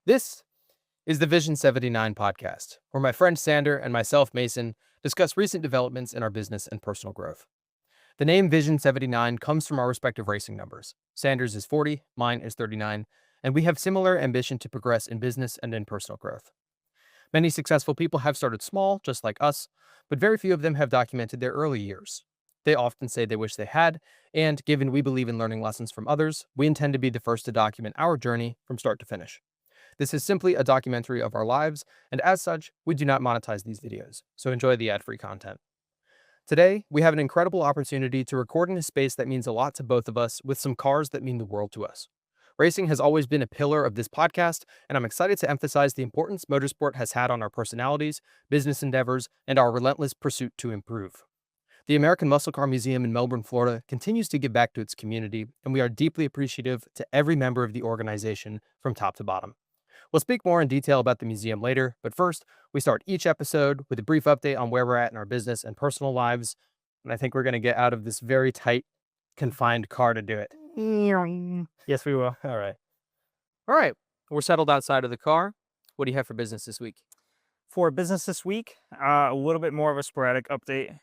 This is the Vision 79 podcast, where my friend Sander and myself, Mason, discuss recent developments in our business and personal growth. The name Vision 79 comes from our respective racing numbers. Sander's is 40, mine is 39, and we have similar ambition to progress in business and in personal growth. Many successful people have started small, just like us, but very few of them have documented their early years. They often say they wish they had, and given we believe in learning lessons from others, we intend to be the first to document our journey from start to finish. This is simply a documentary of our lives, and as such, we do not monetize these videos, so enjoy the ad-free content. Today, we have an incredible opportunity to record in a space that means a lot to both of us with some cars that mean the world to us. Racing has always been a pillar of this podcast, and I'm excited to emphasize the importance motorsport has had on our personalities, business endeavors, and our relentless pursuit to improve. The American Muscle Car Museum in Melbourne, Florida continues to give back to its community, and we are deeply appreciative to every member of the organization from top to bottom. We'll speak more in detail about the museum later, but first, we start each episode with a brief update on where we're at in our business and personal lives, and I think we're going to get out of this very tight, confined car to do it. Yes, we will. All right. We're settled outside of the car. What do you have for business this week? For business this week, a little bit more of a sporadic update.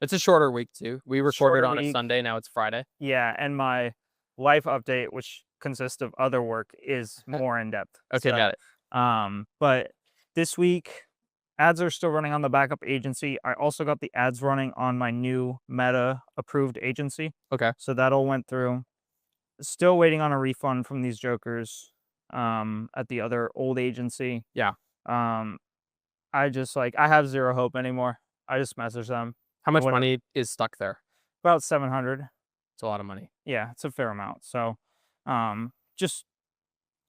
It's a shorter week too. We recorded Shorter on a week. Sunday. Now it's Friday. Yeah, and my life update, which consists of other work, is more in depth. Okay, got it. But this week, ads are still running on the backup agency. I also got the ads running on my new Meta approved agency. Okay. So that all went through. Still waiting on a refund from these jokers at the other old agency. Yeah. I have zero hope anymore. I just messaged them. How much money is stuck there? About 700. It's a lot of money. Yeah, it's a fair amount. So,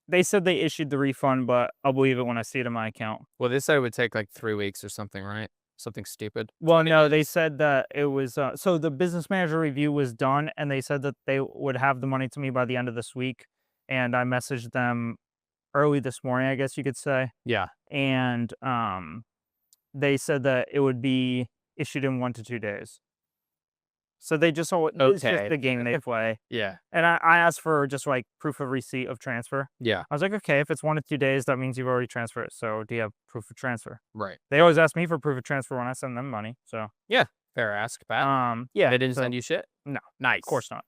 they said they issued the refund, but I'll believe it when I see it in my account. Well, they said it would take like 3 weeks or something, right? Something stupid. Well, no, they said that it was, so the business manager review was done, and they said that they would have the money to me by the end of this week. And I messaged them early this morning, I guess you could say. Yeah. And they said that it would be issued in 1 to 2 days. So they just it's just the game they play. Yeah. And I asked for just like proof of receipt of transfer. Yeah. I was like, okay, if it's 1 to 2 days, that means you've already transferred it. So do you have proof of transfer? Right. They always ask me for proof of transfer when I send them money. So yeah, fair ask, Pat. yeah, they didn't send you shit. No, nice. Of course not.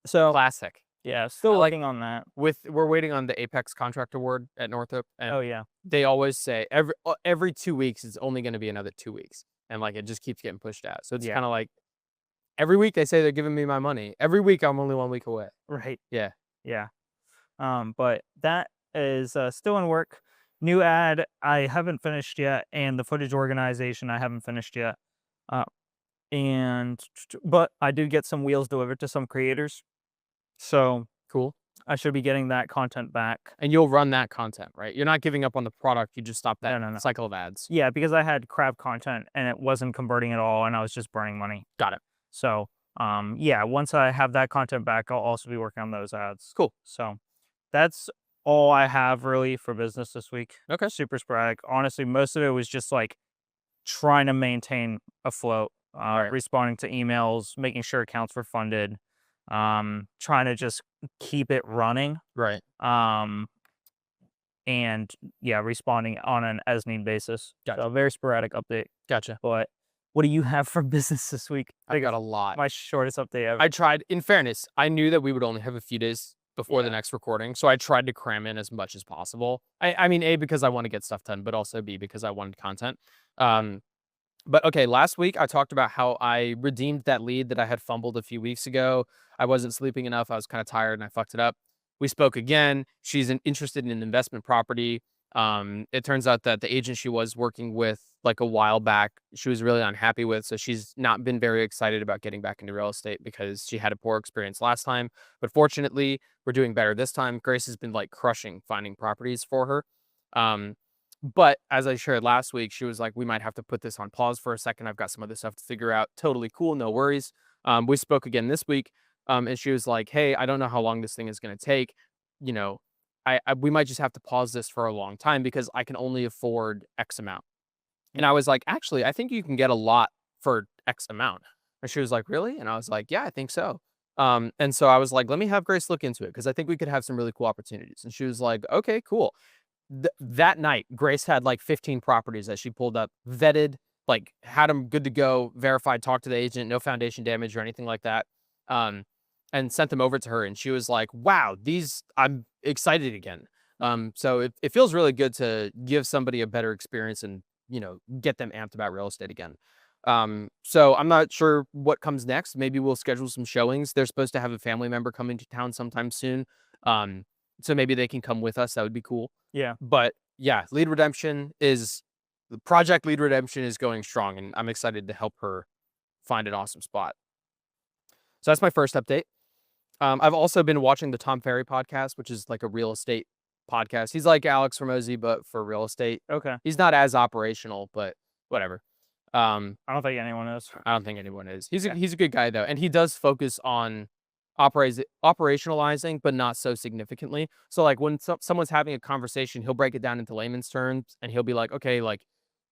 So classic. Yeah, still working on that. We're waiting on the Apex contract award at Northrop, and oh yeah, they always say every 2 weeks it's only going to be another 2 weeks, and like it just keeps getting pushed out. So it's kind of like every week they say they're giving me my money. Every week I'm only 1 week away. Right. Yeah. Yeah. But that is still in work. New ad I haven't finished yet, and the footage organization I haven't finished yet. But I did get some wheels delivered to some creators. So cool. I should be getting that content back. And you'll run that content, right? You're not giving up on the product. You just stop that No. cycle of ads. Yeah, because I had crap content and it wasn't converting at all, and I was just burning money. Got it. So, yeah, once I have that content back, I'll also be working on those ads. Cool. So that's all I have really for business this week. Okay. Super sporadic. Honestly, most of it was just like trying to maintain afloat, responding to emails, making sure accounts were funded, trying to just keep it running. Right. And yeah, responding on an as need basis. Gotcha. So a very sporadic update. Gotcha. But what do you have for business this week? I got a lot. My shortest update ever. I tried, in fairness, I knew that we would only have a few days before the next recording, so I tried to cram in as much as possible. I mean, A, because I want to get stuff done, but also B, because I wanted content. But okay, last week I talked about how I redeemed that lead that I had fumbled a few weeks ago. I wasn't sleeping enough. I was kind of tired and I fucked it up. We spoke again. She's interested in an investment property. It turns out that the agent she was working with like a while back, she was really unhappy with. So she's not been very excited about getting back into real estate because she had a poor experience last time. But fortunately, we're doing better this time. Grace has been like crushing finding properties for her. But as I shared last week, she was like, we might have to put this on pause for a second. I've got some other stuff to figure out. Totally cool. No worries. We spoke again this week. And she was like, hey, I don't know how long this thing is going to take. You know, we might just have to pause this for a long time because I can only afford X amount. And I was like, actually, I think you can get a lot for X amount. And she was like, really? And I was like, yeah, I think so. And so I was like, let me have Grace look into it because I think we could have some really cool opportunities. And she was like, okay, cool. That night, Grace had like 15 properties that she pulled up, vetted, like had them good to go, verified, talked to the agent, no foundation damage or anything like that, um, and sent them over to her. And she was like, wow, I'm excited again. So it feels really good to give somebody a better experience and, get them amped about real estate again. So I'm not sure what comes next. Maybe we'll schedule some showings. They're supposed to have a family member coming to town sometime soon. So maybe they can come with us. That would be cool. Yeah. But yeah, the project lead redemption is going strong, and I'm excited to help her find an awesome spot. So that's my first update. I've also been watching the Tom Ferry podcast, which is like a real estate podcast. He's like Alex Ramosi, but for real estate. Okay. He's not as operational, but whatever. I don't think anyone is. I don't think anyone is. He's Yeah. a good guy though, and he does focus on operationalizing, but not so significantly. So like when someone's having a conversation, he'll break it down into layman's terms, and he'll be like, okay, like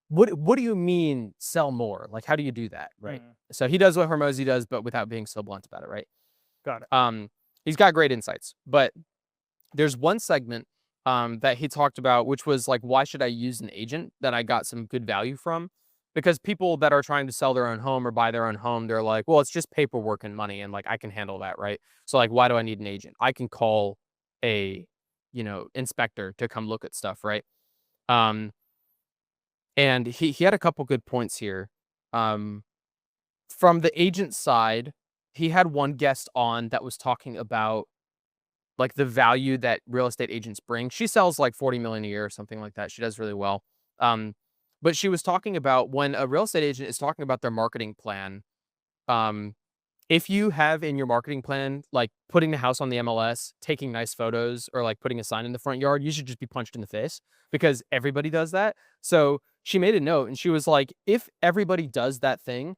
what do you mean sell more? Like how do you do that, right? So he does what Hormozy does, but without being so blunt about it, right? Got it. He's got great insights, but there's one segment that he talked about, which was like, why should I use an agent, that I got some good value from? Because people that are trying to sell their own home or buy their own home, they're like, well, it's just paperwork and money, and like I can handle that, right? So like, why do I need an agent? I can call a, inspector to come look at stuff, right? And he had a couple good points here. From the agent side, he had one guest on that was talking about like the value that real estate agents bring. She sells like 40 million a year or something like that. She does really well. But she was talking about when a real estate agent is talking about their marketing plan. If you have in your marketing plan, like putting the house on the MLS, taking nice photos, or like putting a sign in the front yard, you should just be punched in the face because everybody does that. So she made a note and she was like, if everybody does that thing,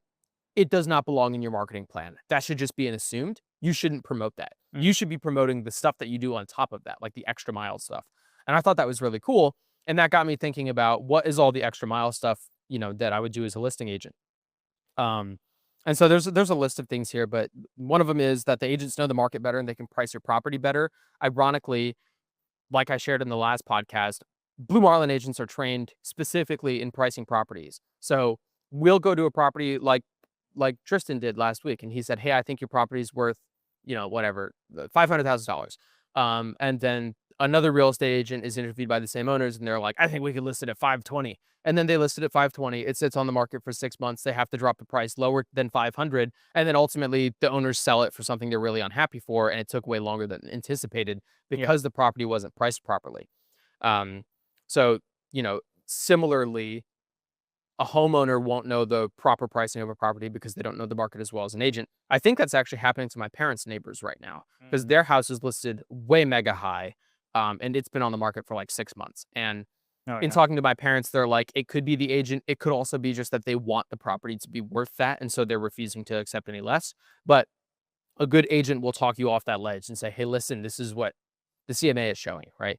it does not belong in your marketing plan. That should just be an assumed. You shouldn't promote that. You should be promoting the stuff that you do on top of that, like the extra mile stuff. And I thought that was really cool. And that got me thinking about what is all the extra mile stuff, that I would do as a listing agent. And so there's a list of things here, but one of them is that the agents know the market better and they can price your property better. Ironically, like I shared in the last podcast, Blue Marlin agents are trained specifically in pricing properties. So we'll go to a property like Tristan did last week, and he said, "Hey, I think your property is worth, whatever, $500,000." And then another real estate agent is interviewed by the same owners, and they're like, "I think we could list it at 520." And then they list it at 520. It sits on the market for 6 months. They have to drop the price lower than 500, and then ultimately the owners sell it for something they're really unhappy for, and it took way longer than anticipated because the property wasn't priced properly. Um, so similarly, a homeowner won't know the proper pricing of a property because they don't know the market as well as an agent. I think that's actually happening to my parents' neighbors right now because their house is listed way mega high, and it's been on the market for like 6 months. And in talking to my parents, they're like, it could be the agent. It could also be just that they want the property to be worth that, and so they're refusing to accept any less. But a good agent will talk you off that ledge and say, hey, listen, this is what the CMA is showing, right?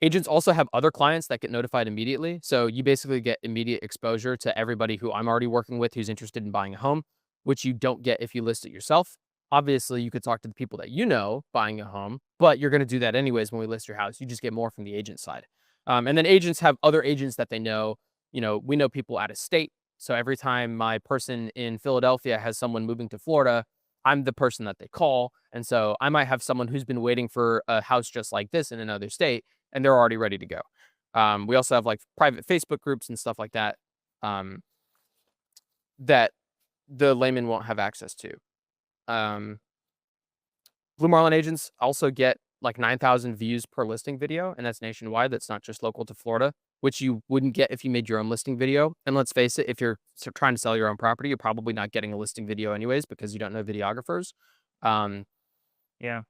Agents also have other clients that get notified immediately. So you basically get immediate exposure to everybody who I'm already working with who's interested in buying a home, which you don't get if you list it yourself. Obviously, you could talk to the people that you know buying a home, but you're going to do that anyways when we list your house. You just get more from the agent side. And then agents have other agents that they know. We know people out of state. So every time my person in Philadelphia has someone moving to Florida, I'm the person that they call. And so I might have someone who's been waiting for a house just like this in another state, and they're already ready to go. We also have like private Facebook groups and stuff like that, that the layman won't have access to. Blue Marlin agents also get like 9,000 views per listing video, and that's nationwide. That's not just local to Florida, which you wouldn't get if you made your own listing video. And let's face it, if you're trying to sell your own property, you're probably not getting a listing video anyways because you don't know videographers. Yeah.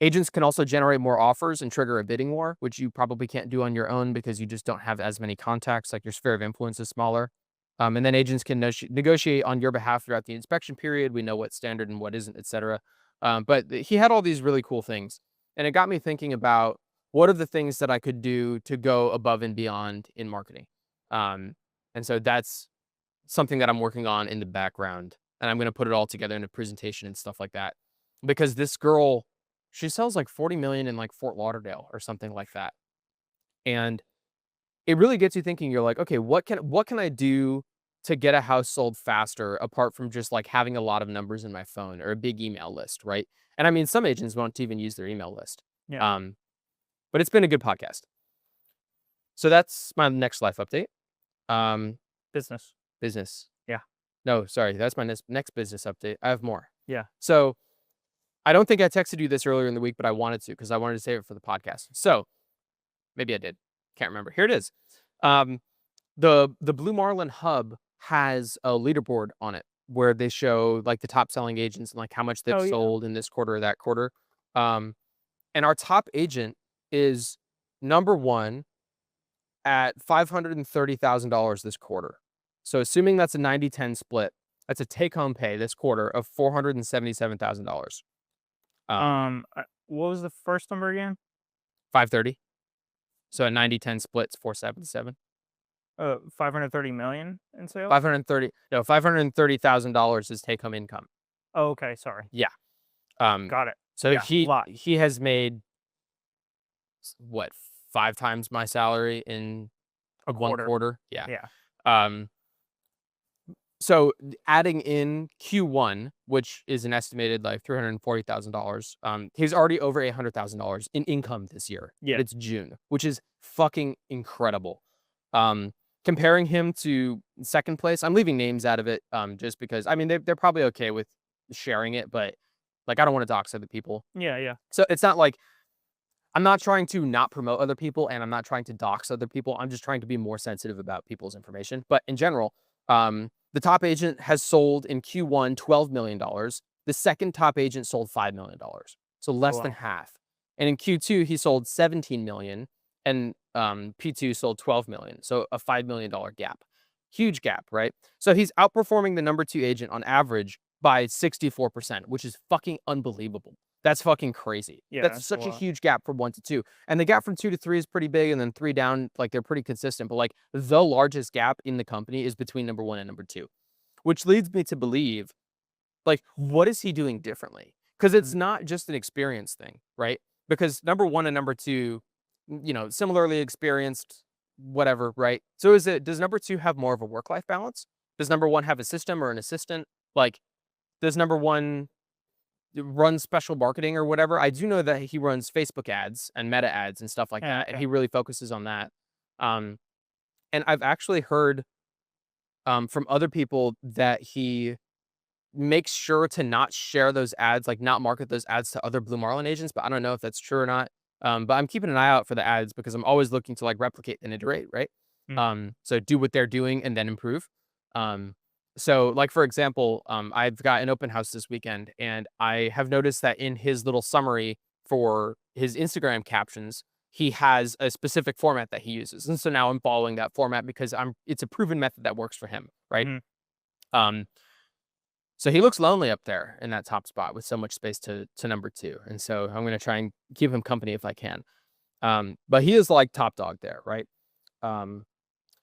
Agents can also generate more offers and trigger a bidding war, which you probably can't do on your own because you just don't have as many contacts. Like your sphere of influence is smaller. And then agents can negotiate on your behalf throughout the inspection period. We know what's standard and what isn't, etc. But he had all these really cool things. And it got me thinking about what are the things that I could do to go above and beyond in marketing. And so that's something that I'm working on in the background and I'm going to put it all together in a presentation and stuff like that. Because this girl, she sells like 40 million in like Fort Lauderdale or something like that. And it really gets you thinking. You're like, okay, what can I do to get a house sold faster apart from just like having a lot of numbers in my phone or a big email list, right? And I mean, some agents won't even use their email list. Yeah. But it's been a good podcast. So that's my next life update. Business. Business. Yeah. No, sorry, that's my next business update. I have more. Yeah. So I don't think I texted you this earlier in the week, but I wanted to because I wanted to save it for the podcast. So maybe I did. Can't remember. Here it is. The Blue Marlin Hub has a leaderboard on it where they show like the top selling agents and like how much they've Oh, yeah. sold in this quarter or that quarter. And our top agent is number one at $530,000 this quarter. So assuming that's a 90-10 split, that's a take-home pay this quarter of $477,000. What was the first number again? 530. So a 90-10 split's 477. 530 million in sales. $530,000 is take-home income. Oh, okay. Sorry. Yeah. Got it. So Yeah, lot. he has made what, 5 times my salary in A one quarter. quarter. Yeah. Yeah. So adding in Q1, which is an estimated like $340,000, he's already over $800,000 in income this year. Yeah. But it's June, which is fucking incredible. Comparing him to second place, I'm leaving names out of it, just because I mean they're probably okay with sharing it, but like I don't want to dox other people. Yeah. So it's not like I'm not trying to not promote other people, and I'm not trying to dox other people. I'm just trying to be more sensitive about people's information. But in general, the top agent has sold in Q1 $12 million. The second top agent sold $5 million, so less than half. And in Q2, he sold $17 million, and P2 sold $12 million, so a $5 million gap. Huge gap, right? So he's outperforming the number 2 agent on average by 64%, which is fucking unbelievable. That's fucking crazy. Yeah, That's that's such a a lot. huge gap from 1 to 2. And the gap from 2 to 3 is pretty big, and then 3 down, like they're pretty consistent. But like the largest gap in the company is between number 1 and number 2, which leads me to believe, like, what is he doing differently? Because it's not just an experience thing, right? Because number 1 and number 2, similarly experienced, whatever, right? So does number 2 have more of a work-life balance? Does number 1 have a system or an assistant? Like, does number 1 run special marketing or whatever? I do know that he runs Facebook ads and meta ads and stuff like Yeah, that, and okay. he really focuses on that. And I've actually heard from other people that he makes sure to not share those ads, like not market those ads to other Blue Marlin agents, but I don't know if that's true or not. But I'm keeping an eye out for the ads because I'm always looking to like replicate and iterate, right? So do what they're doing and then improve. So like, for example, I've got an open house this weekend, and I have noticed that in his little summary for his Instagram captions, he has a specific format that he uses. And so now I'm following that format because it's a proven method that works for him, right? So he looks lonely up there in that top spot with so much space to number 2. And so I'm going to try and keep him company if I can. But he is like top dog there, right?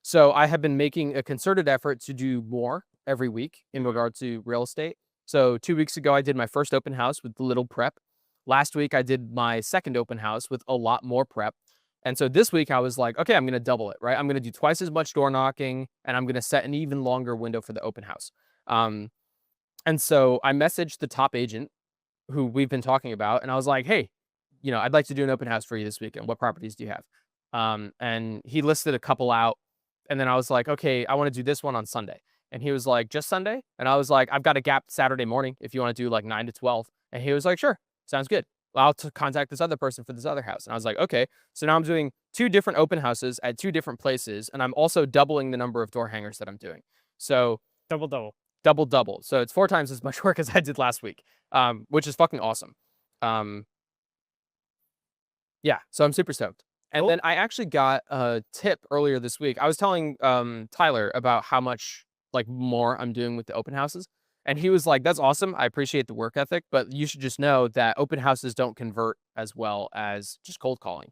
So I have been making a concerted effort to do more every week in regard to real estate. So 2 weeks ago, I did my first open house with little prep. Last week, I did my second open house with a lot more prep. And so this week, I was like, okay, I'm going to double it, right? I'm going to do twice as much door knocking, and I'm going to set an even longer window for the open house. And so I messaged the top agent who we've been talking about, and I was like, hey, I'd like to do an open house for you this weekend. What properties do you have? And he listed a couple out. And then I was like, okay, I want to do this one on Sunday. And he was like, just Sunday? And I was like, I've got a gap Saturday morning if you want to do like 9 to 12. And he was like, sure, sounds good. I'll contact this other person for this other house. And I was like, okay. So now I'm doing 2 different open houses at 2 different places. And I'm also doubling the number of door hangers that I'm doing. So Double. double. So it's 4 times as much work as I did last week, which is fucking awesome. Yeah, so I'm super stoked. And Cool. then I actually got a tip earlier this week. I was telling Tyler about how much like more I'm doing with the open houses. And he was like, that's awesome. I appreciate the work ethic, but you should just know that open houses don't convert as well as just cold calling.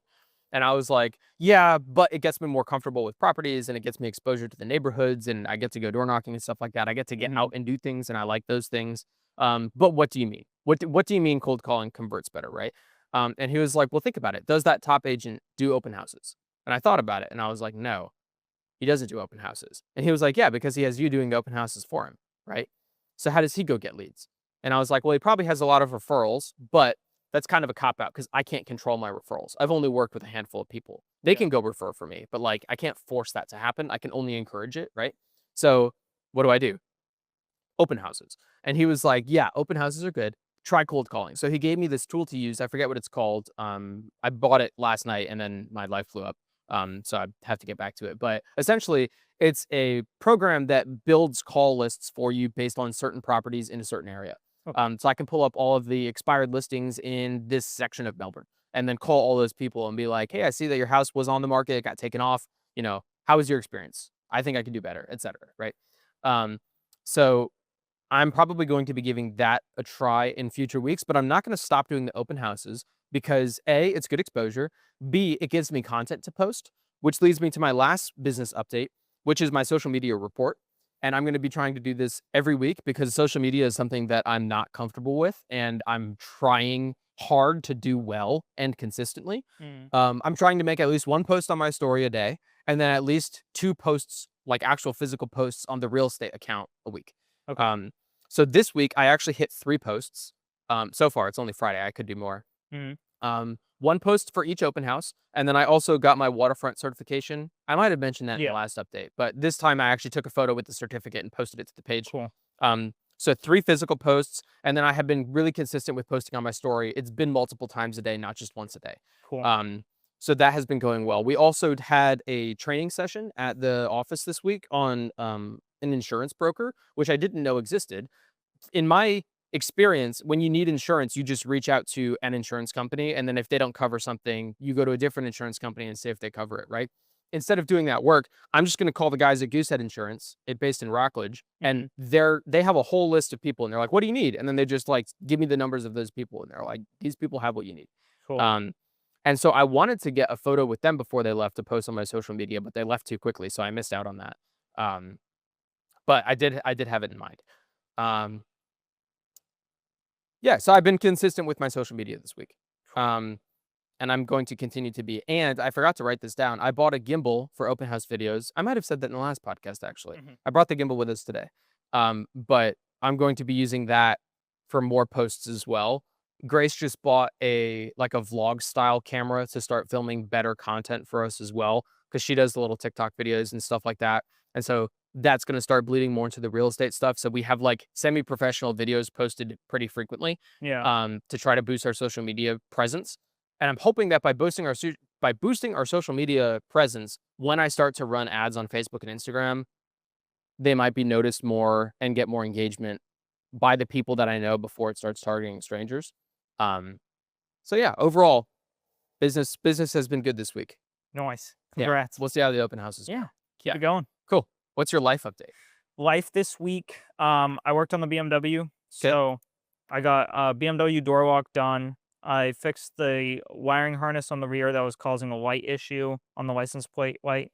And I was like, yeah, but it gets me more comfortable with properties and it gets me exposure to the neighborhoods and I get to go door knocking and stuff like that. I get to get out and do things and I like those things. But what do you mean? What do you mean cold calling converts better, right? And he was like, well, think about it. Does that top agent do open houses? And I thought about it and I was like, no, he doesn't do open houses. And he was like, yeah, because he has you doing the open houses for him, right? So how does he go get leads? And I was like, well, he probably has a lot of referrals, but that's kind of a cop out because I can't control my referrals. I've only worked with a handful of people. They can go refer for me, but like I can't force that to happen. I can only encourage it, right? So what do? Open houses. And he was like, yeah, open houses are good. Try cold calling. So he gave me this tool to use. I forget what it's called. I bought it last night and then my life flew up. So I have to get back to it. But essentially, it's a program that builds call lists for you based on certain properties in a certain area. So I can pull up all of the expired listings in this section of Melbourne and then call all those people and be like, hey, I see that your house was on the market, it got taken off. How was your experience? I think I can do better, etc. Right. So I'm probably going to be giving that a try in future weeks, but I'm not going to stop doing the open houses because A, it's good exposure. B, it gives me content to post, which leads me to my last business update, which is my social media report. And I'm going to be trying to do this every week because social media is something that I'm not comfortable with and I'm trying hard to do well and consistently. I'm trying to make at least one post on my story a day and then at least 2 posts, like actual physical posts on the real estate account a week. So this week I actually hit 3 posts. So far it's only Friday. I could do more. 1 post for each open house. And then I also got my waterfront certification. I might have mentioned that in the last update, but this time I actually took a photo with the certificate and posted it to the page. Cool. So 3 physical posts. And then I have been really consistent with posting on my story. It's been multiple times a day, not just once a day. Cool. So that has been going well. We also had a training session at the office this week on an insurance broker, which I didn't know existed. In my experience, when you need insurance, you just reach out to an insurance company. And then if they don't cover something, you go to a different insurance company and see if they cover it, right? Instead of doing that work, I'm just going to call the guys at Goosehead Insurance, based in Rockledge, and they have a whole list of people, and they're like, "What do you need?" And then they just like give me the numbers of those people, and they're like, "These people have what you need." Cool. And so I wanted to get a photo with them before they left to post on my social media, but they left too quickly, so I missed out on that. But I did have it in mind. Yeah, so I've been consistent with my social media this week. And I'm going to continue to be. And I forgot to write this down. I bought a gimbal for open house videos. I might have said that in the last podcast, actually. I brought the gimbal with us today. But I'm going to be using that for more posts as well. Grace just bought a vlog style camera to start filming better content for us as well, because she does the little TikTok videos and stuff like that. And so that's going to start bleeding more into the real estate stuff. So we have like semi-professional videos posted pretty frequently to try to boost our social media presence. And I'm hoping that by boosting our social media presence, when I start to run ads on Facebook and Instagram, they might be noticed more and get more engagement by the people that I know before it starts targeting strangers. So yeah, overall, business has been good this week. Nice. Congrats. Yeah. We'll see how the open houses go. Keep it going. Cool. What's your life update? Life this week, I worked on the BMW. So I got a BMW door lock done. I fixed the wiring harness on the rear that was causing a light issue on the license plate light.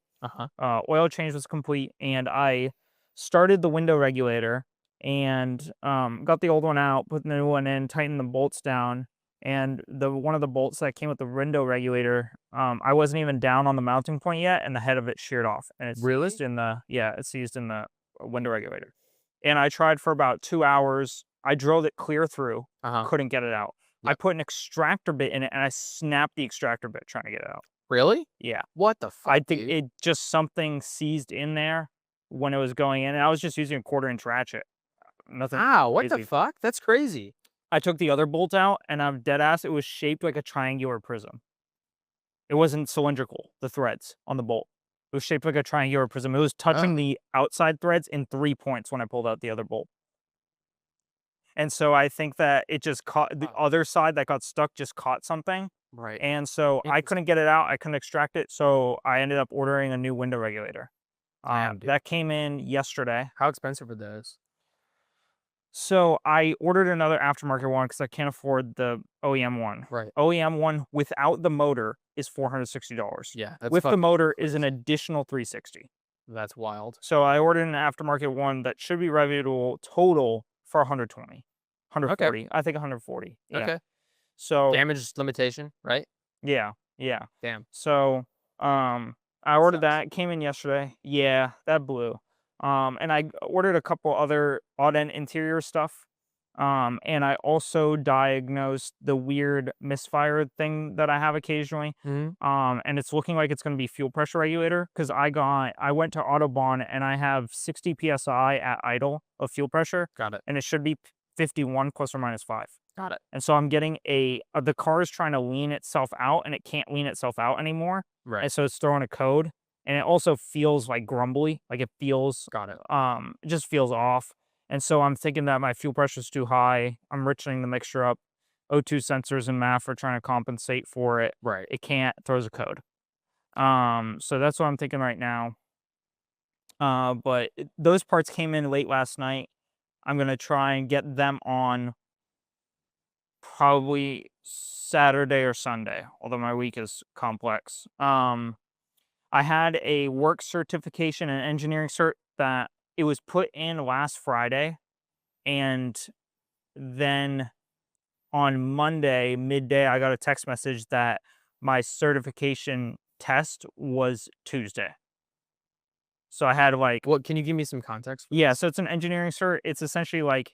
Oil change was complete, and I started the window regulator and got the old one out, put the new one in, tightened the bolts down. And one of the bolts that came with the window regulator, I wasn't even down on the mounting point yet, and the head of it sheared off. And it's used in the window regulator. And I tried for about 2 hours. I drilled it clear through, couldn't get it out. I put an extractor bit in it, and I snapped the extractor bit trying to get it out. Really? Yeah. What the fuck? I think it just something seized in there when it was going in, and I was just using a 1/4-inch ratchet. Nothing. Wow, what the fuck? That's crazy. I took the other bolt out, and I'm dead ass. It was shaped like a triangular prism. It wasn't cylindrical, the threads on the bolt. It was shaped like a triangular prism. It was touching the outside threads in 3 points when I pulled out the other bolt. And so I think that it just caught the other side that got stuck, just caught something. Right. And so I couldn't get it out. I couldn't extract it. So I ended up ordering a new window regulator. That came in yesterday. How expensive are those? So I ordered another aftermarket one because I can't afford the OEM one. Right. OEM one without the motor is $460. Yeah, that's With the fucking motor is an crazy. additional $360. That's wild. So I ordered an aftermarket one that should be reviewable total for 120, 140. I think 140. Yeah. Okay. So Damage limitation, right? yeah, yeah. Damn. So I ordered Sucks. that. Came in yesterday. Yeah, that blew. And I ordered a couple other odd end interior stuff. And I also diagnosed the weird misfire thing that I have occasionally. Mhm. And it's looking like it's going to be fuel pressure regulator because I went to Autobahn and I have 60 psi at idle of fuel pressure, Got it. and it should be 51 plus or minus 5. Got it. And so I'm getting the car is trying to lean itself out and it can't lean itself out anymore. Right. And so it's throwing a code, and it also feels like grumbly, like it feels Got it. it just feels off. And so I'm thinking that my fuel pressure is too high. I'm richening the mixture up. O2 sensors and MAF are trying to compensate for it. Right. It can't, throws a code. So that's what I'm thinking right now. But those parts came in late last night. I'm going to try and get them on probably Saturday or Sunday, although my week is complex. I had a work certification and engineering cert that it was put in last Friday, and then on Monday midday I got a text message that my certification test was Tuesday. So I had like, What can you give me some context for yeah, this? so it's an engineering cert. It's essentially like,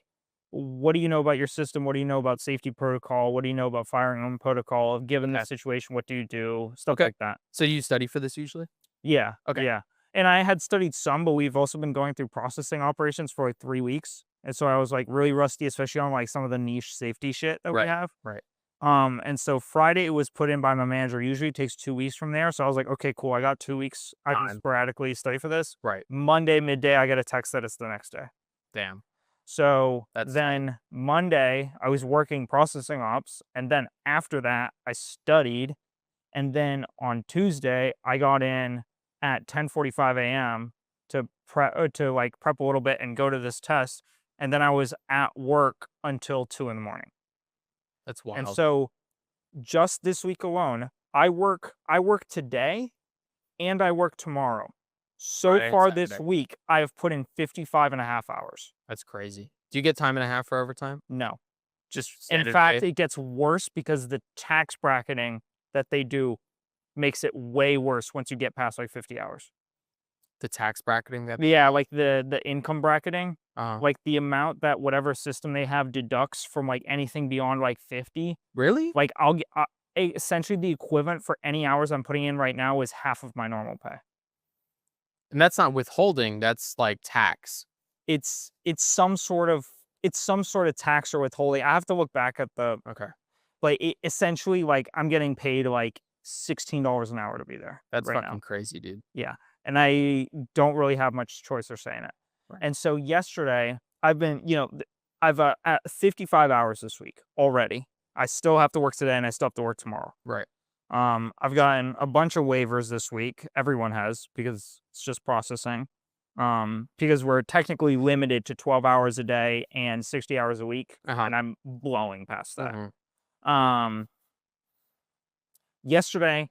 what do you know about your system? What do you know about safety protocol? What do you know about firing on protocol? Given the Okay. situation, what do you do? Stuff Okay. like that. So you study for this usually? Yeah. Okay. Yeah. And I had studied some, but we've also been going through processing operations for like 3 weeks. And so I was like really rusty, especially on like some of the niche safety shit that we Right. have. Right. And so Friday it was put in by my manager. Usually it takes 2 weeks from there. So I was like, okay, cool. I got 2 weeks. I can Time. sporadically study for this. Right. Monday midday, I get a text that it's the next day. Damn. So That's then Monday I was working processing ops, and then after that I studied, and then on Tuesday I got in at 10:45 a.m. to prep a little bit and go to this test, and then I was at work until 2 in the morning. That's And wild. so just this week alone, I work today and I work tomorrow. So Friday and far this Saturday. week, I have put in 55 and a half hours. That's crazy. Do you get time and a half for overtime? No. Just In standard fact, pay? it gets worse because the tax bracketing that they do makes it way worse once you get past like 50 hours. The tax bracketing that Yeah, like the income bracketing, uh like the amount that whatever system they have deducts from like anything beyond like 50. Really? Like I'll get essentially the equivalent for any hours I'm putting in right now is half of my normal pay. And that's not withholding, that's like tax. It's some sort of tax or withholding. I have to look back at the Okay. like essentially like I'm getting paid like $16 an hour to be there That's right fucking now. crazy, dude. Yeah. And I don't really have much choice or say in it. Right. And so yesterday I've been, I've at 55 hours this week already. I still have to work today and I still have to work tomorrow. Right. I've gotten a bunch of waivers this week. Everyone has, because it's just processing. Because we're technically limited to 12 hours a day and 60 hours a week, Uh-huh. and I'm blowing past that. Mhm. Yesterday,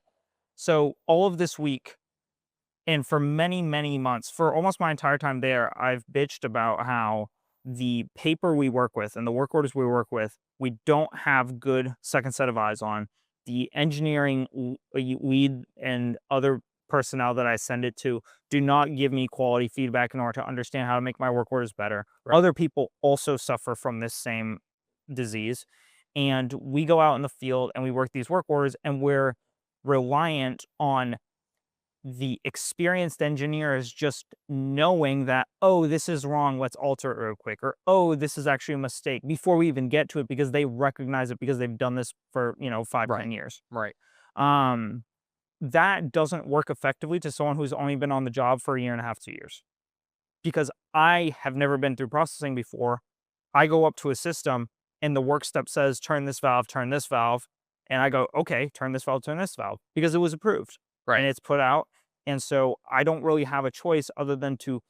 so all of this week, and for many, many months, for almost my entire time there, I've bitched about how the paper we work with and the work orders we work with, we don't have good second set of eyes on. The engineering lead and other personnel that I send it to do not give me quality feedback in order to understand how to make my work orders better. Right. Other people also suffer from this same disease. And we go out in the field and we work these work orders, and we're reliant on the experienced engineers just knowing that, oh, this is wrong, let's alter it real quick, or oh, this is actually a mistake before we even get to it, because they recognize it because they've done this for 5, Right. 10 years. Right. That doesn't work effectively to someone who's only been on the job for a year and a half, 2 years. Because I have never been through processing before. I go up to a system and the work step says, turn this valve, and I go, okay, turn this valve, because it was approved. Right. And it's put out. And so I don't really have a choice other than to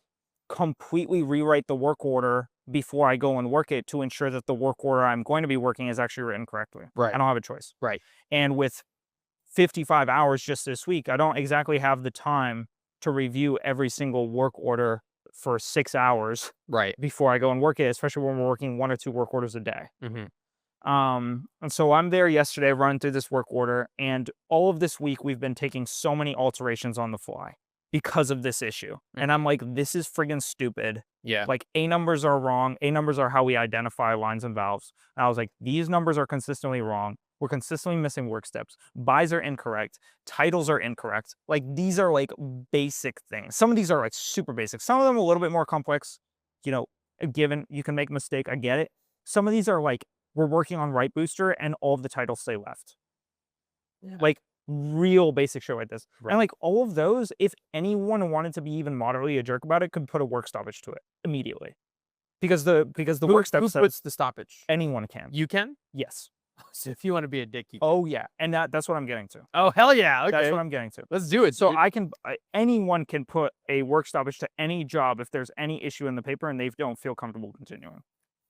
completely rewrite the work order before I go and work it to ensure that the work order I'm going to be working is actually written correctly. Right. I don't have a choice. Right. And with 55 hours just this week. I don't exactly have the time to review every single work order for 6 hours Right. before I go and work it, especially when we're working 1 or 2 work orders a day. Mm-hmm. And so I'm there yesterday running through this work order, and all of this week we've been taking so many alterations on the fly because of this issue. And I'm like, this is friggin' stupid. Yeah. Like, A numbers are wrong. A numbers are how we identify lines and valves. And I was like, these numbers are consistently wrong. We're consistently missing work steps. Buys are incorrect. Titles are incorrect. Like, these are like basic things. Some of these are like super basic. Some of them are a little bit more complex. You know, given you can make a mistake, I get it. Some of these are like, we're working on right booster and all of the titles stay left. Yeah. Like, real basic shit like this. Right. And like all of those, if anyone wanted to be even moderately a jerk about it, could put a work stoppage to it immediately. Because the work Who steps puts the stoppage? anyone can. You can? Yes. So if you want to be a dick, you can. Oh yeah. And that's what I'm getting to. Oh, hell yeah. Okay. That's what I'm getting to. Let's do it. So dude. anyone can put a work stoppage to any job if there's any issue in the paper and they don't feel comfortable continuing.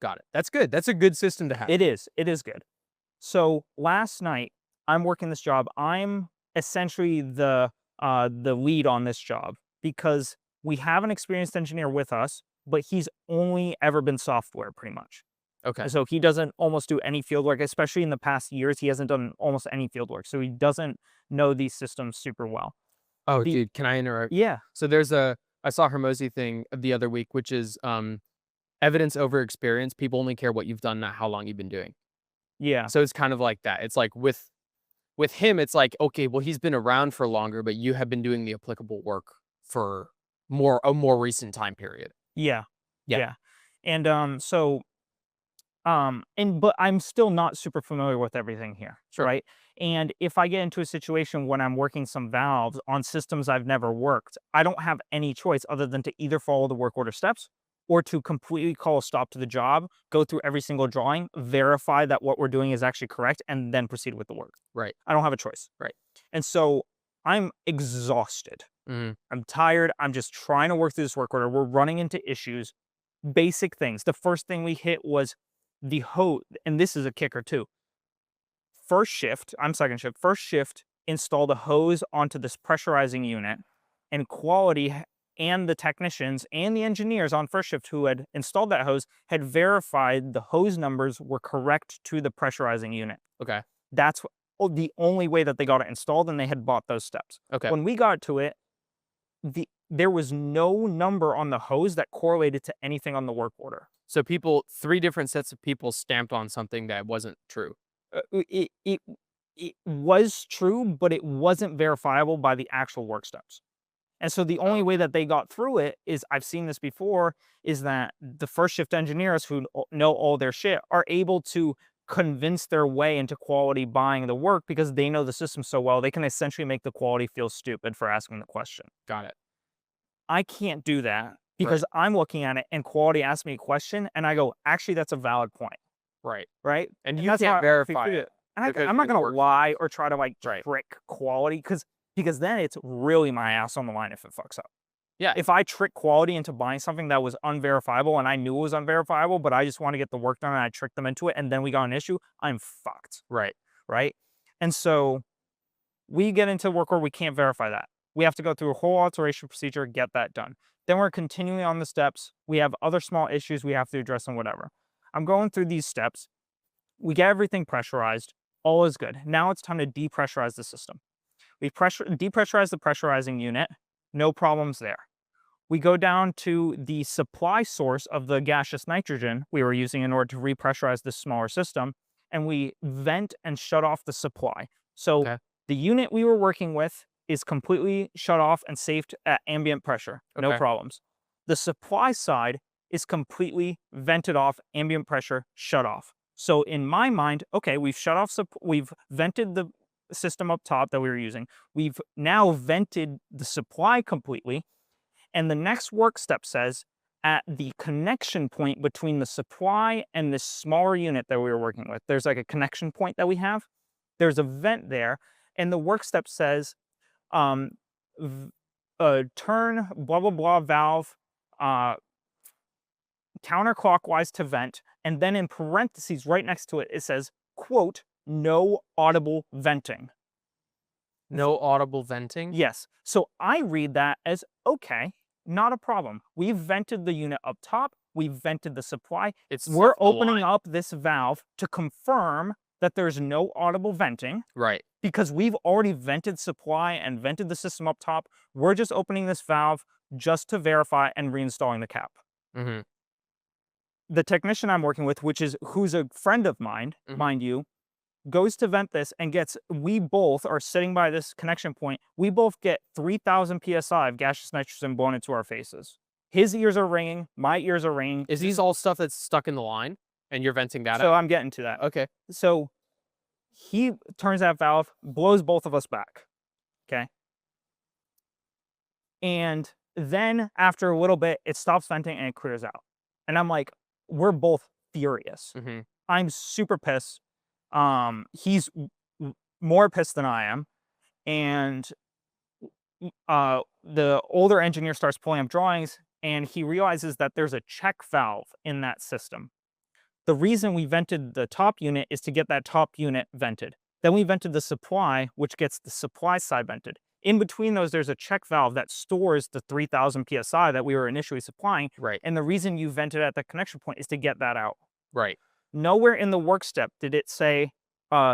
Got it. That's good. That's a good system to have. It is good. So last night I'm working this job. I'm essentially the lead on this job because we have an experienced engineer with us, but he's only ever been software pretty much. Okay. So he doesn't almost do any field work, especially in the past years. He hasn't done almost any field work. So he doesn't know these systems super well. Oh, dude, can I interrupt? Yeah. So I saw Hermosi thing the other week, which is evidence over experience. People only care what you've done, not how long you've been doing. Yeah. So it's kind of like that. It's like with him, it's like, okay, well, he's been around for longer, but you have been doing the applicable work for a more recent time period. Yeah. Yeah. Yeah. And but I'm still not super familiar with everything here. Sure. Right. And if I get into a situation when I'm working some valves on systems I've never worked, I don't have any choice other than to either follow the work order steps or to completely call a stop to the job, go through every single drawing, verify that what we're doing is actually correct, and then proceed with the work. Right. I don't have a choice. Right. And so I'm exhausted. Mm-hmm. I'm tired. I'm just trying to work through this work order. We're running into issues, basic things. The first thing we hit was the hose, and this is a kicker too. I'm second shift. First shift installed a hose onto this pressurizing unit, and quality and the technicians and the engineers on first shift who had installed that hose had verified the hose numbers were correct to the pressurizing unit. Okay. That's the only way that they got it installed, and they had bought those steps. Okay. When we got to it, there was no number on the hose that correlated to anything on the work order. So 3 different sets of people stamped on something that wasn't true. It was true, but it wasn't verifiable by the actual work steps. And so the only way that they got through it is, I've seen this before, is that the first shift engineers who know all their shit are able to convince their way into quality buying the work because they know the system so well, they can essentially make the quality feel stupid for asking the question. Got it. I can't do that because I'm looking at it and quality asks me a question and I go, actually, that's a valid point. Right. Right. And you can't verify it. And I'm not going to lie or try to like trick quality because then it's really my ass on the line if it fucks up. Yeah. If I trick quality into buying something that was unverifiable and I knew it was unverifiable, but I just want to get the work done and I tricked them into it and then we got an issue, I'm fucked. Right. Right. And so we get into work where we can't verify that. We have to go through a whole alteration procedure, get that done. Then we're continuing on the steps. We have other small issues we have to address and whatever. I'm going through these steps. We get everything pressurized. All is good. Now it's time to depressurize the system. We depressurize the pressurizing unit. No problems there. We go down to the supply source of the gaseous nitrogen we were using in order to repressurize this smaller system, and we vent and shut off the supply. So the unit we were working with is completely shut off and saved at ambient pressure. No problems. The supply side is completely vented off, ambient pressure, shut off. So in my mind, okay, we've shut off, we've vented the system up top that we were using. We've now vented the supply completely. And the next work step says at the connection point between the supply and this smaller unit that we were working with, there's like a connection point that we have. There's a vent there. And the work step says, turn blah, blah, blah valve, counterclockwise to vent, and then in parentheses right next to it, it says, quote, no audible venting. No audible venting? Yes. So I read that as, okay, not a problem. We've vented the unit up top. We've vented the supply. We're opening up this valve to confirm that there's no audible venting. Right. Because we've already vented supply and vented the system up top. We're just opening this valve just to verify and reinstalling the cap. Mm-hmm. The technician I'm working with, who's a friend of mine, mind you, goes to vent this and we both are sitting by this connection point. We both get 3,000 PSI of gaseous nitrogen blown into our faces. His ears are ringing. My ears are ringing. Is these all stuff that's stuck in the line and you're venting that So out? I'm getting to that. Okay. So he turns that valve, blows both of us back. Okay. And then after a little bit, it stops venting and it clears out. And I'm like, we're both furious. Mm-hmm. I'm super pissed. He's more pissed than I am. And the older engineer starts pulling up drawings and he realizes that there's a check valve in that system. The reason we vented the top unit is to get that top unit vented. Then we vented the supply, which gets the supply side vented. In between those, there's a check valve that stores the 3,000 PSI that we were initially supplying. Right. And the reason you vented at the connection point is to get that out. Right. Nowhere in the work step did it say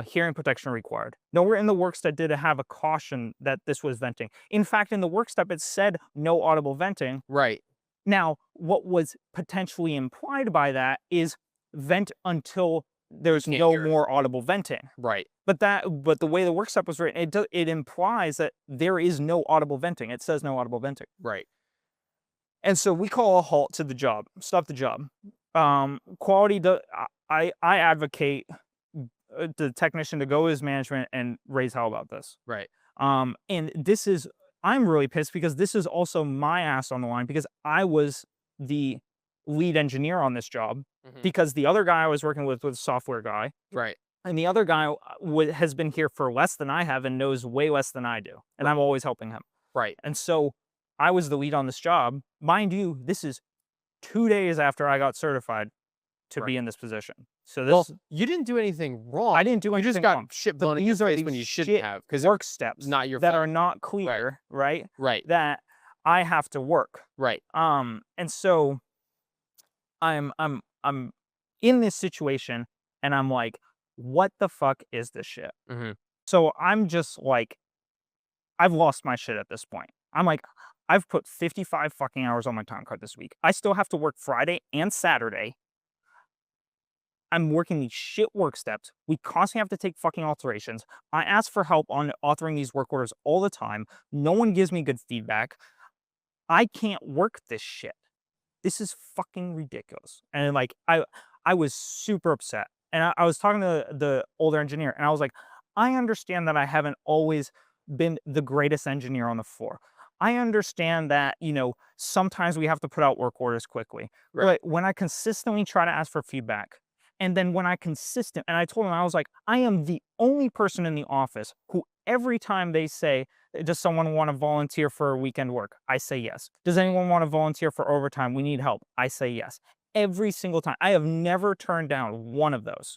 hearing protection required. Nowhere in the work step did it have a caution that this was venting. In fact, in the work step, it said no audible venting. Right. Now, what was potentially implied by that is vent until there's no more audible venting. Right. But the way the work step was written, it implies that there is no audible venting. It says no audible venting. Right. And so we call a halt to the job, stop the job. Quality, I advocate the technician to go to his management and raise hell about this. Right. And this is, I'm really pissed because this is also my ass on the line because I was the lead engineer on this job because the other guy I was working with was a software guy. Right. And the other guy has been here for less than I have and knows way less than I do. And I'm always helping him. Right. And so I was the lead on this job. Mind you, this is 2 days after I got certified to be in this position. So this, you didn't do anything wrong. I didn't do anything You just got wrong. shit But blown in your these are face these when you shouldn't shit have, because work steps not your that fault. are not clear, right? Right. That I have to work. Right. And so I'm in this situation and I'm like, what the fuck is this shit? So I'm just like, I've lost my shit at this point. I'm like, I've put 55 fucking hours on my time card this week. I still have to work Friday and Saturday. I'm working these shit work steps. We constantly have to take fucking alterations. I ask for help on authoring these work orders all the time. No one gives me good feedback. I can't work this shit. This is fucking ridiculous. And like, I was super upset. And I was talking to the older engineer and I was like, I understand that I haven't always been the greatest engineer on the floor. I understand that, you know, sometimes we have to put out work orders quickly. Right. But when I consistently try to ask for feedback, and then when and I told him, I was like, I am the only person in the office who every time they say, does someone want to volunteer for weekend work? I say yes. Does anyone want to volunteer for overtime? We need help. I say yes. Every single time. I have never turned down one of those.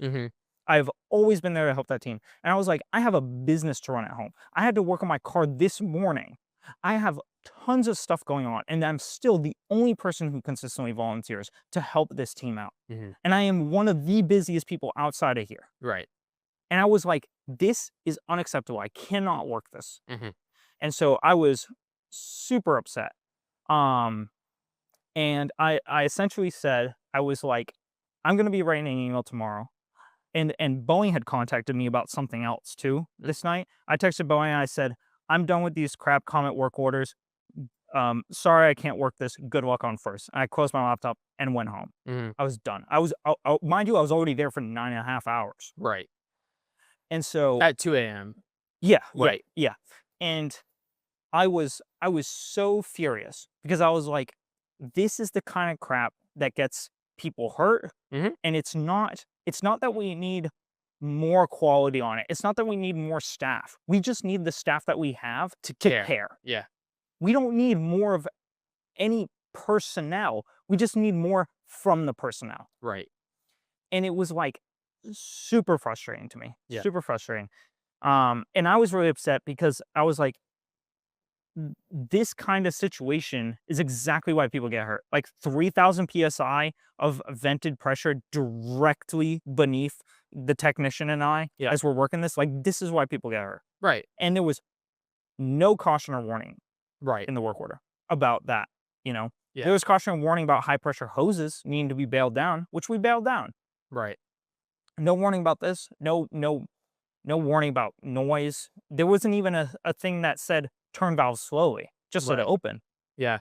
I've always been there to help that team. And I was like, I have a business to run at home. I had to work on my car this morning. I have tons of stuff going on, and I'm still the only person who consistently volunteers to help this team out. And I am one of the busiest people outside of here. Right. And I was like, this is unacceptable. I cannot work this. And so I was super upset. And I essentially said, I was like, I'm going to be writing an email tomorrow. And Boeing had contacted me about something else too this night. I texted Boeing and I said, I'm done with these crap comment work orders. Sorry, I can't work this. Good luck on first. And I closed my laptop and went home. I was done. Mind you, I was already there for 9.5 hours. Right. And so at 2 a.m. Yeah. Right. Yeah. And I was so furious because I was like, this is the kind of crap that gets people hurt. And it's not that we need more quality on it. It's not that we need more staff. We just need the staff that we have to care. Yeah. We don't need more of any personnel. We just need more from the personnel. Right. And it was like super frustrating to me. Yeah. Super frustrating. And I was really upset because I was like, this kind of situation is exactly why people get hurt. Like 3,000 psi of vented pressure directly beneath the technician and I Yeah. as we're working this. Like, this is why people get hurt. Right. And there was no caution or warning Right. in the work order about that. Yeah. There was caution and warning about high pressure hoses needing to be bailed down, which we bailed down. Right. No warning about this. No warning about noise. There wasn't even a thing that said turn valve slowly, just let it Right. open. Yeah.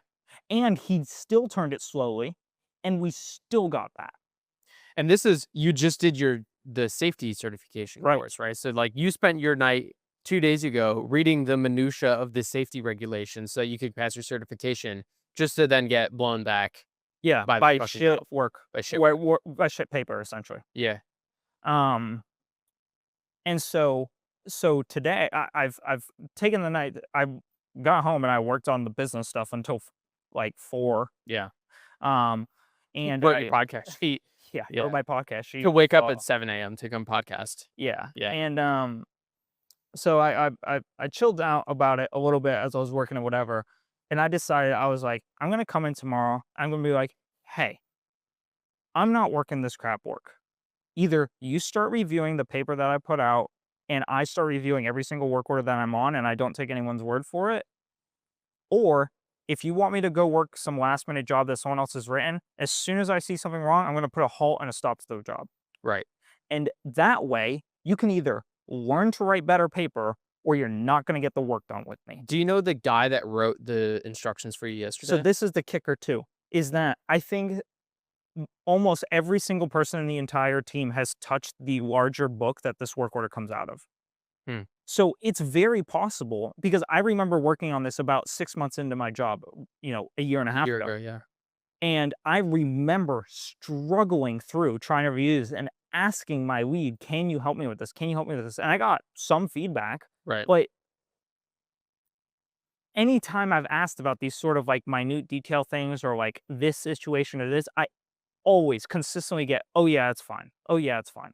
And he still turned it slowly, and we still got that. And this is, you just did the safety certification Right. course, right? So like you spent your night 2 days ago reading the minutia of the safety regulations so you could pass your certification, just to then get blown back Yeah, by the by trucking ship valve. work, By ship. by ship paper, essentially. Yeah. Um, and so today I've taken the night. I got home and I worked on the business stuff until like 4. Yeah. And Wrote your podcast sheet. yeah, Yeah. wrote my podcast sheet. To wake up at 7 a.m. to come podcast. Yeah. Yeah. And so I chilled out about it a little bit as I was working or whatever. And I decided, I was like, I'm gonna come in tomorrow. I'm gonna be like, hey, I'm not working this crap work. Either you start reviewing the paper that I put out and I start reviewing every single work order that I'm on and I don't take anyone's word for it. Or if you want me to go work some last minute job that someone else has written, as soon as I see something wrong, I'm going to put a halt and a stop to the job. Right. And that way you can either learn to write better paper or you're not going to get the work done with me. Do you know the guy that wrote the instructions for you yesterday? So this is the kicker too, is that I think almost every single person in the entire team has touched the larger book that this work order comes out of. So it's very possible, because I remember working on this about 6 months into my job, a year and a half ago. Yeah. And I remember struggling through trying to review this and asking my lead, can you help me with this? Can you help me with this? And I got some feedback, Right. but anytime I've asked about these sort of like minute detail things or like this situation or this, I always consistently get, oh yeah, it's fine. Oh yeah, it's fine.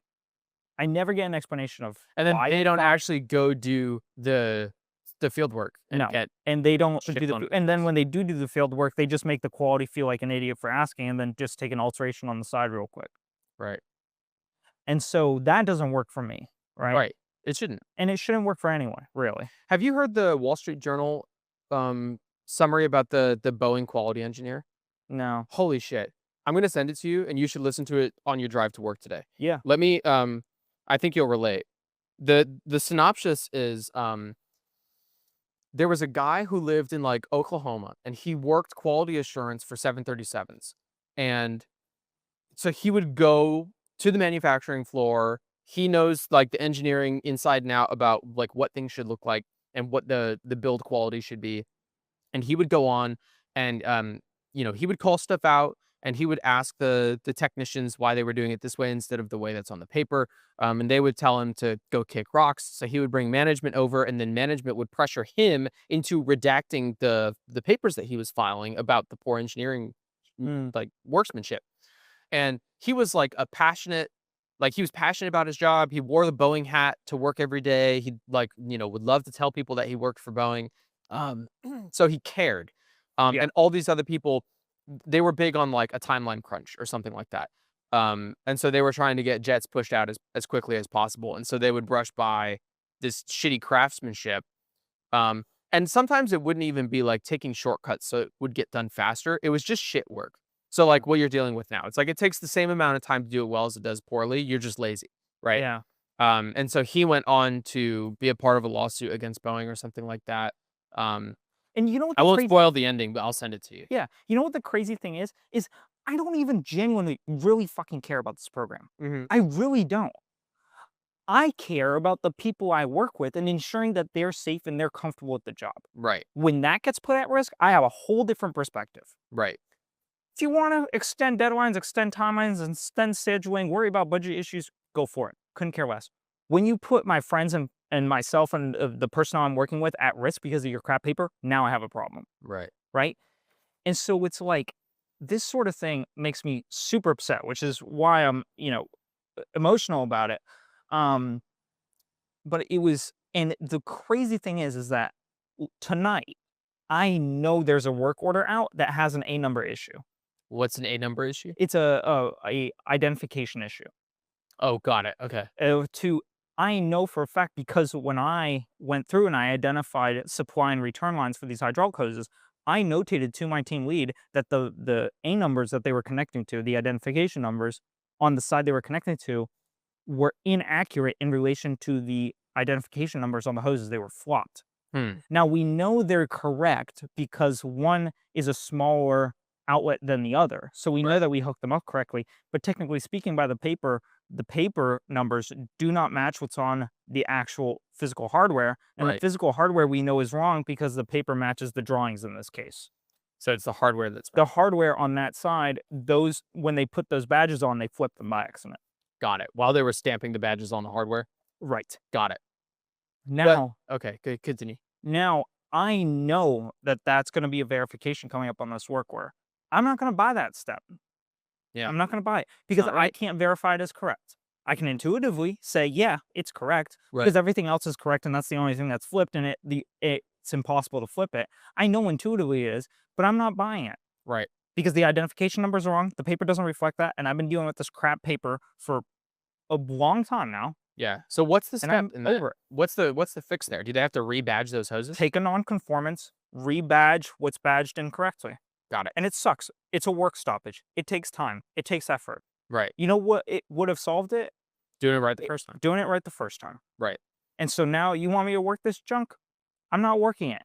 I never get an explanation of And then why they it's don't fine. actually go do the field work and No. get And they don't shit do done. and then when they do the field work, they just make the quality feel like an idiot for asking and then just take an alteration on the side real quick. right. And so that doesn't work for me, right? Right. It shouldn't. And it shouldn't work for anyone, really. Have you heard the Wall Street Journal summary about the Boeing quality engineer? No. Holy shit. I'm going to send it to you and you should listen to it on your drive to work today. Yeah. Let me I think you'll relate. The synopsis is there was a guy who lived in like Oklahoma and he worked quality assurance for 737s. And so he would go to the manufacturing floor. He knows like the engineering inside and out about like what things should look like and what the build quality should be. And he would go on and he would call stuff out and he would ask the technicians why they were doing it this way instead of the way that's on the paper. And they would tell him to go kick rocks. So he would bring management over and then management would pressure him into redacting the papers that he was filing about the poor engineering like workmanship. And he was like he was passionate about his job. He wore the Boeing hat to work every day. He would love to tell people that he worked for Boeing. So he cared. Yeah. And all these other people, they were big on like a timeline crunch or something like that. And so they were trying to get jets pushed out as quickly as possible. And so they would brush by this shitty craftsmanship. And sometimes it wouldn't even be like taking shortcuts so it would get done faster. It was just shit work. So like what you're dealing with now, it's like it takes the same amount of time to do it well as it does poorly. You're just lazy, right? Yeah. And so he went on to be a part of a lawsuit against Boeing or something like that. And you know what I won't spoil the ending, but I'll send it to you. Yeah. You know what the crazy thing is I don't even genuinely really fucking care about this program. I really don't. I care about the people I work with and ensuring that they're safe and they're comfortable with the job. Right. When that gets put at risk, I have a whole different perspective. Right. If you want to extend deadlines, extend timelines, and extend scheduling, worry about budget issues, go for it. Couldn't care less. When you put my friends and myself and the person I'm working with at risk because of your crap paper, now I have a problem. Right. Right? And so it's like, this sort of thing makes me super upset, which is why I'm, emotional about it. But it was And the crazy thing is that tonight, I know there's a work order out that has an A number issue. What's an A number issue? It's a identification issue. Oh, got it. Okay. I know for a fact because when I went through and I identified supply and return lines for these hydraulic hoses, I notated to my team lead that the A numbers that they were connecting to, the identification numbers on the side they were connecting to, were inaccurate in relation to the identification numbers on the hoses. They were flopped. Now, we know they're correct because one is a smaller outlet than the other. So we know that we hooked them up correctly. But technically speaking, by the paper numbers do not match what's on the actual physical hardware. And the physical hardware we know is wrong because the paper matches the drawings in this case. So it's the hardware that's the hardware on that side. Those, when they put those badges on, they flipped them by accident. Got it. While they were stamping the badges on the hardware? Right. Got it. Now, okay, good. Continue. Now, I know that that's going to be a verification coming up on this work order. I'm not going to buy that step. Yeah. I'm not going to buy it because I can't verify it as correct. I can intuitively say, yeah, it's correct because everything else is correct and that's the only thing that's flipped and it's impossible to flip it. I know intuitively it is, but I'm not buying it. Right. Because the identification numbers are wrong. The paper doesn't reflect that. And I've been dealing with this crap paper for a long time now. Yeah. So what's the step in that? Over it. What's the fix there? Do they have to rebadge those hoses? Take a non-conformance, rebadge what's badged incorrectly. Got it. And it sucks. It's a work stoppage. It takes time. It takes effort. Right. You know what it would have solved it? Doing it right the first time. Doing it right the first time. Right. And so now you want me to work this junk? I'm not working it.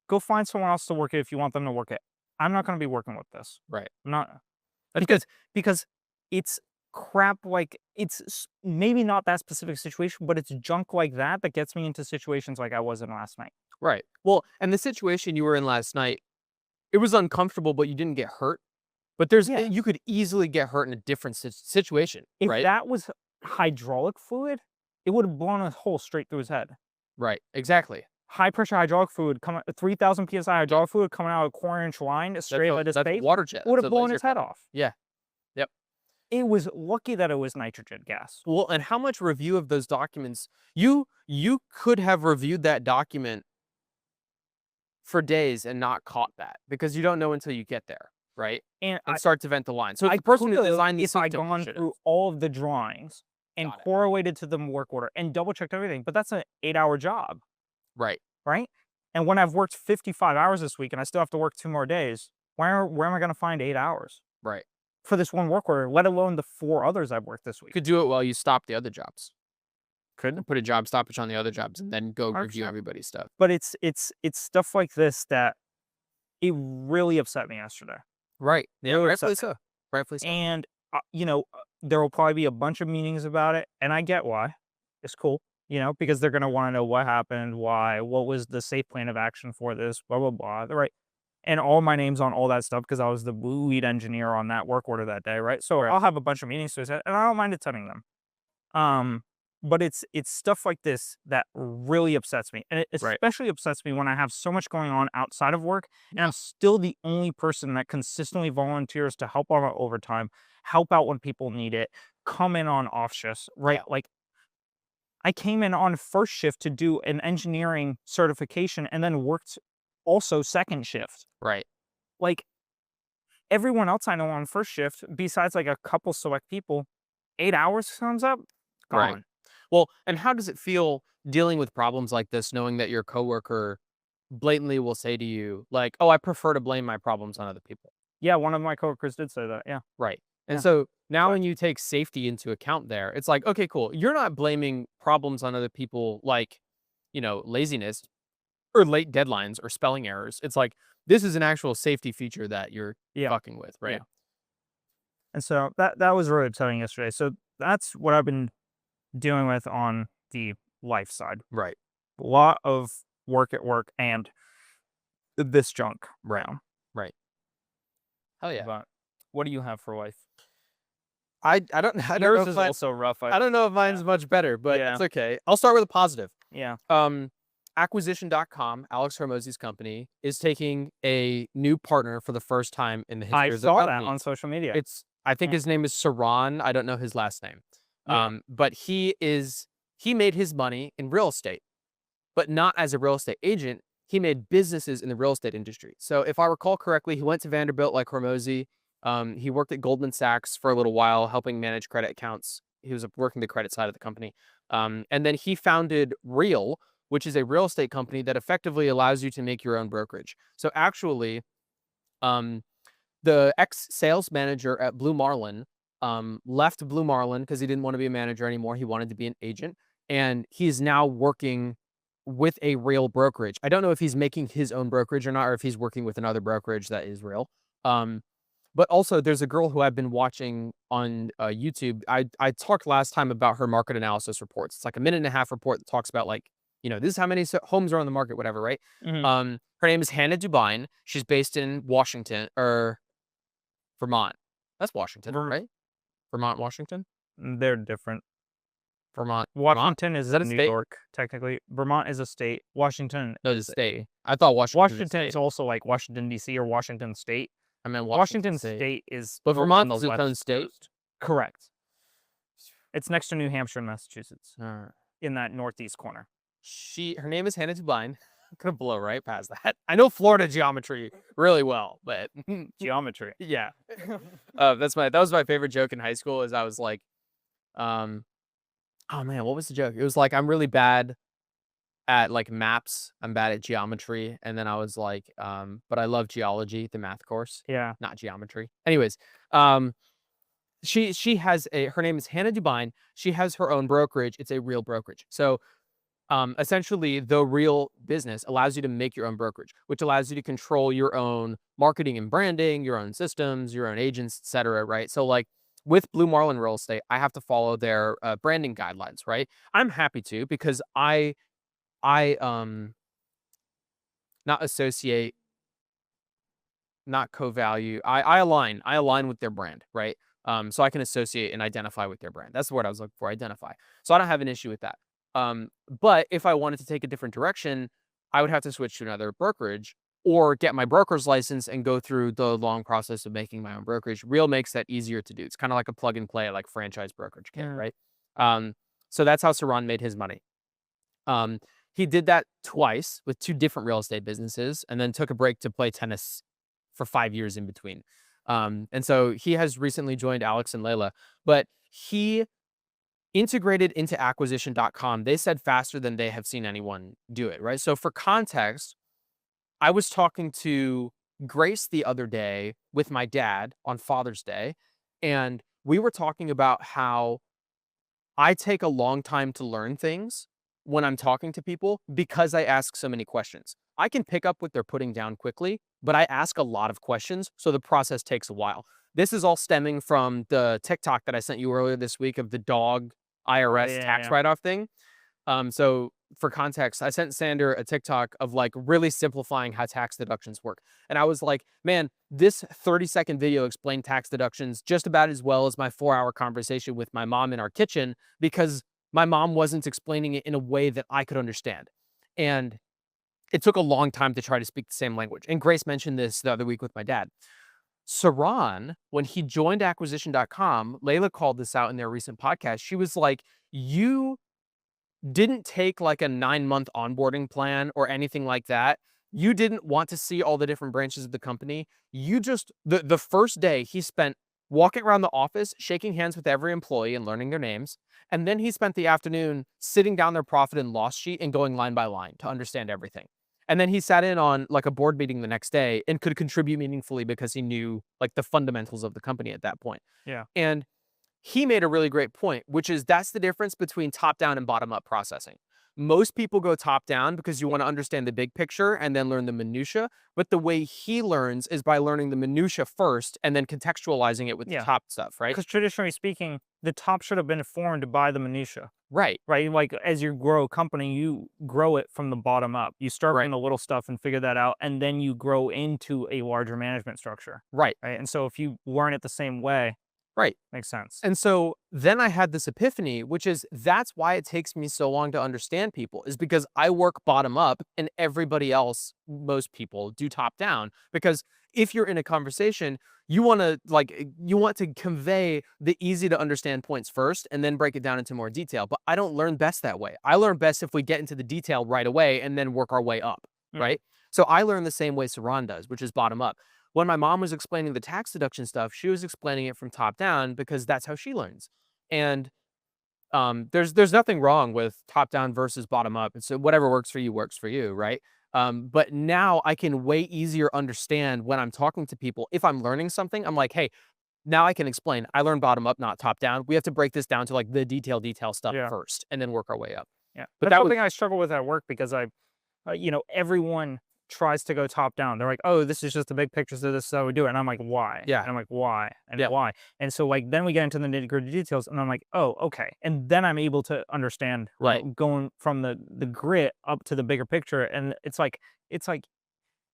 Go find someone else to work it if you want them to work it. I'm not going to be working with this. Right. I'm not. That's Because it's crap, like it's maybe not that specific situation, but it's junk like that that gets me into situations like I was in last night. Right. Well, and the situation you were in last night, it was uncomfortable, but you didn't get hurt. But you could easily get hurt in a different situation, If right? that was hydraulic fluid, it would have blown a hole straight through his head. Right. Exactly. High pressure hydraulic fluid, 3,000 psi hydraulic fluid coming out of a quarter-inch line straight at his face, water jet. would have blown his head off. Yeah. Yep. It was lucky that it was nitrogen gas. Well, and how much review of those documents? You could have reviewed that document for days and not caught that because you don't know until you get there, right? And start to vent the line. So the person who designed the system if I gone through all of the drawings and correlated to the work order and double checked everything, but that's an 8-hour job. Right. Right. And when I've worked 55 hours this week and I still have to work 2 more days, where am I going to find 8 hours? Right. For this one work order, let alone the 4 others I've worked this week. You could do it while you stop the other jobs. Could put a job stoppage on the other jobs and then go review everybody's stuff. But it's stuff like this that it really upset me yesterday. Right. Yeah. Really Rightfully so. Rightfully so. And there will probably be a bunch of meetings about it, and I get why. It's cool, because they're going to want to know what happened, why, what was the safe plan of action for this, blah, blah, blah. Right. And all my name's on all that stuff because I was the lead engineer on that work order that day, right? So I'll have a bunch of meetings to set, and I don't mind attending them. But it's stuff like this that really upsets me. And it especially upsets me when I have so much going on outside of work, and I'm still the only person that consistently volunteers to help on overtime, help out when people need it, come in on off shifts, right? Yeah. Like, I came in on first shift to do an engineering certification and then worked also second shift. Right. Like, everyone else I know on first shift, besides like a couple select people, 8 hours comes up, gone. Right. Well, and how does it feel dealing with problems like this, knowing that your coworker blatantly will say to you, like, "Oh, I prefer to blame my problems on other people." Yeah, one of my coworkers did say that. Yeah. Right. And so now when you take safety into account there, it's like, okay, cool. You're not blaming problems on other people like, laziness or late deadlines or spelling errors. It's like, this is an actual safety feature that you're fucking with, right? Yeah. And so that was really upsetting yesterday. So that's what I've been dealing with on the life side. Right. A lot of work at work and this junk around. Right. Hell yeah. But what do you have for life? I don't know. Yours is also rough. I don't know if mine's much better, but Yeah. it's okay. I'll start with a positive. Yeah. Acquisition.com, Alex Hormozzi's company, is taking a new partner for the first time in the history I of the saw that company. on social media. I think his name is Saran. I don't know his last name. Yeah. But he made his money in real estate. but not as a real estate agent. He made businesses in the real estate industry. So if I recall correctly, he went to Vanderbilt like Hormozy. He worked at Goldman Sachs for a little while, helping manage credit accounts. He was working the credit side of the company. And then he founded Real, which is a real estate company that effectively allows you to make your own brokerage. So actually, the ex-sales manager at Blue Marlin left Blue Marlin because he didn't want to be a manager anymore. He wanted to be an agent. And he's now working with a real brokerage. I don't know if he's making his own brokerage or not, or if he's working with another brokerage that is real. But also there's a girl who I've been watching on YouTube. I talked last time about her market analysis reports. It's like a 1.5-minute report that talks about like, this is how many homes are on the market, whatever, right? Mhm. Her name is Hannah Dubine. She's based in Washington or Vermont. That's Washington, right? Vermont, Washington? They're different. Vermont. Washington Is that a New state? York, technically. Vermont is a state. Washington No, is it's a state. I thought Washington Washington is also like Washington, D.C. or Washington State. I meant Washington State. State is But on Vermont the is its own west state? coast. Correct. It's next to New Hampshire and Massachusetts Alright. in that northeast corner. Her name is Hannah Dubine. I'm gonna blow right past that. I know Florida geometry really well, but Geometry. yeah. That was my favorite joke in high school. Is I was like, oh man, what was the joke? It was like I'm really bad at like maps. I'm bad at geometry, and then I was like, but I love geology, the math course, Yeah. not geometry. Anyways, she has her name is Hannah Dubine. She has her own brokerage. It's a real brokerage. So essentially, the real business allows you to make your own brokerage, which allows you to control your own marketing and branding, your own systems, your own agents, etc. Right? So, like with Blue Marlin Real Estate, I have to follow their branding guidelines. Right? I'm happy to because I not associate, not co-value. I align with their brand. Right? So I can associate and identify with their brand. That's the word I was looking for. Identify. So I don't have an issue with that. But if I wanted to take a different direction, I would have to switch to another brokerage or get my broker's license and go through the long process of making my own brokerage. Real makes that easier to do. It's kind of like a plug and play, like franchise brokerage kit, Yeah. right? So that's how Saran made his money. He did that twice with 2 different real estate businesses and then took a break to play tennis for 5 years in between. And so he has recently joined Alex and Layla, but he integrated into acquisition.com. They said faster than they have seen anyone do it, right? So for context, I was talking to Grace the other day with my dad on Father's Day, and we were talking about how I take a long time to learn things when I'm talking to people because I ask so many questions. I can pick up what they're putting down quickly, but I ask a lot of questions, so the process takes a while. This is all stemming from the TikTok that I sent you earlier this week of the dog IRS tax Yeah. write-off thing. So for context, I sent Sander a TikTok of like really simplifying how tax deductions work. And I was like, man, this 30-second video explained tax deductions just about as well as my 4-hour conversation with my mom in our kitchen because my mom wasn't explaining it in a way that I could understand. And it took a long time to try to speak the same language. And Grace mentioned this the other week with my dad. Saran, when he joined acquisition.com, Layla called this out in their recent podcast. She was like, you didn't take like a 9-month onboarding plan or anything like that. You didn't want to see all the different branches of the company. You just, the first day he spent walking around the office, shaking hands with every employee and learning their names. And then he spent the afternoon sitting down their profit and loss sheet and going line by line to understand everything. And then he sat in on like a board meeting the next day and could contribute meaningfully because he knew like the fundamentals of the company at that point. Yeah. And he made a really great point, which is that's the difference between top down and bottom up processing. Most people go top down because you want to understand the big picture and then learn the minutia. But the way he learns is by learning the minutia first and then contextualizing it with the Yeah. top stuff, right? Because traditionally speaking, the top should have been formed by the minutia, Right. right? Like as you grow a company, you grow it from the bottom up. You start Right. from the little stuff and figure that out, and then you grow into a larger management structure, Right. right? And so if you learn it the same way, Right. Makes sense. And so then I had this epiphany, which is that's why it takes me so long to understand people, is because I work bottom up and everybody else, most people, do top down. Because if you're in a conversation, you want to convey the easy to understand points first and then break it down into more detail. But I don't learn best that way. I learn best if we get into the detail right away and then work our way up. Right. So I learn the same way Saran does, which is bottom up. When my mom was explaining the tax deduction stuff, she was explaining it from top down because that's how she learns. And there's nothing wrong with top down versus bottom up. And so whatever works for you, right? But now I can way easier understand when I'm talking to people. If I'm learning something, I'm like, hey, now I can explain. I learned bottom up, not top down. We have to break this down to like the detail stuff Yeah. first, and then work our way up. Yeah. But That's that was something I struggle with at work because everyone tries to go top down. They're like, oh, this is just the big picture, so this is how we do it. And I'm like, why? Yeah. And I'm like, why? And Yeah. why? And so like then we get into the nitty-gritty details and I'm like, oh, okay. And then I'm able to understand Right. going from the grit up to the bigger picture. And it's like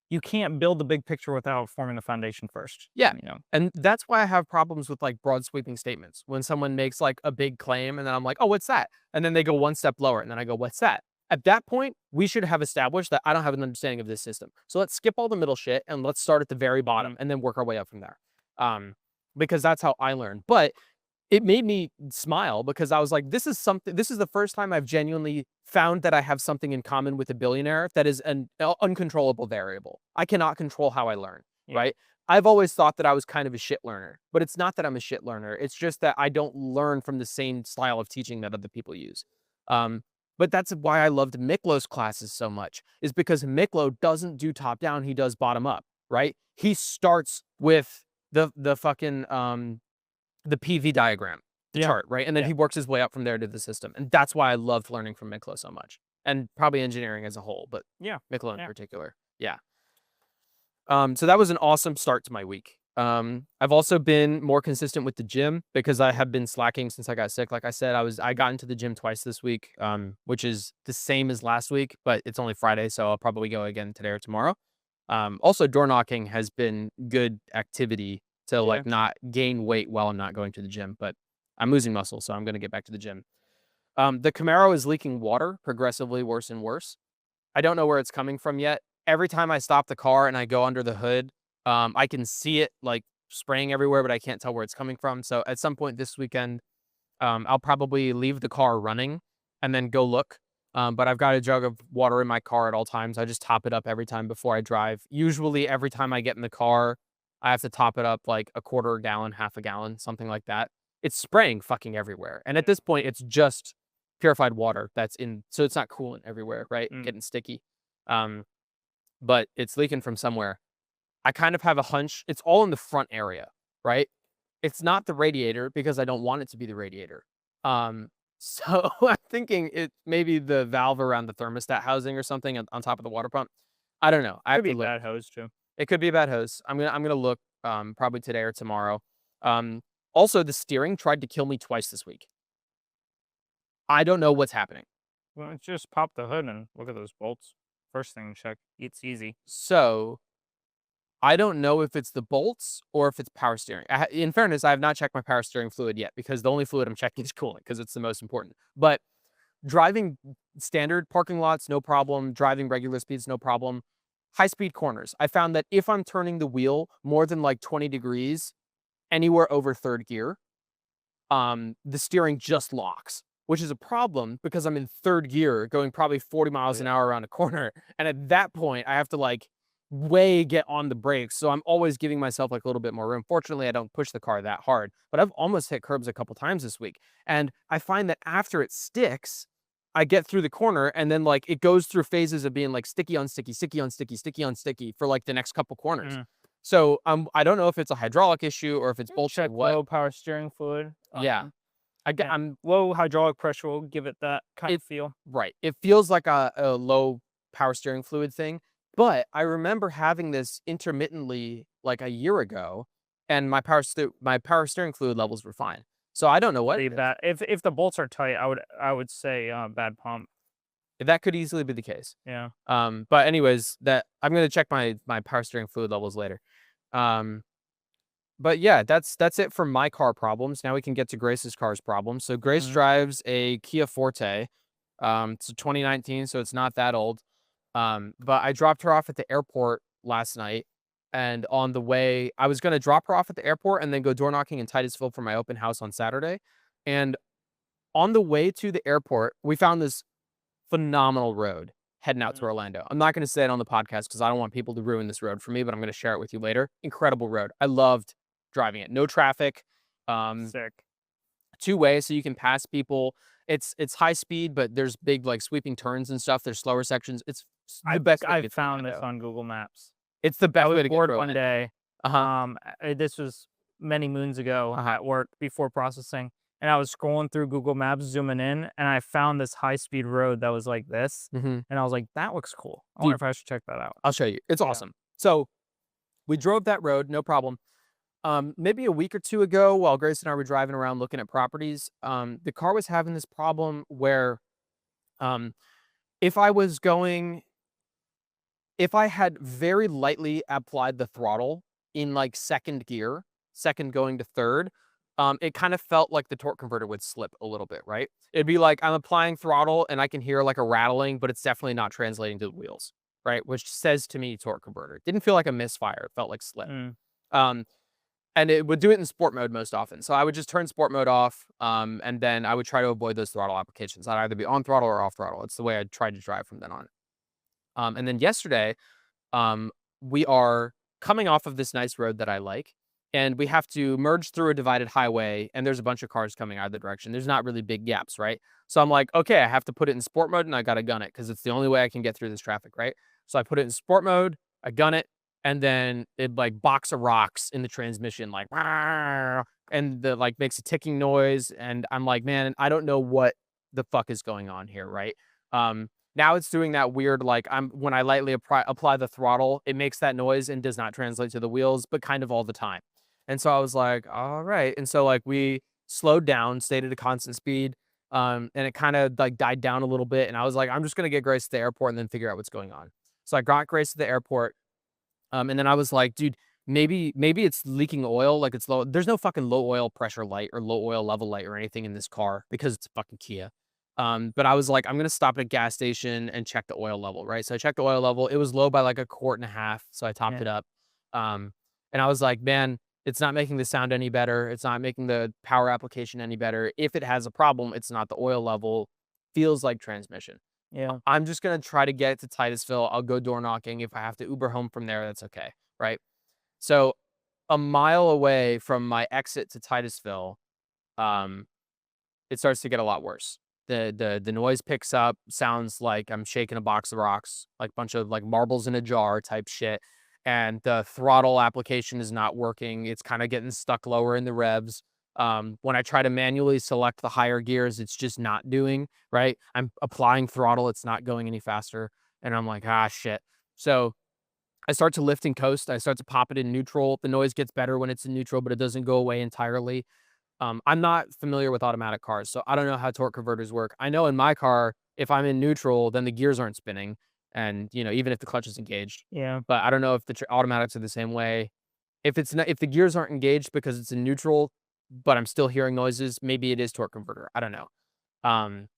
you can't build the big picture without forming the foundation first. Yeah. And that's why I have problems with like broad sweeping statements. When someone makes like a big claim and then I'm like, oh, what's that? And then they go one step lower and then I go, what's that? At that point, we should have established that I don't have an understanding of this system. So let's skip all the middle shit and let's start at the very bottom and then work our way up from there. Because that's how I learn. But it made me smile because I was like, this is the first time I've genuinely found that I have something in common with a billionaire that is an uncontrollable variable. I cannot control how I learn, right? I've always thought that I was kind of a shit learner, but it's not that I'm a shit learner. It's just that I don't learn from the same style of teaching that other people use. But that's why I loved Miklo's classes so much, is because Miklo doesn't do top down, he does bottom up, right? He starts with the fucking the PV diagram, the chart, right? And then he works his way up from there to the system. And that's why I loved learning from Miklo so much. And probably engineering as a whole, but Miklo in particular. Yeah. So that was an awesome start to my week. I've also been more consistent with the gym because I have been slacking since I got sick. Like I said, I got into the gym twice this week, which is the same as last week, but it's only Friday, so I'll probably go again today or tomorrow. Also, door knocking has been good activity to like not gain weight while I'm not going to the gym, but I'm losing muscle, so I'm going to get back to the gym. The Camaro is leaking water progressively worse and worse. I don't know where it's coming from yet. Every time I stop the car and I go under the hood, I can see it like spraying everywhere, but I can't tell where it's coming from. So at some point this weekend, I'll probably leave the car running and then go look. But I've got a jug of water in my car at all times. I just top it up every time before I drive. Usually every time I get in the car, I have to top it up like a quarter gallon, half a gallon, something like that. It's spraying fucking everywhere. And at this point, it's just purified water that's in, so it's not coolant everywhere, right? Getting sticky. But it's leaking from somewhere. I kind of have a hunch. It's all in the front area, right? It's not the radiator because I don't want it to be the radiator. So I'm thinking it maybe the valve around the thermostat housing or something on top of the water pump. I don't know. I have Could to be look. bad hose too. It could be a bad hose. I'm gonna look probably today or tomorrow. Also, the steering tried to kill me twice this week. I don't know what's happening. Well, just pop the hood and look at those bolts. First thing to check. It's easy. So I don't know if it's the bolts or if it's power steering. In fairness, I have not checked my power steering fluid yet because the only fluid I'm checking is coolant because it's the most important. But driving standard parking lots, no problem. Driving regular speeds, no problem. High-speed corners. I found that if I'm turning the wheel more than like 20 degrees, anywhere over third gear, the steering just locks, which is a problem because I'm in third gear going probably 40 miles an hour around a corner. And at that point, I have to like way get on the brakes. So I'm always giving myself like a little bit more room. Fortunately, I don't push the car that hard, but I've almost hit curbs a couple times this week. And I find that after it sticks, I get through the corner and then like it goes through phases of being like sticky on sticky, sticky on sticky, sticky on sticky for like the next couple corners. So I don't know if it's a hydraulic issue or if it's bullshit. Low power steering fluid. I'm low hydraulic pressure will give it that kind of feel. Right. It feels like a low power steering fluid thing, but I remember having this intermittently like a year ago, and my power steering fluid levels were fine. So I don't know what. If the bolts are tight, I would say bad pump. That could easily be the case. Yeah. But anyways, that I'm gonna check my power steering fluid levels later. But yeah, that's it for my car problems. Now we can get to Grace's car's problems. So Grace Mhm. drives a Kia Forte. It's a 2019, so it's not that old. But I dropped her off at the airport last night, and on the way, I was gonna drop her off at the airport and then go door knocking in Titusville for my open house on Saturday. And on the way to the airport, we found this phenomenal road heading out to Mhm. Orlando. I'm not gonna say it on the podcast because I don't want people to ruin this road for me, but I'm gonna share it with you later. Incredible road. I loved driving it. No traffic. Um, Sick. two-way, so you can pass people. It's high speed, but there's big like sweeping turns and stuff. There's slower sections. It's the best way to I get to found this Orlando. on Google Maps. It's the I best was way to get bored to one Orlando. day. Uh-huh. This was many moons ago Uh-huh. at work before processing, and I was scrolling through Google Maps, zooming in, and I found this high-speed road that was like this, Mhm. and I was like, "That looks cool. I wonder Dude, if I should check that out." I'll show you. It's Yeah. awesome. So, we drove that road, no problem. Maybe a week or 2 ago, while Grace and I were driving around looking at properties, the car was having this problem where, um, if I was going if I had very lightly applied the throttle in, like, 2nd gear, 2nd going to 3rd, it kind of felt like the torque converter would slip a little bit, right? It'd be like I'm applying throttle and I can hear, like, a rattling, but it's definitely not translating to the wheels, right? Which says to me torque converter. Didn't feel like a misfire, it felt like slip. Mm. Um, and it would do it in sport mode most often. So I would just turn sport mode off, and then I would try to avoid those throttle applications. I'd either be on throttle or off throttle. It's the way I tried to drive from then on. And then yesterday, um, we are coming off of this nice road that I like, and we have to merge through a divided highway, and there's a bunch of cars coming either direction. There's not really big gaps, right? So I'm like, okay, I have to put it in sport mode, and I gotta gun it because it's the only way I can get through this traffic, right? So I put it in sport mode, I gun it, and then it like box of rocks in the transmission, like, and the like makes a ticking noise, and I'm like, man, I don't know what the fuck is going on here, right? Now it's doing that weird, like, when I lightly apply the throttle, it makes that noise and does not translate to the wheels, but kind of all the time. And so I was like, all right. And so like we slowed down, stayed at a constant speed, and it kind of like died down a little bit. And I was like, I'm just gonna get Grace to the airport and then figure out what's going on. So I got Grace to the airport, and then I was like, dude, maybe it's leaking oil, like it's low. There's no fucking low oil pressure light or low oil level light or anything in this car because it's a fucking Kia. But I was like, I'm gonna stop at a gas station and check the oil level, right? So I checked the oil level. It was low by like a quart and a half, so I topped Yeah. it up. Um, and I was like, man, it's not making the sound any better. It's not making the power application any better. If it has a problem, it's not the oil level. Feels like transmission. Yeah. I'm just gonna try to get it to Titusville. I'll go door knocking. If I have to Uber home from there, that's okay, right? So a mile away from my exit to Titusville, um, it starts to get a lot worse. The noise picks up, sounds like I'm shaking a box of rocks, like bunch of like marbles in a jar type shit. And the throttle application is not working. It's kind of getting stuck lower in the revs. When I try to manually select the higher gears, it's just not doing, right. I'm applying throttle, it's not going any faster. And I'm like, ah, shit. So I start to lift and coast. I start to pop it in neutral. The noise gets better when it's in neutral, but it doesn't go away entirely. I'm not familiar with automatic cars, so I don't know how torque converters work. I know in my car, if I'm in neutral, then the gears aren't spinning, and even if the clutch is engaged. Yeah. But I don't know if the automatics are the same way. If it's not, if the gears aren't engaged because it's in neutral, but I'm still hearing noises, maybe it is torque converter. I don't know.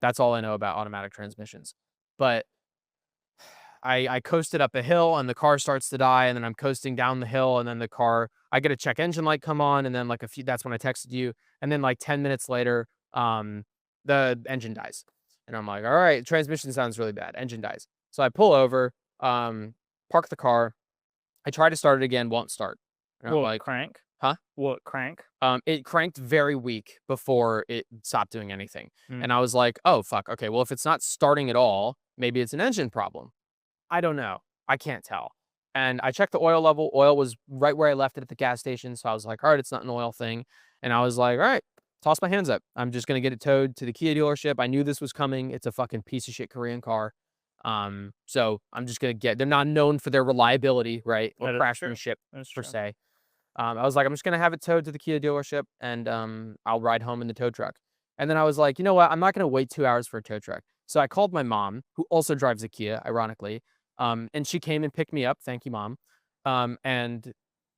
That's all I know about automatic transmissions. But I coasted up a hill and the car starts to die, and then I'm coasting down the hill, and then I get a check engine light come on, and then like that's when I texted you, and then like 10 minutes later, the engine dies. And I'm like, all right, transmission sounds really bad. Engine dies. So I pull over, park the car. I try to start it again, won't start. And I'm Will it like, crank? huh? Will it crank? It cranked very weak before it stopped doing anything. Mm. And I was like, oh fuck, okay, well if it's not starting at all, maybe it's an engine problem. I don't know. I can't tell. And I checked the oil level. Oil was right where I left it at the gas station. So I was like, all right, it's not an oil thing. And I was like, all right, toss my hands up. I'm just going to get it towed to the Kia dealership. I knew this was coming. It's a fucking piece of shit Korean car. So I'm just going to they're not known for their reliability, right? Or That is true. craftsmanship That's per true. se. I was like, I'm just going to have it towed to the Kia dealership, and I'll ride home in the tow truck. And then I was like, you know what? I'm not going to wait 2 hours for a tow truck. So I called my mom, who also drives a Kia, ironically. And she came and picked me up. Thank you, mom. And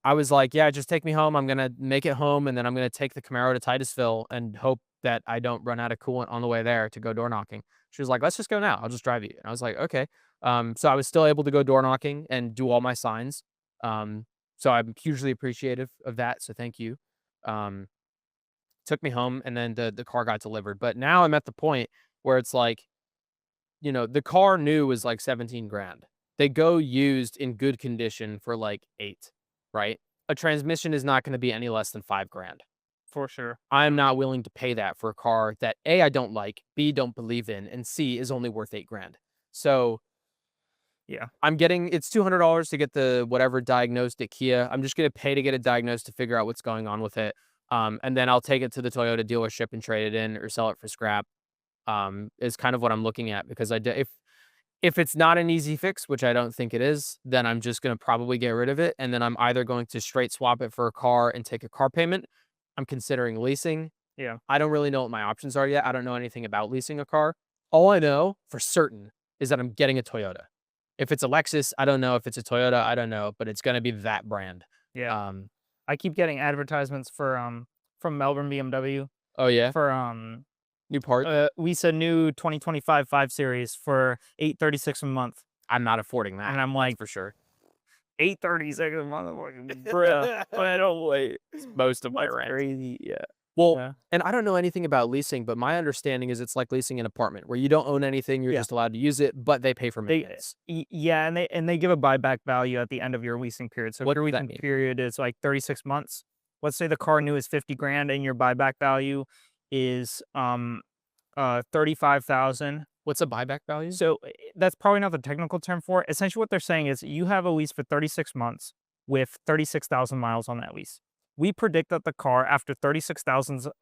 I was like, yeah, just take me home. I'm going to make it home. And then I'm going to take the Camaro to Titusville and hope that I don't run out of coolant on the way there to go door knocking. She was like, let's just go now. I'll just drive you. And I was like, okay. So I was still able to go door knocking and do all my signs. So I'm hugely appreciative of that. So thank you. Took me home and then the car got delivered. But now I'm at the point where it's like, the car new was like 17 grand. They go used in good condition for like 8, right? A transmission is not going to be any less than 5 grand. For sure. I'm not willing to pay that for a car that A, I don't like, B, don't believe in, and C, is only worth 8 grand. So Yeah. it's $200 to get the whatever diagnosed at Kia. I'm just going to pay to get it diagnosed to figure out what's going on with it. And then I'll take it to the Toyota dealership and trade it in or sell it for scrap. Is kind of what I'm looking at, because if it's not an easy fix, which I don't think it is, then I'm just going to probably get rid of it. And then I'm either going to straight swap it for a car and take a car payment. I'm considering leasing. Yeah. I don't really know what my options are yet. I don't know anything about leasing a car. All I know for certain is that I'm getting a Toyota. If it's a Lexus, I don't know. If it's a Toyota, I don't know, but it's going to be that brand. Yeah. I keep getting advertisements for from Melbourne BMW Oh yeah. for New part. we said new 2025 5 Series for $836 a month, I'm not affording that. and I'm like, for sure. $836 a month, I'm like, bruh, I don't wait. It's most of my That's rent. crazy. Yeah. Well, Yeah. and I don't know anything about leasing, but my understanding is it's like leasing an apartment where you don't own anything, you're Yeah. just allowed to use it, but they pay for maintenance. Yeah, and they give a buyback value at the end of your leasing period. So What your does that leasing mean? period is like 36 months. Let's say the car new is 50 grand and your buyback value is 35,000. What's a buyback value? So that's probably not the technical term for it. Essentially what they're saying is you have a lease for 36 months with 36,000 miles on that lease. We predict that the car, after 36,000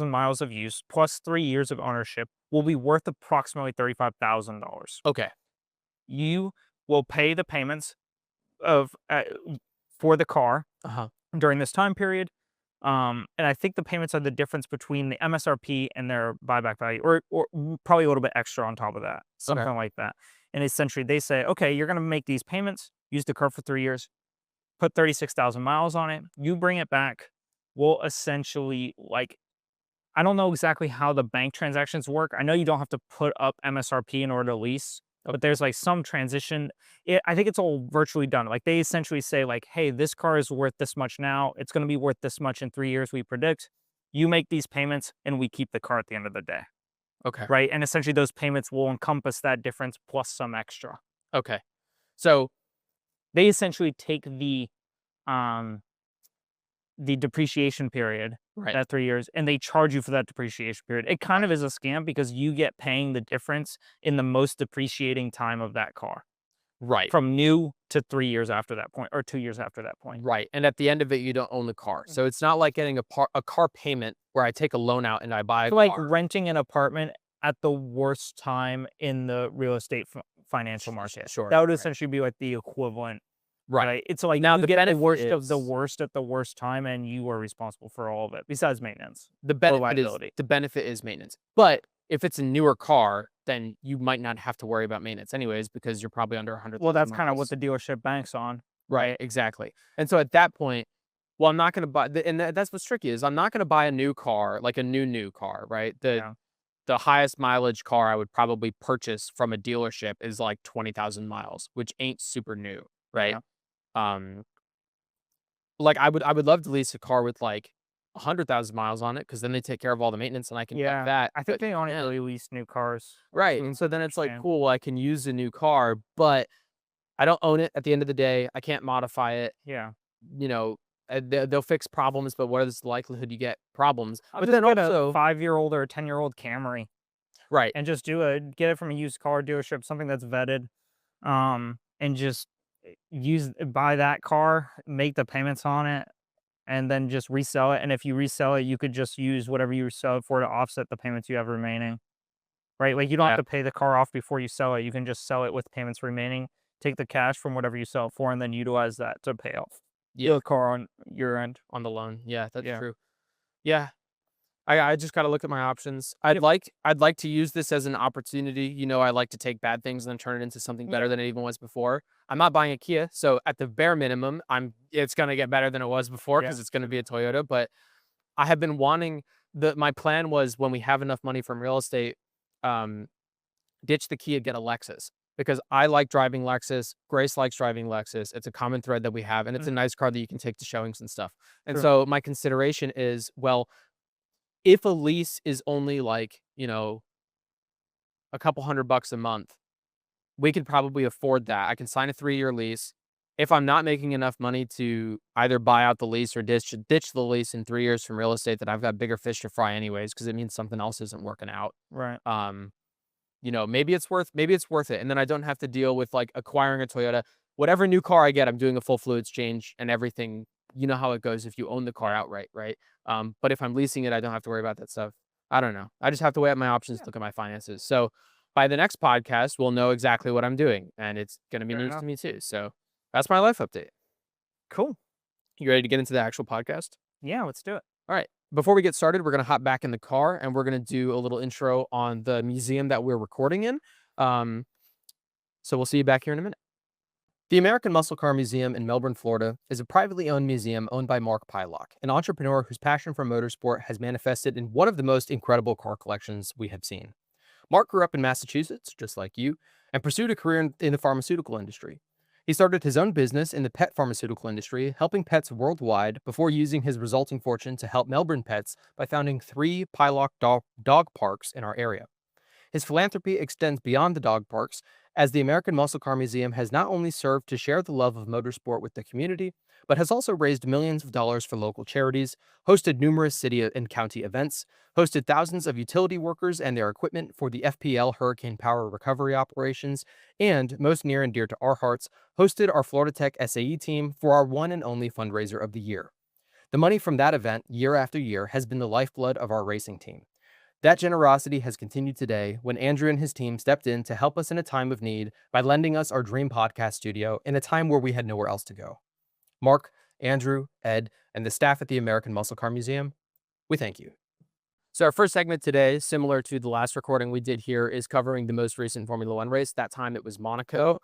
miles of use plus 3 years of ownership, will be worth approximately $35,000. Okay. You will pay the payments of for the car Uh-huh. during this time period. And I think the payments are the difference between the MSRP and their buyback value, or probably a little bit extra on top of that, something like that. And essentially they say, okay, you're going to make these payments, use the car for 3 years, put 36,000 miles on it, you bring it back. We'll essentially, like, I don't know exactly how the bank transactions work. I know you don't have to put up MSRP in order to lease, but there's like some transition. I think it's all virtually done. Like they essentially say like, hey, this car is worth this much now. It's going to be worth this much in 3 years, we predict. You make these payments and we keep the car at the end of the day. Okay. Right. And essentially those payments will encompass that difference plus some extra. Okay. So They essentially take the depreciation period, right. that 3 years, and they charge you for that depreciation period. It kind of is a scam because you get paying the difference in the most depreciating time of that car, Right. from new to 3 years after that point, or 2 years after that point. Right. And at the end of it, you don't own the car. So it's not like getting a car payment where I take a loan out and I buy a It's like car. renting an apartment at the worst time in the real estate financial market. Sure. That would Right. essentially be like the equivalent. Right. Right. It's like Now you the get the benefit worst of the is- worst at the worst time, and you are responsible for all of it, besides maintenance. The benefit is liability. maintenance. But if it's a newer car, then you might not have to worry about maintenance anyways, because you're probably under 100. Well, that's kind of what the dealership banks on. Right, exactly. And so at that point, well, I'm not going to buy, and that's what's tricky is I'm not going to buy a new car, like a new car, right? Yeah. The highest mileage car I would probably purchase from a dealership is like 20,000 miles, which ain't super new, right? Like I would love to lease a car with like 100,000 miles on it, because then they take care of all the maintenance and I can get that. I think But- they only really lease new cars. Right. Mm, And so then it's like, understand. cool, I can use a new car, but I don't own it at the end of the day. I can't modify it. Yeah. They'll fix problems, but what is the likelihood you get problems? But But then then also also, 5-year-old or a 10-year-old Camry, right, and just get it from a used car dealership, something that's vetted, and just buy that car, make the payments on it, and then just resell it. And if you resell it, you could just use whatever you sell it for to offset the payments you have remaining. Right? Like you don't have to pay the car off before you sell it. You can just sell it with payments remaining, take the cash from whatever you sell it for, and then utilize that to pay off Yeah. the car on your end. on the loan. Yeah, that's Yeah. true. Yeah. I just got to look at my options. I'd like to use this as an opportunity. You know, I like to take bad things and then turn it into something better than it even was before. I'm not buying a Kia, so at the bare minimum, it's going to get better than it was before because it's going to be a Toyota. But I have been wanting my plan was when we have enough money from real estate, um, ditch the Kia, get a Lexus because I like driving Lexus. Grace likes driving Lexus. It's a common thread that we have, and it's a nice car that you can take to showings and stuff. And so my consideration is, well, if a lease is only like, you know, a couple $100 a month, we could probably afford that. I can sign a 3-year lease. If I'm not making enough money to either buy out the lease or ditch the lease in 3 years from real estate, that I've got bigger fish to fry anyways, because it means something else isn't working out. Right. You know, maybe it's worth it. And then I don't have to deal with like acquiring a Toyota. Whatever new car I get, I'm doing a full fluids change and everything. You know how it goes if you own the car outright, right? But if I'm leasing it, I don't have to worry about that stuff. I don't know. I just have to weigh up my options, look at my finances. So by the next podcast, we'll know exactly what I'm doing, and it's going to be news to me too. So that's my life update. Cool. You ready to get into the actual podcast? Yeah, let's do it. All right. Before we get started, we're going to hop back in the car and we're going to do a little intro on the museum that we're recording in. So we'll see you back here in a minute. The American Muscle Car Museum in Melbourne, Florida is a privately owned museum owned by Mark Pylock, an entrepreneur whose passion for motorsport has manifested in one of the most incredible car collections we have seen. Mark grew up in Massachusetts, just like you, and pursued a career in the pharmaceutical industry. He started his own business in the pet pharmaceutical industry, helping pets worldwide before using his resulting fortune to help Melbourne pets by founding 3 Pylock dog parks in our area. His philanthropy extends beyond the dog parks, as the American Muscle Car Museum has not only served to share the love of motorsport with the community, but has also raised millions of dollars for local charities, hosted numerous city and county events, hosted thousands of utility workers and their equipment for the FPL hurricane power recovery operations, and, most near and dear to our hearts, hosted our Florida Tech SAE team for our one and only fundraiser of the year. The money from that event, year after year, has been the lifeblood of our racing team. That generosity has continued today when Andrew and his team stepped in to help us in a time of need by lending us our dream podcast studio in a time where we had nowhere else to go. Mark, Andrew, Ed, and the staff at the American Muscle Car Museum, we thank you. So our first segment today, similar to the last recording we did here, is covering the most recent Formula One race. That time it was Monaco.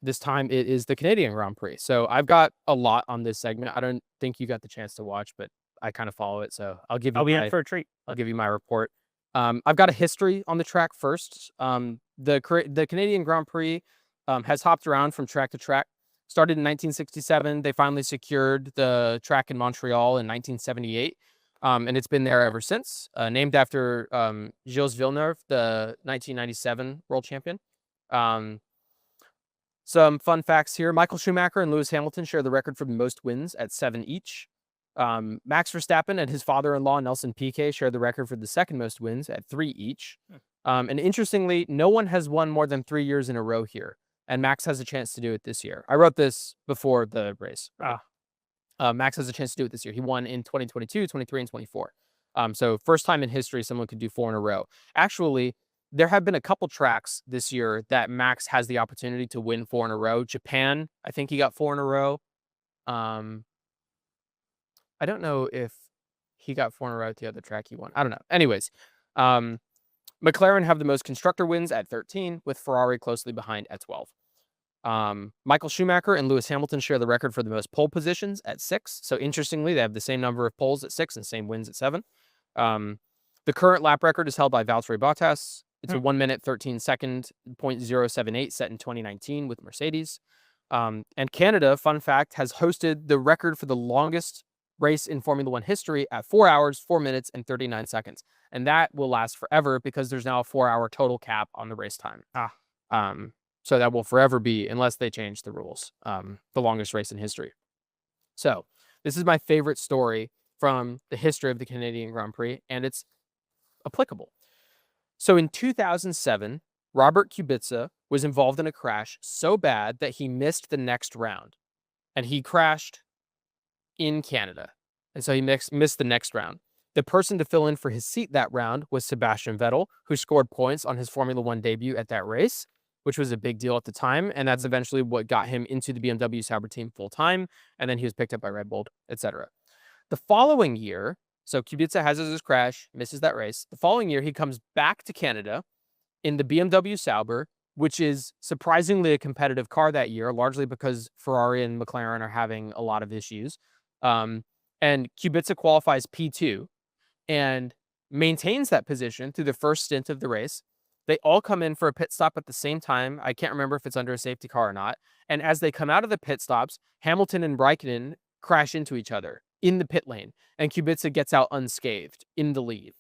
This time it is the Canadian Grand Prix. So I've got a lot on this segment. I don't think you got the chance to watch, but I kind of follow it, so I'll give you. I'll be in for a treat. I'll give you my report. I've got a history on the track first. The Canadian Grand Prix has hopped around from track to track. Started in 1967. They finally secured the track in Montreal in 1978, and it's been there ever since. Named after Gilles Villeneuve, the 1997 world champion. Some fun facts here: Michael Schumacher and Lewis Hamilton share the record for the most wins at 7 each. Max Verstappen and his father-in-law, Nelson Piquet, share the record for the second most wins at 3 each. And interestingly, no one has won more than 3 years in a row here, and Max has a chance to do it this year. I wrote this before the race. Max has a chance to do it this year. He won in 2022, 23, and 24. So first time in history someone could do 4 in a row. Actually, there have been a couple tracks this year that Max has the opportunity to win 4 in a row. Japan, I think he got 4 in a row. I don't know if he got 4 in a row at the other track he won. I don't know. Anyways, McLaren have the most constructor wins at 13, with Ferrari closely behind at 12. Michael Schumacher and Lewis Hamilton share the record for the most pole positions at 6. So interestingly, they have the same number of poles at 6 and same wins at 7. The current lap record is held by Valtteri Bottas. It's a 1 minute, 13 second, 0.078 set in 2019 with Mercedes. And Canada, fun fact, has hosted the record for the longest race in Formula One history at 4 hours, 4 minutes, and 39 seconds. And that will last forever because there's now a 4-hour total cap on the race time. So that will forever be, unless they change the rules, the longest race in history. So this is my favorite story from the history of the Canadian Grand Prix, and it's applicable. So in 2007, Robert Kubica was involved in a crash so bad that he missed the next round, and he crashed in Canada. And so he missed the next round. The person to fill in for his seat that round was Sebastian Vettel, who scored points on his Formula One debut at that race, which was a big deal at the time. And that's eventually what got him into the BMW Sauber team full time. And then he was picked up by Red Bull, etc. The following year, So Kubica has his crash, misses that race. The following year, he comes back to Canada in the BMW Sauber, which is surprisingly a competitive car that year, largely because Ferrari and McLaren are having a lot of issues. And Kubica qualifies P2 and maintains that position through the first stint of the race. They all come in for a pit stop at the same time. I can't remember if it's under a safety car or not. And as they come out of the pit stops, Hamilton and Raikkonen crash into each other in the pit lane, and Kubica gets out unscathed in the lead.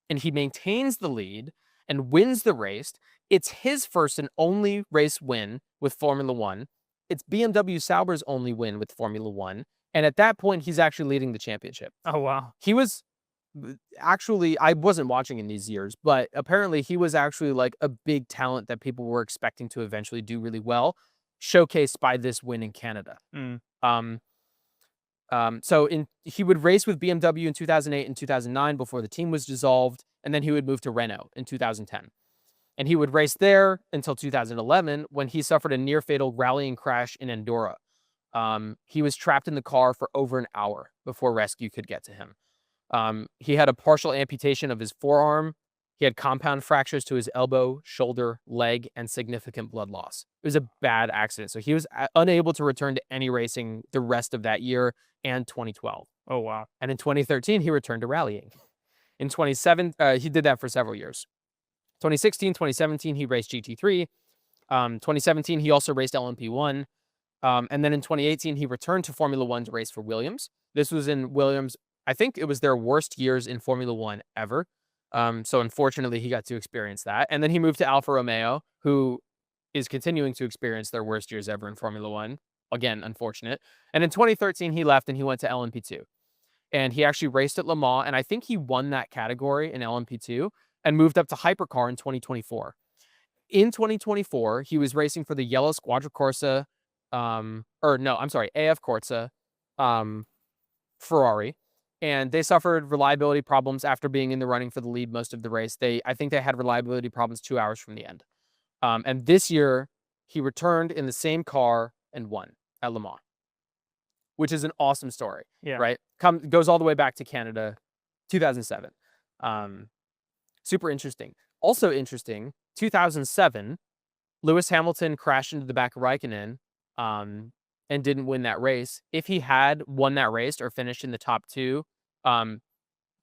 And he maintains the lead and wins the race. It's his first and only race win with Formula One. It's BMW Sauber's only win with Formula One. And at that point, he's actually leading the championship. Oh, wow. He was actually, I wasn't watching in these years, but apparently he was actually like a big talent that people were expecting to eventually do really well, showcased by this win in Canada. Mm. He would race with BMW in 2008 and 2009 before the team was dissolved, and then he would move to Renault in 2010. And he would race there until 2011 when he suffered a near-fatal rallying crash in Andorra. He was trapped in the car for over an hour before rescue could get to him. He had a partial amputation of his forearm. He had compound fractures to his elbow, shoulder, leg, and significant blood loss. It was a bad accident. So he was unable to return to any racing the rest of that year and 2012. Oh, wow. And in 2013, he returned to rallying. In 2017, he did that for several years. 2016, 2017, he raced GT3. 2017, he also raced LMP1. And then in 2018, he returned to Formula One to race for Williams. This was in Williams. I think it was their worst years in Formula One ever. So unfortunately, he got to experience that. And then he moved to Alfa Romeo, who is continuing to experience their worst years ever in Formula One. Again, unfortunate. And in 2013, he left and he went to LMP2. And he actually raced at Le Mans, and I think he won that category in LMP2 and moved up to Hypercar in 2024. In 2024, he was racing for the Yellow Squadra Corsa, AF Corsa, Ferrari. And they suffered reliability problems after being in the running for the lead most of the race. I think they had reliability problems 2 hours from the end. And this year, he returned in the same car and won at Le Mans, which is an awesome story, right? Goes all the way back to Canada, 2007. Super interesting. Also interesting, 2007, Lewis Hamilton crashed into the back of Raikkonen and didn't win that race. If he had won that race or finished in the top two,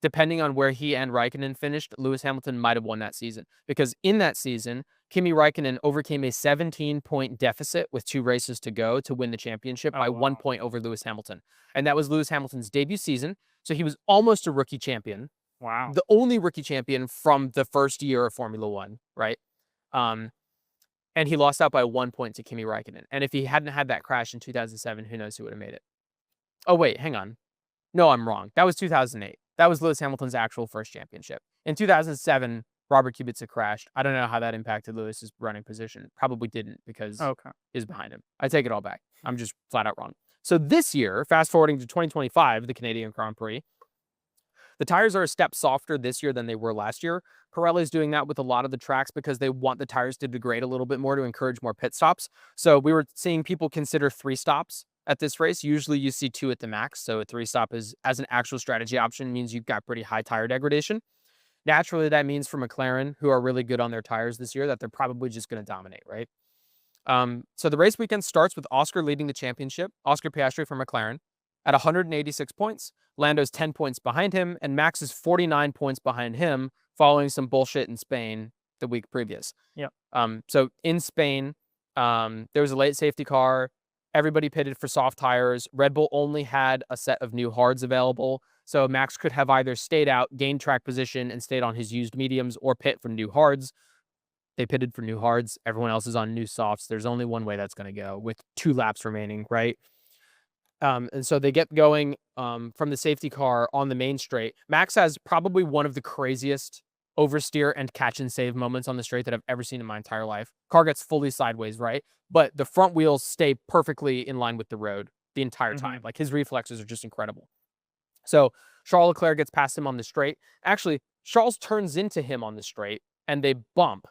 depending on where he and Raikkonen finished, Lewis Hamilton might have won that season. Because in that season, Kimi Raikkonen overcame a 17-point deficit with 2 races to go to win the championship by 1 point over Lewis Hamilton. And that was Lewis Hamilton's debut season. So he was almost a rookie champion. Wow. The only rookie champion from the first year of Formula One, right? And he lost out by 1 point to Kimi Raikkonen. And if he hadn't had that crash in 2007, who knows who would have made it. Oh, wait, hang on. No, I'm wrong. That was 2008. That was Lewis Hamilton's actual first championship. In 2007, Robert Kubica crashed. I don't know how that impacted Lewis's running position. Probably didn't because he's behind him. I take it all back. I'm just flat out wrong. So this year, fast forwarding to 2025, the Canadian Grand Prix, the tires are a step softer this year than they were last year. Pirelli is doing that with a lot of the tracks because they want the tires to degrade a little bit more to encourage more pit stops. So we were seeing people consider 3 stops at this race. Usually you see 2 at the max. So a 3 stop is, as an actual strategy option, means you've got pretty high tire degradation. Naturally, that means for McLaren, who are really good on their tires this year, that they're probably just going to dominate, right? So the race weekend starts with Oscar leading the championship, Oscar Piastri for McLaren, at 186 points. Lando's 10 points behind him, and Max is 49 points behind him, following some bullshit in Spain the week previous. So in Spain, there was a late safety car. Everybody pitted for soft tires. Red Bull only had a set of new hards available, so Max could have either stayed out, gained track position, and stayed on his used mediums, or pit for new hards. They pitted for new hards. Everyone else is on new softs. There's only one way that's going to go with 2 laps remaining, right? And so they get going from the safety car on the main straight. Max has probably one of the craziest oversteer and catch and save moments on the straight that I've ever seen in my entire life. Car gets fully sideways, right? But the front wheels stay perfectly in line with the road the entire time. Like, his reflexes are just incredible. So Charles Leclerc gets past him on the straight. Actually, Charles turns into him on the straight, and they bump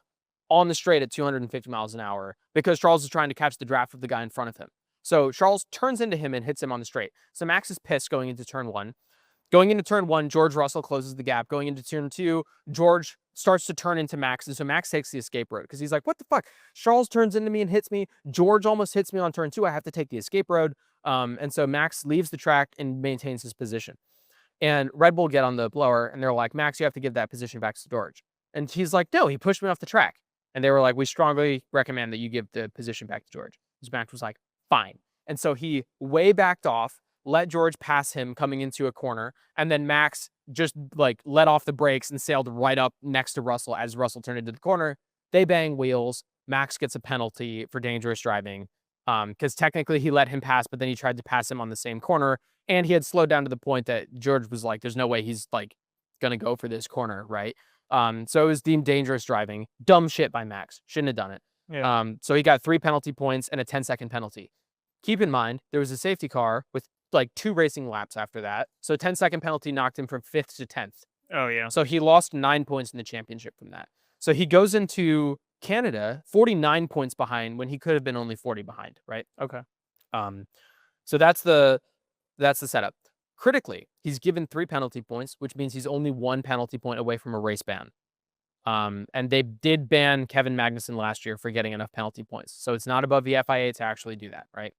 on the straight at 250 miles an hour because Charles is trying to catch the draft of the guy in front of him. So Charles turns into him and hits him on the straight. So Max is pissed going into turn 1, Going into turn 1, George Russell closes the gap. Going into turn 2, George starts to turn into Max. And so Max takes the escape road because he's like, what the fuck? Charles turns into me and hits me. George almost hits me on turn 2. I have to take the escape road. And so Max leaves the track and maintains his position. And Red Bull get on the blower and they're like, Max, you have to give that position back to George. And he's like, no, he pushed me off the track. And they were like, we strongly recommend that you give the position back to George. Max was like, fine. And so he way backed off, let George pass him coming into a corner, and then Max just like let off the brakes and sailed right up next to Russell as Russell turned into the corner. They bang wheels. Max gets a penalty for dangerous driving because technically he let him pass, but then he tried to pass him on the same corner, and he had slowed down to the point that George was like, there's no way he's like gonna go for this corner, right? So it was deemed dangerous driving. Dumb shit by Max. Shouldn't have done it. Yeah. So he got 3 penalty points and a 10-second penalty. Keep in mind, there was a safety car with like 2 racing laps after that. So 10-second penalty knocked him from 5th to 10th. Oh, yeah. So he lost 9 points in the championship from that. So he goes into Canada 49 points behind when he could have been only 40 behind, right? Okay. So that's the setup. Critically, he's given 3 penalty points, which means he's only 1 penalty point away from a race ban. And they did ban Kevin Magnussen last year for getting enough penalty points. So it's not above the FIA to actually do that, right?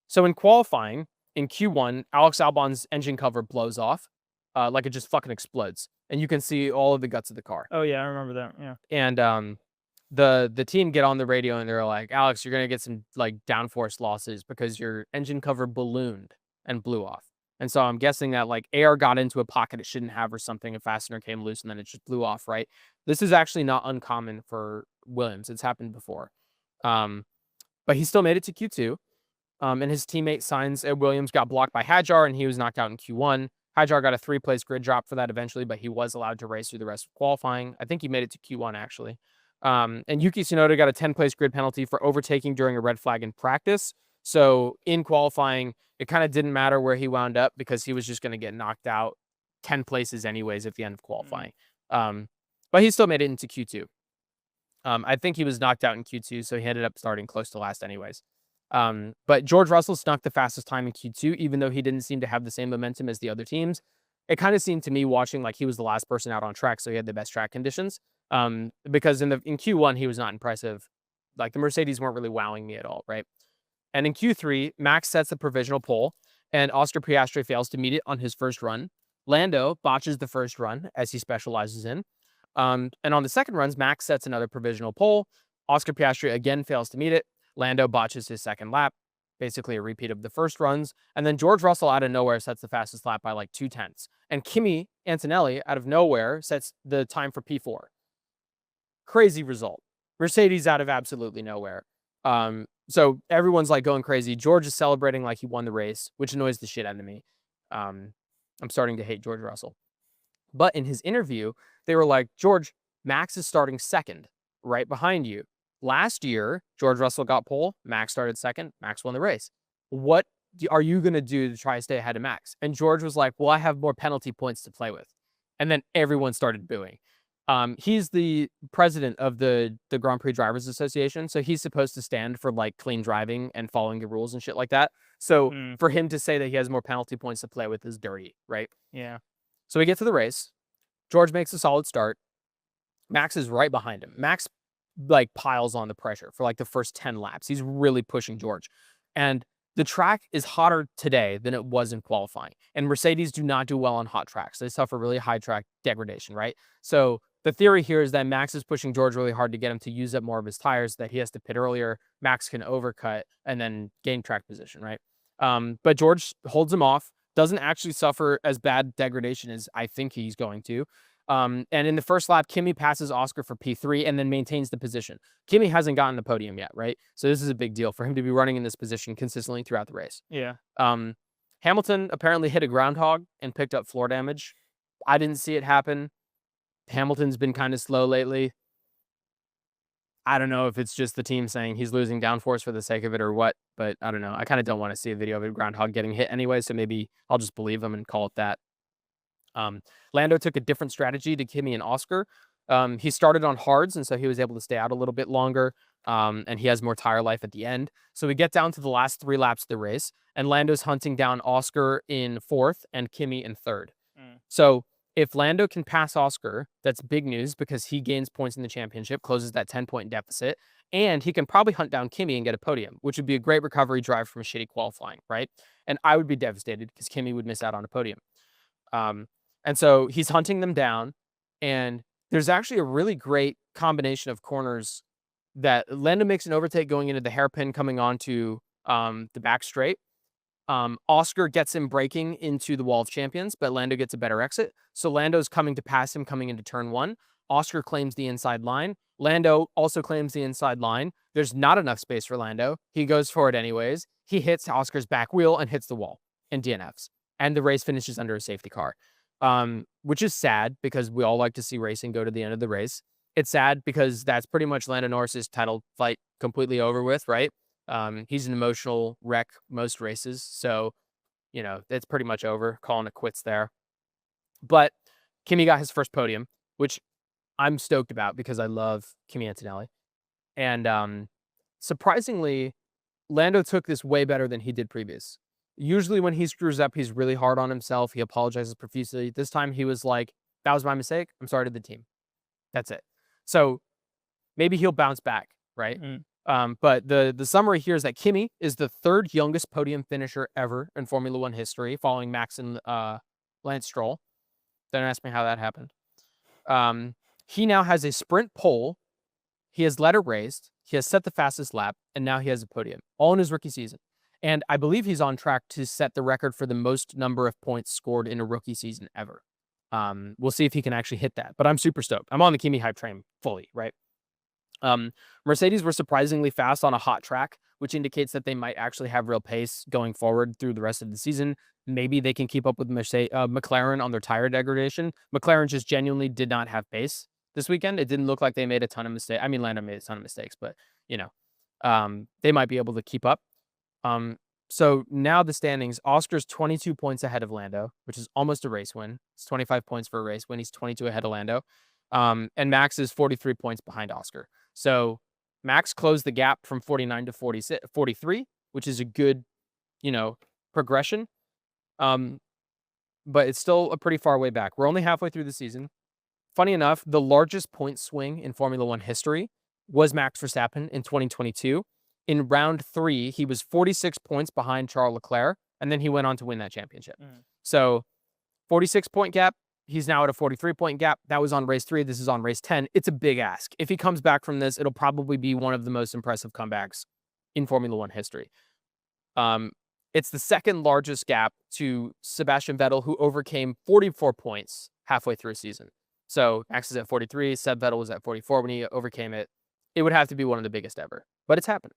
So in qualifying, in Q1, Alex Albon's engine cover blows off, like it just fucking explodes. And you can see all of the guts of the car. Oh, yeah, I remember that, yeah. And the team get on the radio and they're like, Alex, you're going to get some like downforce losses because your engine cover ballooned and blew off. And so I'm guessing that like air got into a pocket it shouldn't have or something. A fastener came loose and then it just blew off, right? This is actually not uncommon for Williams. It's happened before. But he still made it to Q2. And his teammate Sainz at Williams got blocked by Hadjar and he was knocked out in Q1. Hadjar got a 3-place grid drop for that eventually, but he was allowed to race through the rest of qualifying. I think he made it to Q1 actually. And Yuki Tsunoda got a 10-place grid penalty for overtaking during a red flag in practice. So in qualifying, it kind of didn't matter where he wound up because he was just going to get knocked out 10 places anyways at the end of qualifying. But he still made it into Q2. I think he was knocked out in Q2, so he ended up starting close to last anyways. But George Russell snuck the fastest time in Q2, even though he didn't seem to have the same momentum as the other teams. It kind of seemed to me watching like he was the last person out on track, so he had the best track conditions. Because in Q1, he was not impressive. Like the Mercedes weren't really wowing me at all, right? And in Q3, Max sets the provisional pole, and Oscar Piastri fails to meet it on his first run. Lando botches the first run, as he specializes in. And on the second runs, Max sets another provisional pole. Oscar Piastri again fails to meet it. Lando botches his second lap, basically a repeat of the first runs. And then George Russell out of nowhere sets the fastest lap by like 0.2. And Kimi Antonelli out of nowhere sets the time for P4. Crazy result. Mercedes out of absolutely nowhere. So everyone's like going crazy. George is celebrating like he won the race, which annoys the shit out of me. I'm starting to hate George Russell. But in his interview, they were like, George, Max is starting second, right behind you. Last year, George Russell got pole, Max started second, Max won the race. What are you going to do to try to stay ahead of Max? And George was like, well, I have more penalty points to play with. And then everyone started booing. He's the president of the Grand Prix Drivers Association, so he's supposed to stand for like clean driving and following the rules and shit like that. So for him to say that he has more penalty points to play with is dirty, right? Yeah. So we get to the race. George makes a solid start. Max is right behind him. Max like piles on the pressure for like the first 10 laps. He's really pushing George. And the track is hotter today than it was in qualifying. And Mercedes do not do well on hot tracks. They suffer really high track degradation, right? So the theory here is that Max is pushing George really hard to get him to use up more of his tires, that he has to pit earlier. Max can overcut and then gain track position, right? But George holds him off, doesn't actually suffer as bad degradation as I think he's going to. And in the first lap, Kimi passes Oscar for P3 and then maintains the position. Kimi hasn't gotten the podium yet, right? So this is a big deal for him to be running in this position consistently throughout the race. Yeah. Hamilton apparently hit a groundhog and picked up floor damage. I didn't see it happen. Hamilton's been kind of slow lately. I don't know if it's just the team saying he's losing downforce for the sake of it or what, but I don't know. I kind of don't want to see a video of a groundhog getting hit anyway, so maybe I'll just believe him and call it that. Lando took a different strategy to Kimi and Oscar. He started on hards, and so he was able to stay out a little bit longer, and he has more tire life at the end. So we get down to the last 3 laps of the race, and Lando's hunting down Oscar in 4th and Kimi in 3rd. So if Lando can pass Oscar, that's big news because he gains points in the championship, closes that 10-point deficit, and he can probably hunt down Kimi and get a podium, which would be a great recovery drive from shitty qualifying, right? And I would be devastated because Kimi would miss out on a podium. And so he's hunting them down, and there's actually a really great combination of corners that Lando makes an overtake going into the hairpin coming onto the back straight. Oscar gets him braking into the wall of champions, but Lando gets a better exit. So Lando's coming to pass him coming into turn 1. Oscar claims the inside line. Lando also claims the inside line. There's not enough space for Lando. He goes for it anyways. He hits Oscar's back wheel and hits the wall and DNFs. And the race finishes under a safety car, which is sad because we all like to see racing go to the end of the race. It's sad because that's pretty much Lando Norris's title fight completely over with, right? He's an emotional wreck most races. So, it's pretty much over, calling it quits there. But Kimi got his first podium, which I'm stoked about because I love Kimi Antonelli. And surprisingly, Lando took this way better than he did previous. Usually when he screws up, he's really hard on himself. He apologizes profusely. This time he was like, that was my mistake. I'm sorry to the team. That's it. So maybe he'll bounce back, right? But the summary here is that Kimi is the 3rd youngest podium finisher ever in Formula One history, following Max and Lance Stroll. Don't ask me how that happened. He now has a sprint pole. He has led a race. He has set the fastest lap, and now he has a podium, all in his rookie season. And I believe he's on track to set the record for the most number of points scored in a rookie season ever. We'll see if he can actually hit that. But I'm super stoked. I'm on the Kimi hype train fully, right? Mercedes were surprisingly fast on a hot track, which indicates that they might actually have real pace going forward through the rest of the season. Maybe they can keep up with McLaren on their tire degradation. McLaren just genuinely did not have pace this weekend. It didn't look like they made a ton of mistakes. I mean, Lando made a ton of mistakes, but they might be able to keep up. So now the standings, Oscar's 22 points ahead of Lando, which is almost a race win. It's 25 points for a race win. He's 22 ahead of Lando. And Max is 43 points behind Oscar. So Max closed the gap from 49 to 43, which is a good, progression. But it's still a pretty far way back. We're only halfway through the season. Funny enough, the largest point swing in Formula One history was Max Verstappen in 2022. In round 3, he was 46 points behind Charles Leclerc, and then he went on to win that championship. So 46-point gap. He's now at a 43-point gap. That was on race 3. This is on race 10. It's a big ask. If he comes back from this, it'll probably be one of the most impressive comebacks in Formula One history. It's the 2nd largest gap to Sebastian Vettel, who overcame 44 points halfway through a season. So Max is at 43. Seb Vettel was at 44 when he overcame it. It would have to be one of the biggest ever, but it's happened.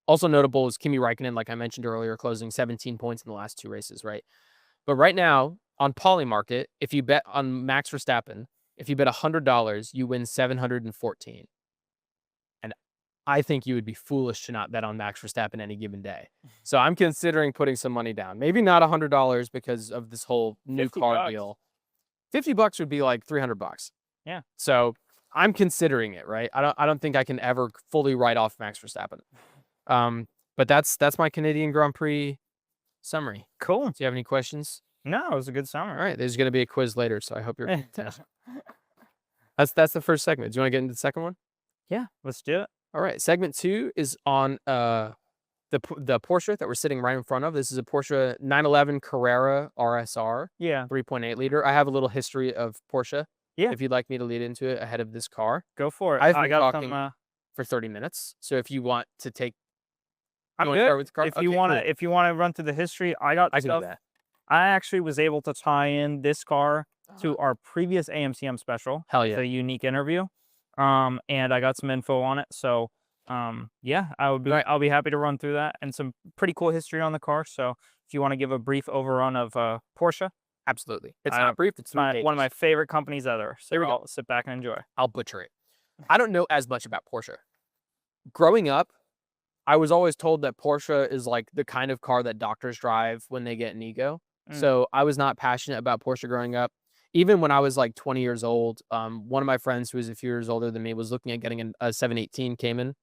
Also notable is Kimi Räikkönen, like I mentioned earlier, closing 17 points in the last 2 races, right? But right now, on Polymarket, if you bet on Max Verstappen, if you bet $100, you win $714. And I think you would be foolish to not bet on Max Verstappen any given day. So I'm considering putting some money down. Maybe not $100 because of this whole new car deal. $50 would be like $300. Yeah. So I'm considering it, right? I don't think I can ever fully write off Max Verstappen. But that's my Canadian Grand Prix summary. Cool. Do you have any questions? No, it was a good summary. All right, there's going to be a quiz later, so I hope you're That's the first segment. Do you want to get into the second one? Yeah, let's do it. All right, segment 2 is on the Porsche that we're sitting right in front of. This is a Porsche 911 Carrera RSR. Yeah. 3.8 liter. I have a little history of Porsche. Yeah. If you'd like me to lead into it ahead of this car. Go for it. I've been got talking some, for 30 minutes. So if you want to take I'm want to good. start with the car? If you want to run through the history, I got I can stuff. do that. I actually was able to tie in this car to our previous AMCM special. Hell yeah. The unique interview. And I got some info on it. So yeah, I'll be happy to run through that and some pretty cool history on the car. So if you want to give a brief overrun of Porsche. Absolutely. It's not brief, it's one of my favorite companies ever. So there we go. Sit back and enjoy. I'll butcher it. I don't know as much about Porsche. Growing up, I was always told that Porsche is like the kind of car that doctors drive when they get an ego. So I was not passionate about Porsche growing up. Even when I was like 20 years old, one of my friends who was a few years older than me was looking at getting a 718 Cayman.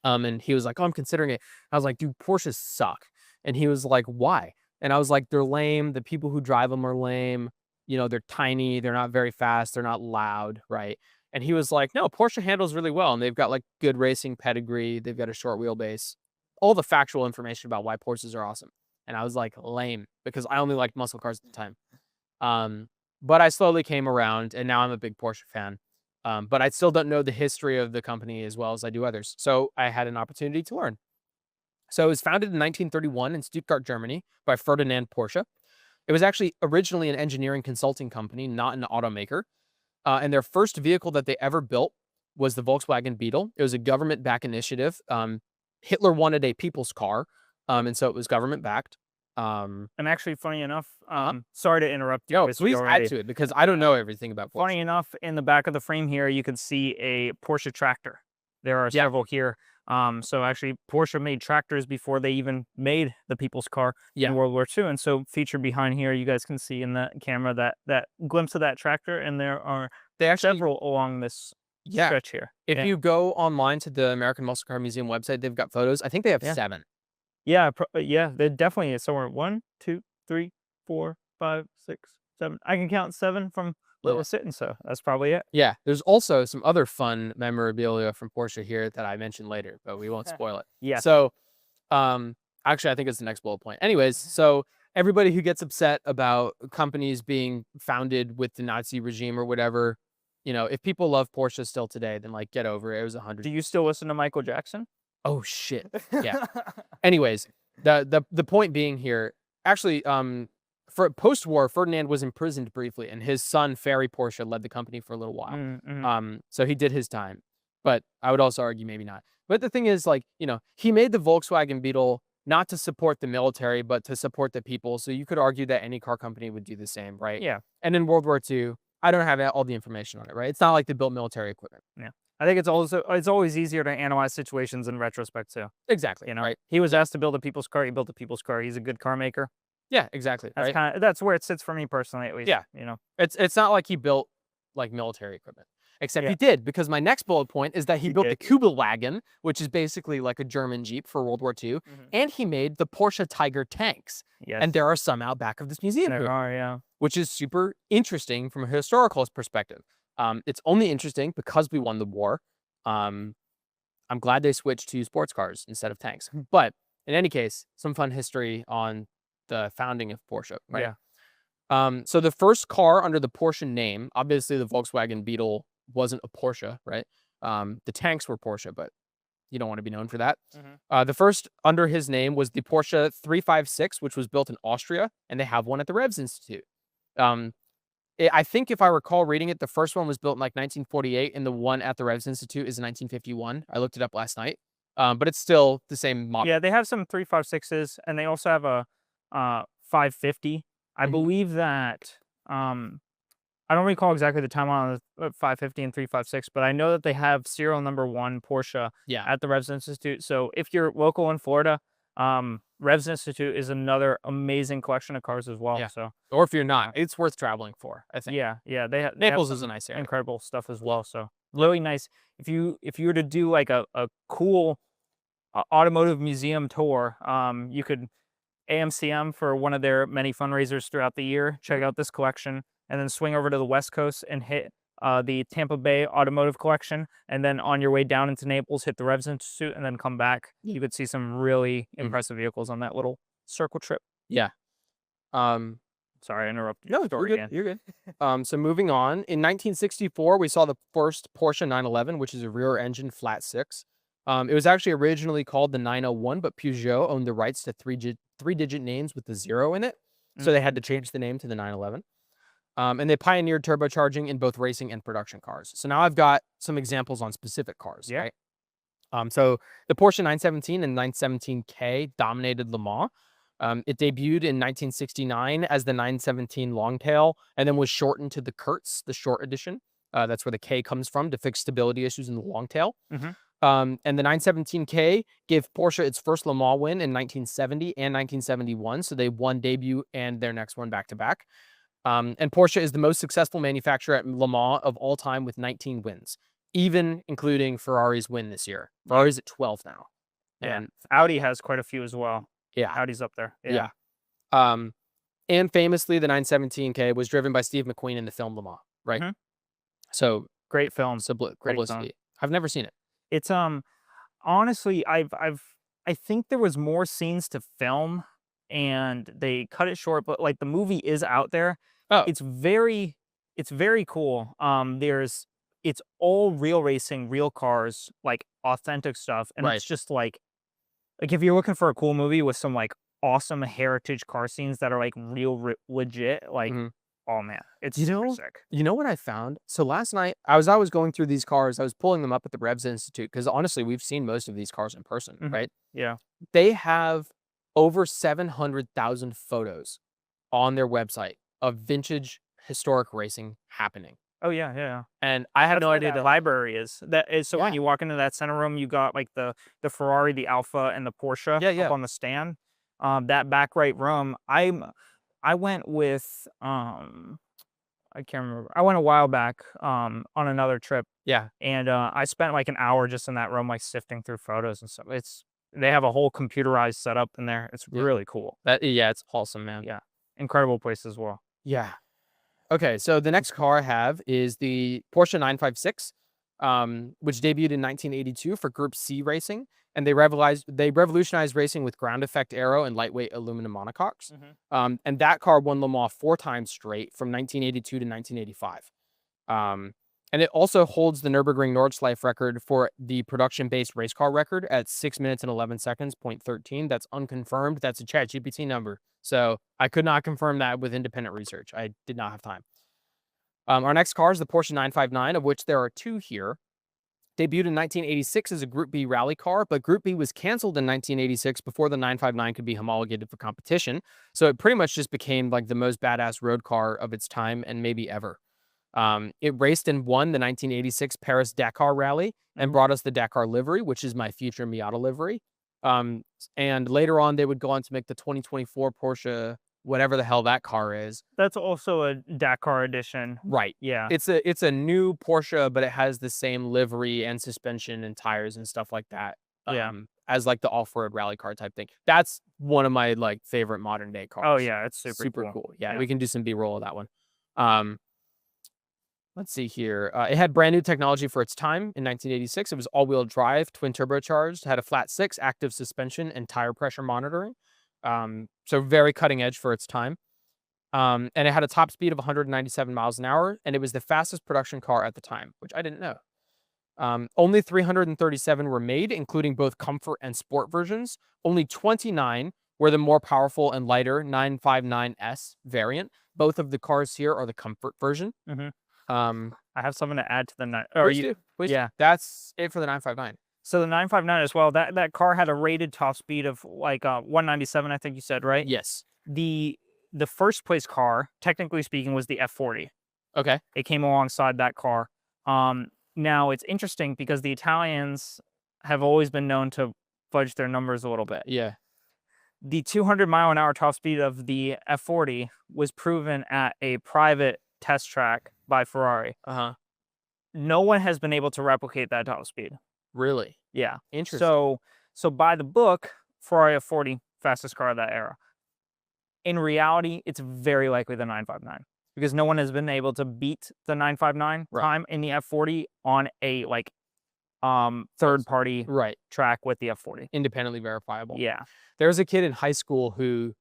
And he was like, "Oh, I'm considering it." I was like, "Dude, Porsches suck." And he was like, "Why?" And I was like, "They're lame. The people who drive them are lame. You know, they're tiny. They're not very fast. They're not loud, right?" And he was like, "No, Porsche handles really well, and they've got like good racing pedigree. They've got a short wheelbase. All the factual information about why Porsches are awesome." And I was like, "Lame," because I only liked muscle cars at the time. But I slowly came around, and now I'm a big Porsche fan. But I still don't know the history of the company as well as I do others. So I had an opportunity to learn. So it was founded in 1931 in Stuttgart, Germany by Ferdinand Porsche. It was actually originally an engineering consulting company, not an automaker. And their first vehicle that they ever built was the Volkswagen Beetle. It was a government-backed initiative. Hitler wanted a people's car, and so it was government-backed. And actually, funny enough, Uh-huh. sorry to interrupt you. Yo, obviously please add already. to it because I don't know everything about Porsche. Funny enough, in the back of the frame here, you can see a Porsche tractor. There are Yeah. several here. So actually, Porsche made tractors before they even made the people's car Yeah. in World War II. And so, featured behind here, you guys can see in the camera that glimpse of that tractor, and there are They actually, several along this yeah. stretch here. If Yeah. you go online to the American Muscle Car Museum website, they've got photos. I think they have Yeah. 7. Yeah, yeah, there definitely is somewhere 1, 2, 3, 4, 5, 6, 7. I can count 7 from where it Yeah. was sitting, so that's probably it. Yeah, there's also some other fun memorabilia from Porsche here that I mentioned later, but we won't spoil it. Yes. So, actually, I think it's the next bullet point. Anyways, so everybody who gets upset about companies being founded with the Nazi regime or whatever, you know, if people love Porsche still today, then like get over it. It was Do 100. you still listen to Michael Jackson? Oh shit. Yeah. Anyways, the point being here, actually, for post-war, Ferdinand was imprisoned briefly, and his son Ferry Porsche led the company for a little while. So he did his time, but I would also argue maybe not. But the thing is, like, you know, he made the Volkswagen Beetle not to support the military, but to support the people. So you could argue that any car company would do the same, right? Yeah. And in World War II, I don't have all the information on it, right? It's not like they built military equipment. Yeah. I think it's always easier to analyze situations in retrospect too. Exactly. You know, Right. he was asked to build a people's car. He built a people's car. He's a good car maker. Yeah. Exactly. That's Right. that's where it sits for me personally, at least. Yeah. You know. It's not like he built like military equipment, except Yeah. he did, because my next bullet point is that he He built did. the Kugelwagen, which is basically like a German Jeep for World War II, and he made the Porsche Tiger tanks. Yes. And there are some out back of this museum there here, are. Yeah. which is super interesting from a historical perspective. It's only interesting because we won the war. I'm glad they switched to sports cars instead of tanks. But in any case, some fun history on the founding of Porsche, right? Yeah. So the first car under the Porsche name, obviously the Volkswagen Beetle wasn't a Porsche, right? The tanks were Porsche, but you don't want to be known for that. The first under his name was the Porsche 356, which was built in Austria, and they have one at the Revs Institute. I think if I recall reading it, the first one was built in like 1948, and the one at the Revs Institute is 1951. I looked it up last night, but it's still the same model. Yeah, they have some 356s, and they also have a 550. I believe that I don't recall exactly the time on the 550 and 356, but I know that they have serial number 1 Porsche Yeah. at the Revs Institute. So if you're local in Florida, Revs Institute is another amazing collection of cars as well. Yeah. So Or if you're not, it's worth traveling for, I think. yeah, they have Naples is a some nice area. incredible stuff as well. So really nice. If you were to do like a cool automotive museum tour, you could AMCM for one of their many fundraisers throughout the year. Check out this collection, and then swing over to the West Coast and hit the Tampa Bay Automotive Collection, and then on your way down into Naples, hit the Revs Institute, and then come back. You could see some really impressive vehicles on that little circle trip. Yeah. Sorry, I interrupted. No, your story again. You're good. So moving on, in 1964, we saw the first Porsche 911, which is a rear-engine flat six. It was actually originally called the 901, but Peugeot owned the rights to three-digit names with the 0 in it, so they had to change the name to the 911. And they pioneered turbocharging in both racing and production cars. So now I've got some examples on specific cars, Yeah. right? So the Porsche 917 and 917K dominated Le Mans. It debuted in 1969 as the 917 Longtail, and then was shortened to the Kurtz, the short edition. That's where the K comes from, to fix stability issues in the Longtail. And the 917K gave Porsche its first Le Mans win in 1970 and 1971. So they won debut and their next one back to back. And Porsche is the most successful manufacturer at Le Mans of all time with 19 wins. even including Ferrari's win this year. Ferrari's at 12 now. Yeah. And Audi has quite a few as well. yeah, Audi's up there. yeah. And famously, the 917K was driven by Steve McQueen in the film Le Mans, right? Mhm. So Great film. Great Great publicity. I've never seen it. It's honestly, I think there was more scenes to film and they cut it short, but like the movie is out there. Oh, It's very cool. It's all real racing, real cars, like authentic stuff. And right. it's just like if you're looking for a cool movie with some like awesome heritage car scenes that are like real legit, like Mhm. oh man, it's You super know, sick. You know what I found? So last night, I was going through these cars. I was pulling them up at the Revs Institute because honestly, we've seen most of these cars in person, Mhm. right? Yeah. They have over 700,000 photos on their website of vintage historic racing happening. Oh yeah, yeah. And I had That's no where idea that library is. That is so when Yeah. you walk into that center room, you got like the Ferrari, the Alpha, and the Porsche Yeah, yeah. up on the stand. That back right room. I went with I can't remember. I went a while back on another trip, Yeah. and I spent like an hour just in that room, like sifting through photos and stuff. They have a whole computerized setup in there. It's Yeah. really cool. Yeah, it's awesome, man. Yeah, incredible place as well. Yeah. Okay, so the next car I have is the Porsche 956, which debuted in 1982 for Group C racing, and they revolutionized racing with ground effect aero and lightweight aluminum monocoques. And that car won Le Mans 4 times straight from 1982 to 1985. And it also holds the Nürburgring Nordschleife record for the production-based race car record at 6 minutes and 11 seconds, 0.13. That's unconfirmed. That's a ChatGPT number. So I could not confirm that with independent research. I did not have time. Our next car is the Porsche 959, of which there are 2 here. Debuted in 1986 as a Group B rally car, but Group B was canceled in 1986 before the 959 could be homologated for competition. So it pretty much just became like the most badass road car of its time and maybe ever. It raced and won the 1986 Paris Dakar Rally and brought us the Dakar livery, which is my future Miata livery. And later on, they would go on to make the 2024 Porsche, whatever the hell that car is. That's also a Dakar edition. Right. Yeah. It's a new Porsche, but it has the same livery and suspension and tires and stuff like that. Yeah. As like the off-road rally car type thing. That's one of my like favorite modern day cars. Oh yeah, it's super cool. Yeah, Yeah. we can do some B-roll of that one. Let's see here. It had brand new technology for its time in 1986. It was all-wheel drive, twin turbocharged, had a flat 6, active suspension, and tire pressure monitoring. So very cutting edge for its time. And it had a top speed of 197 miles an hour, and it was the fastest production car at the time, which I didn't know. Only 337 were made, including both comfort and sport versions. Only 29 were the more powerful and lighter 959S variant. Both of the cars here are the comfort version. I have something to add to the Please Yeah. do. That's it for the 959. So the 959 as well. That car had a rated top speed of like 197, I think you said, right? Yes. The first place car, technically speaking, was the F40. Okay. It came alongside that car. Now it's interesting because the Italians have always been known to fudge their numbers a little bit. Yeah. The 200-mile-an-hour top speed of the F40 was proven at a private test track by Ferrari. No one has been able to replicate that top speed. Really? Yeah. Interesting. So by the book, Ferrari F40, fastest car of that era. In reality, it's very likely the 959 because no one has been able to beat the 959 time in the F40 on a like third-party track with the F40. Independently verifiable. Yeah. There was a kid in high school who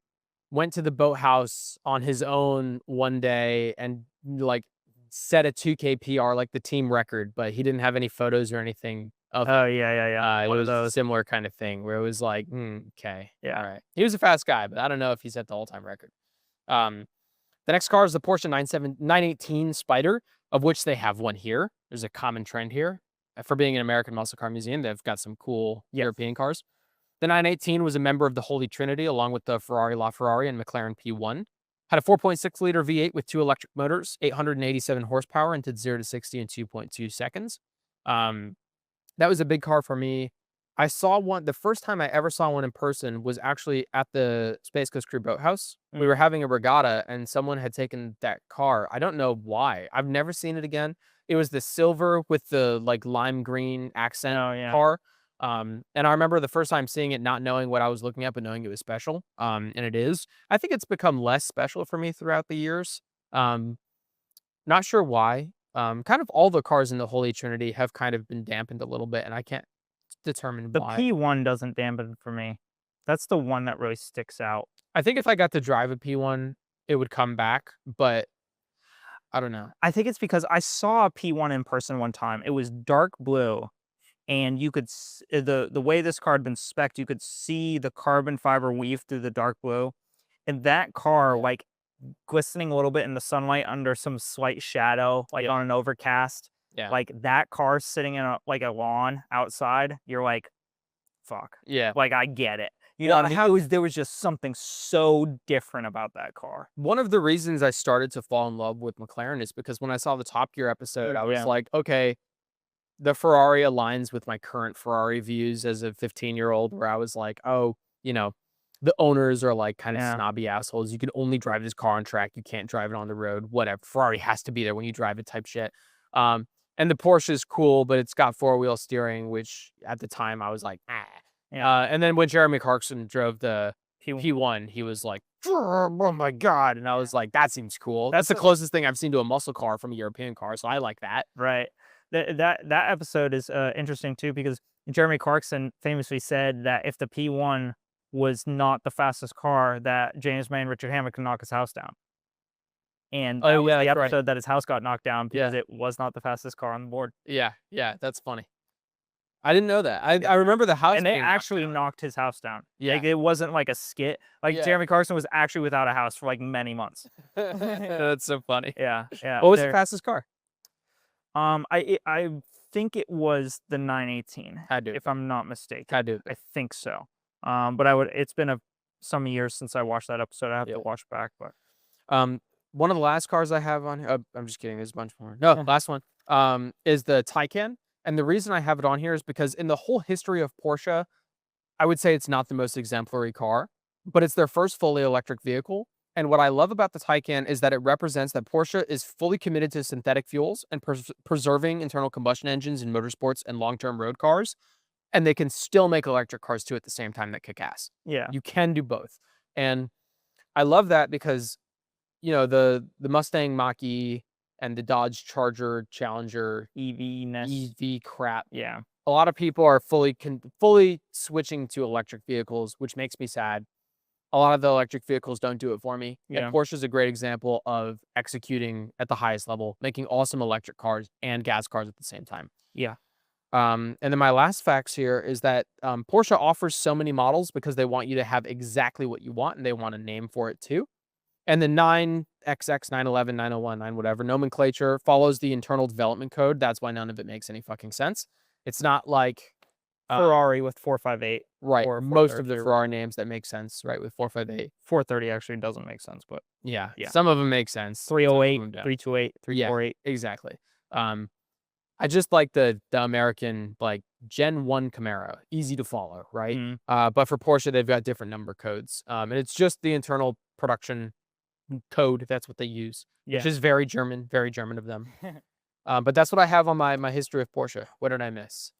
went to the boathouse on his own one day and like set a 2K PR, like the team record, but he didn't have any photos or anything of Oh yeah. it was a similar kind of thing where it was like, okay. Yeah. All right. He was a fast guy, but I don't know if he set the all-time record. The next car is the Porsche 918 Spider, of which they have one here. There's a common trend here. For being an American muscle car museum, they've got some cool European cars. The 918 was a member of the Holy Trinity, along with the Ferrari LaFerrari and McLaren P1. Had a 4.6-liter V8 with 2 electric motors, 887 horsepower, and did 0 to 60 in 2.2 seconds. That was a big car for me. I saw one, the first time I ever saw one in person was actually at the Space Coast Crew Boathouse. We were having a regatta and someone had taken that car. I don't know why. I've never seen it again. It was the silver with the like lime green accent Oh, yeah. car. And I remember the first time seeing it, not knowing what I was looking at, but knowing it was special. And it is. I think it's become less special for me throughout the years. Um, Not sure why. Kind of all the cars in the Holy Trinity have kind of been dampened a little bit, and I can't determine The why. P1 doesn't dampen for me. That's the one that really sticks out. I think if I got to drive a P1, it would come back, but I don't know. I think it's because I saw a P1 in person one time. It was dark blue, and you could the way this car had been spec'd, you could see the carbon fiber weave through the dark blue, and that car, Yeah. like, glistening a little bit in the sunlight under some slight shadow, like, Yeah. on an overcast, Yeah. like, that car sitting in a lawn outside, you're like, "Fuck." Yeah. Like, I get it. You Well, know, I have there was just something so different about that car. one of the reasons I started to fall in love with McLaren is because when I saw the Top Gear episode, I was Yeah. like, okay, the Ferrari aligns with my current Ferrari views as a 15-year-old, where I was like, oh, you know, the owners are like kind of Yeah. snobby assholes. You can only drive this car on track. You can't drive it on the road. Whatever. Ferrari has to be there when you drive it type shit. And the Porsche is cool, but it's got four-wheel steering, which at the time I was like, ah. Yeah. And then when Jeremy Clarkson drove the P1. P1, he was like, oh my God. And I was like, that seems cool. That's That's the a closest thing I've seen to a muscle car from a European car. So I like that. Right. That episode is interesting too because Jeremy Clarkson famously said that if the P1 was not the fastest car, that James May and Richard Hammond could knock his house down. And that Oh, was yeah, the that's right. episode that his house got knocked down because Yeah. it was not the fastest car on the board. Yeah. Yeah. That's funny. I didn't know that. I remember the house And they being knocked actually down. knocked his house down. Yeah. Like, it wasn't like a skit. Like, Yeah. Jeremy Clarkson was actually without a house for like many months. That's so funny. Yeah. Yeah. What was the fastest car? I think it was the 918, Had to. if I'm not mistaken. Had to. I think so. But it's been some years since I watched that episode. I have to watch back, but One of the last cars I have on here, I'm just kidding. There's a bunch more. No, last one. Is the Taycan. And the reason I have it on here is because in the whole history of Porsche, I would say it's not the most exemplary car, but it's their first fully electric vehicle. And what I love about the Taycan is that it represents that Porsche is fully committed to synthetic fuels and preserving internal combustion engines in motorsports and long-term road cars. And they can still make electric cars too at the same time that kick ass. yeah. You can do both. And I love that because, you know, the Mustang Mach-E and the Dodge Charger Challenger EV-ness. EV crap. Yeah. A lot of people are fully switching to electric vehicles, which makes me sad. A lot of the electric vehicles don't do it for me. Yeah. And Porsche is a great example of executing at the highest level, making awesome electric cars and gas cars at the same time. Yeah. And then my last facts here is that Porsche offers so many models because they want you to have exactly what you want and they want a name for it too. And the 9XX, 911, 901, 9 whatever nomenclature follows the internal development code. That's why none of it makes any fucking sense. It's not like Ferrari with 458. right. Or Most of the 430. Ferrari names that make sense, right? With 458. 430 actually doesn't make sense, but Yeah. Yeah. Some of them make sense. some of 308, them don't. 328, 348. Exactly. I just like the American like Gen 1 Camaro, easy to follow, right? Mhm. But for Porsche, they've got different number codes. And it's just the internal production code. That's what they use, Yeah. which is very German of them. But that's what I have on my history of Porsche. What did I miss?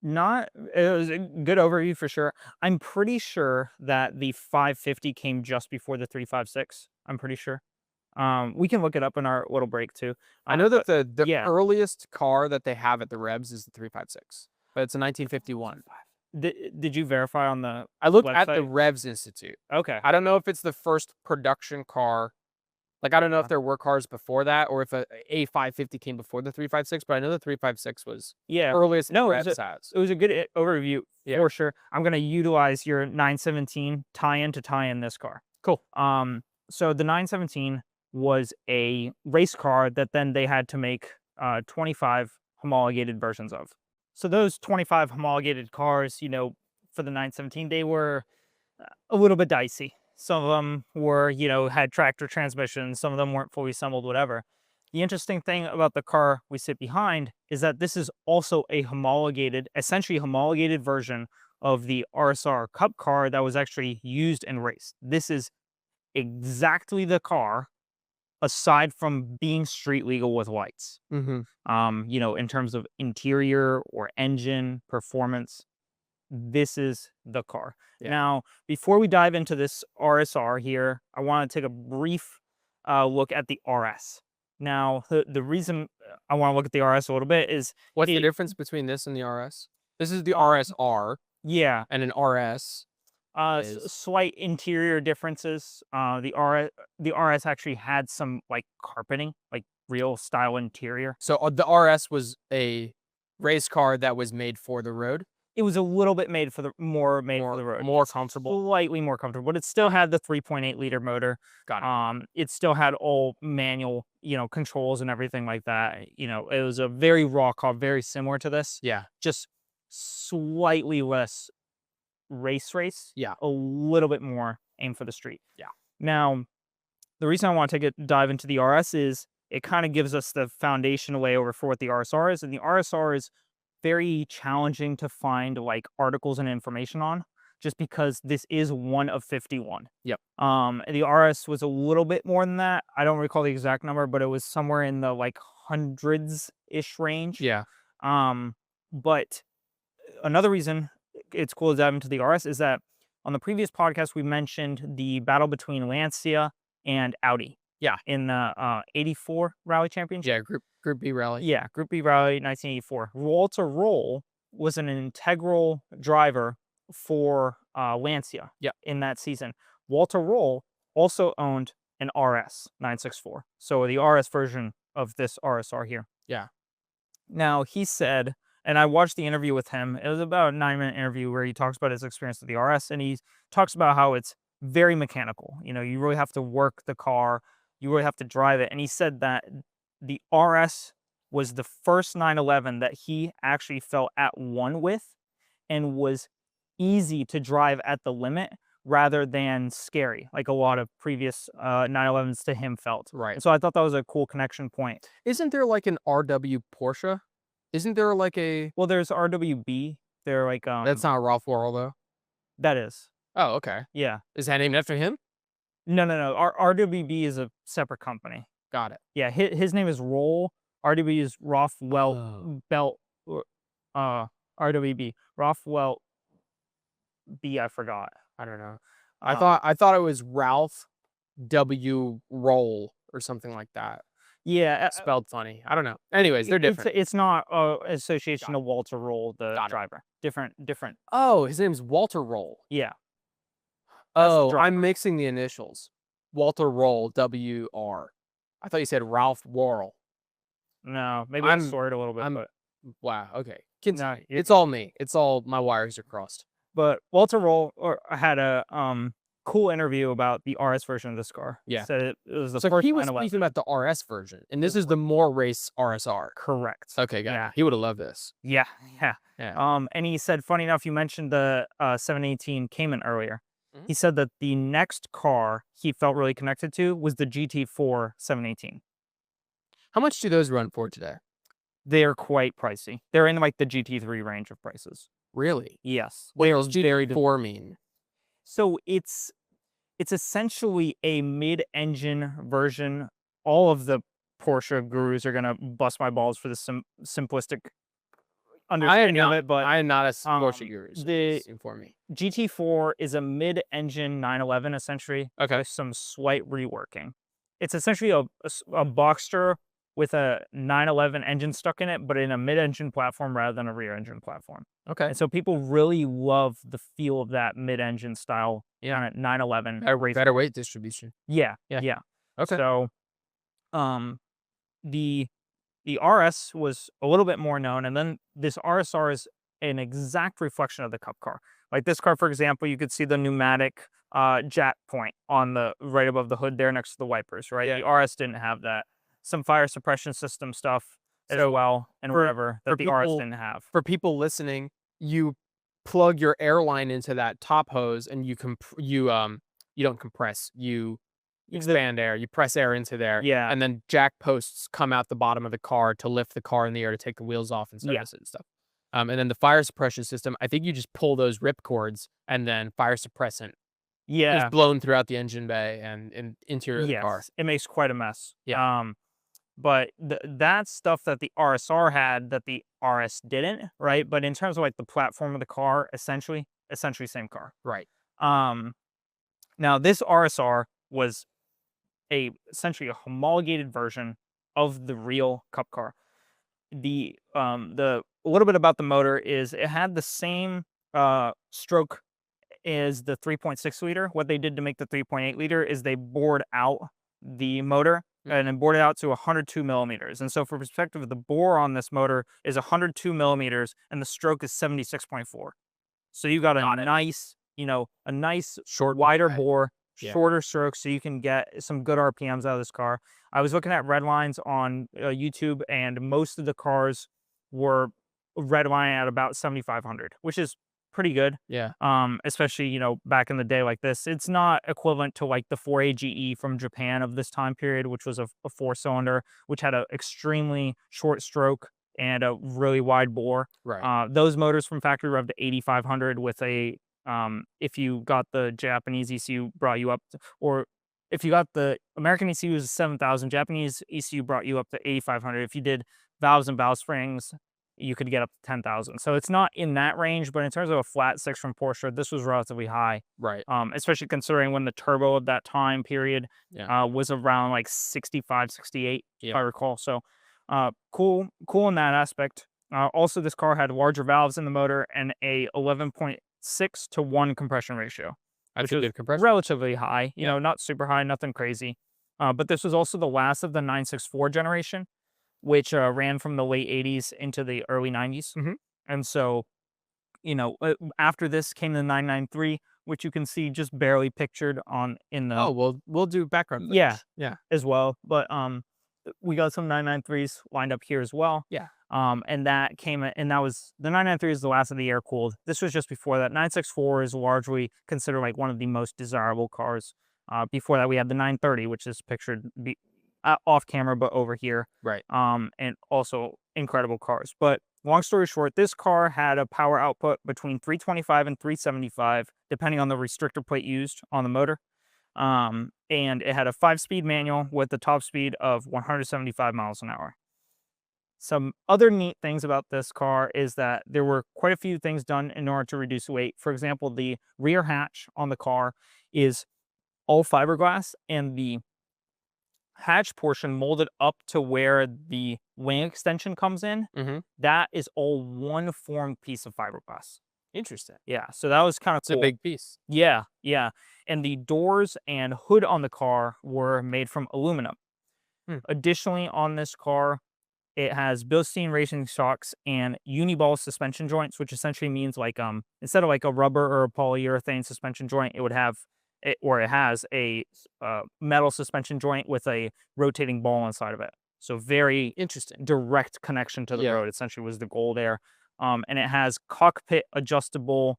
Not it was a good overview for sure. I'm pretty sure that the 550 came just before the 356. I'm pretty sure. We can look it up in our little break too. I know that the yeah. earliest car that they have at the Rebs is the 356, but it's a 1951. Did you verify on the I looked at the website? Revs Institute. Okay. I don't know if it's the first production car. Like, I don't know if there were cars before that or if a 550 came before the 356, but I know the 356 was Yeah. earliest No, Revs has. It was a good overview Yeah. for sure. I'm gonna utilize your 917 tie-in to tie in this car. Cool. So the 917 was a race car that then they had to make 25 homologated versions of. So those 25 homologated cars, you know, for the 917, they were a little bit dicey. Some of them were, you know, had tractor transmissions. Some of them weren't fully assembled, whatever. The interesting thing about the car we sit behind is that this is also a essentially homologated version of the RSR Cup car that was actually used and raced. This is exactly the car aside from being street legal with lights, you know, in terms of interior or engine performance, this is the car. Yeah. Now, before we dive into this RSR here, I want to take a brief look at the RS. Now, the reason I want to look at the RS a little bit is What's the difference between this and the RS? This is the RSR, yeah, and an RS is slight interior differences. The RS actually had some like carpeting, like real style interior. so the RS was a race car that was made for the road, It was a little bit made for the road. more It's comfortable. slightly more comfortable, but it still had the 3.8-liter motor. Got it. It still had all manual, you know, controls and everything like that. You know, it was a very raw car, very similar to this, Yeah. just slightly less race, Yeah. a little bit more aim for the street. Yeah. Now, the reason I want to dive into the RS is it kind of gives us the foundational layover for what the RSR is, and the RSR is very challenging to find like articles and information on, just because this is one of 51. Yep. The RS was a little bit more than that. I don't recall the exact number, but it was somewhere in the like hundreds-ish range. Yeah. But another reason it's cool to dive into the RS is that on the previous podcast we mentioned the battle between Lancia and Audi. Yeah. In the 84 Rally Championship. Yeah. Group B rally. Yeah, Group B Rally 1984. Walter Roll was an integral driver for Lancia. Yeah. In that season. Walter Roll also owned an RS 964. So the RS version of this RSR here. Yeah. Now he said, and I watched the interview with him. It was about a 9-minute interview where he talks about his experience with the RS, and he talks about how it's very mechanical. You know, you really have to work the car. You really have to drive it. And he said that the RS was the first 911 that he actually felt at one with and was easy to drive at the limit rather than scary, like a lot of previous 911s to him felt. Right. And so I thought that was a cool connection point. Isn't there like an RW Porsche? Isn't there like a... Well, there's RWB. They're like That's not Ralph Worrell, though. that is. Oh, okay. Yeah. Is that named after him? No. RWB is a separate company. Got it. Yeah, his name is Roll. RWB is Roth Welt Oh. Belt. RWB Roth Welt B. I forgot. I don't know. I thought it was Ralph W. Roll or something like that. Yeah, Spelled funny. I don't know. Anyways, they're different. It's not association to Walter Roll, the driver. Different. Oh, his name's Walter Roll. Yeah. Oh, driver. I'm mixing the initials. Walter Roll, W.R. I thought you said Ralph Worrell. No, maybe I slurred a little bit. But Wow, okay. no, It's all me. It's all my wires are crossed. But Walter Roll had a cool interview about the RS version of this car. Yeah. Said it was the So first he was 911. speaking about the RS version, and this is the more race RSR. Correct. Okay, got Yeah. it. He would have loved this. Yeah. Yeah. And he said, funny enough, you mentioned the 718 Cayman earlier. Mhm. He said that the next car he felt really connected to was the GT4 718. How much do those run for today? They're quite pricey. They're in like the GT3 range of prices. Really? Yes. What They are does very GT4 mean? So it's essentially a mid-engine version. All of the Porsche gurus are gonna bust my balls for the simplistic understanding of it, but I am not a Porsche guru. So the- please inform me. GT4 is a mid-engine 911 essentially, Okay. with some slight reworking. It's essentially a Boxster with a 911 engine stuck in it, but in a mid-engine platform rather than a rear-engine platform. Okay. And so people really love the feel of that mid-engine style, kind of 911. Better weight distribution. Yeah. Okay. So, the RS was a little bit more known, and then this RSR is an exact reflection of the Cup car. Like this car, for example, you could see the pneumatic jack point on the right above the hood there next to the wipers, right? Yeah. The RS didn't have that. Some fire suppression system stuff as well, and whatever that the RS didn't have. For people listening, you plug your airline into that top hose, and you don't compress. You expand air. You press air into there. Yeah. And then jack posts come out the bottom of the car to lift the car in the air to take the wheels off and service it and stuff. And then the fire suppression system, I think you just pull those rip cords and then fire suppressant It's Yeah. blown throughout the engine bay and interior of the car. Yes, it makes quite a mess. Yeah. But that's stuff that the RSR had that the RS didn't, right? But in terms of like the platform of the car, essentially same car. Right. Um, Now this RSR was essentially a homologated version of the real Cup car. The a little bit about the motor is it had the same stroke as the 3.6 liter. What they did to make the 3.8 liter is they bored out the motor and then bored it out to 102 millimeters. And so for perspective, the bore on this motor is 102 millimeters and the stroke is 76.4. So you got a nice, a nice Short, wider right. bore, Yeah. shorter stroke, so you can get some good RPMs out of this car. I was looking at red lines on YouTube, and most of the cars were redlining at about 7,500, which is pretty good. Yeah. Especially back in the day like this. It's not equivalent to like the 4AGE from Japan of this time period, which was a 4-cylinder, which had an extremely short stroke and a really wide bore. Right. Those motors from factory were up to 8,500 with a if you got the Japanese ECU brought you up to, or if you got the American ECU was 7,000, Japanese ECU brought you up to 8,500. If you did valves and valve springs, you could get up to 10,000. So it's not in that range, but in terms of a flat six from Porsche, this was relatively high. Right. Especially considering when the turbo of that time period Yeah. was around like 65, 68, if Yeah. I recall. So cool in that aspect. Also, this car had larger valves in the motor and a 11.6 to 1 compression ratio, That's which a was good compression. relatively high, Yeah. not super high, nothing crazy. But this was also the last of the 964 generation, which ran from the late 80s into the early 90s. Mhm. And so, after this came the 993, which you can see just barely pictured in the Oh, we'll do background yeah, footage. Yeah. as well. But we got some 993s lined up here as well. Yeah. And that was the 993 is the last of the air cooled. This was just before that. 964 is largely considered like one of the most desirable cars. Before that, we had the 930, which is pictured off camera, but over here. Right. And also incredible cars. But long story short, this car had a power output between 325 and 375, depending on the restrictor plate used on the motor. And it had a 5-speed manual with the top speed of 175 miles an hour. Some other neat things about this car is that there were quite a few things done in order to reduce weight. For example, the rear hatch on the car is all fiberglass, and the hatch portion molded up to where the wing extension comes in. Mm-hmm. That is all one formed piece of fiberglass. Interesting. Yeah, so that was kind of It's cool. a big piece. Yeah. And the doors and hood on the car were made from aluminum. Additionally, on this car, it has Bilstein racing shocks and uniball suspension joints, which essentially means like instead of like a rubber or a polyurethane suspension joint, it has a metal suspension joint with a rotating ball inside of it. So very Interesting. direct connection to the Yeah. road, essentially, was the goal there. And it has cockpit adjustable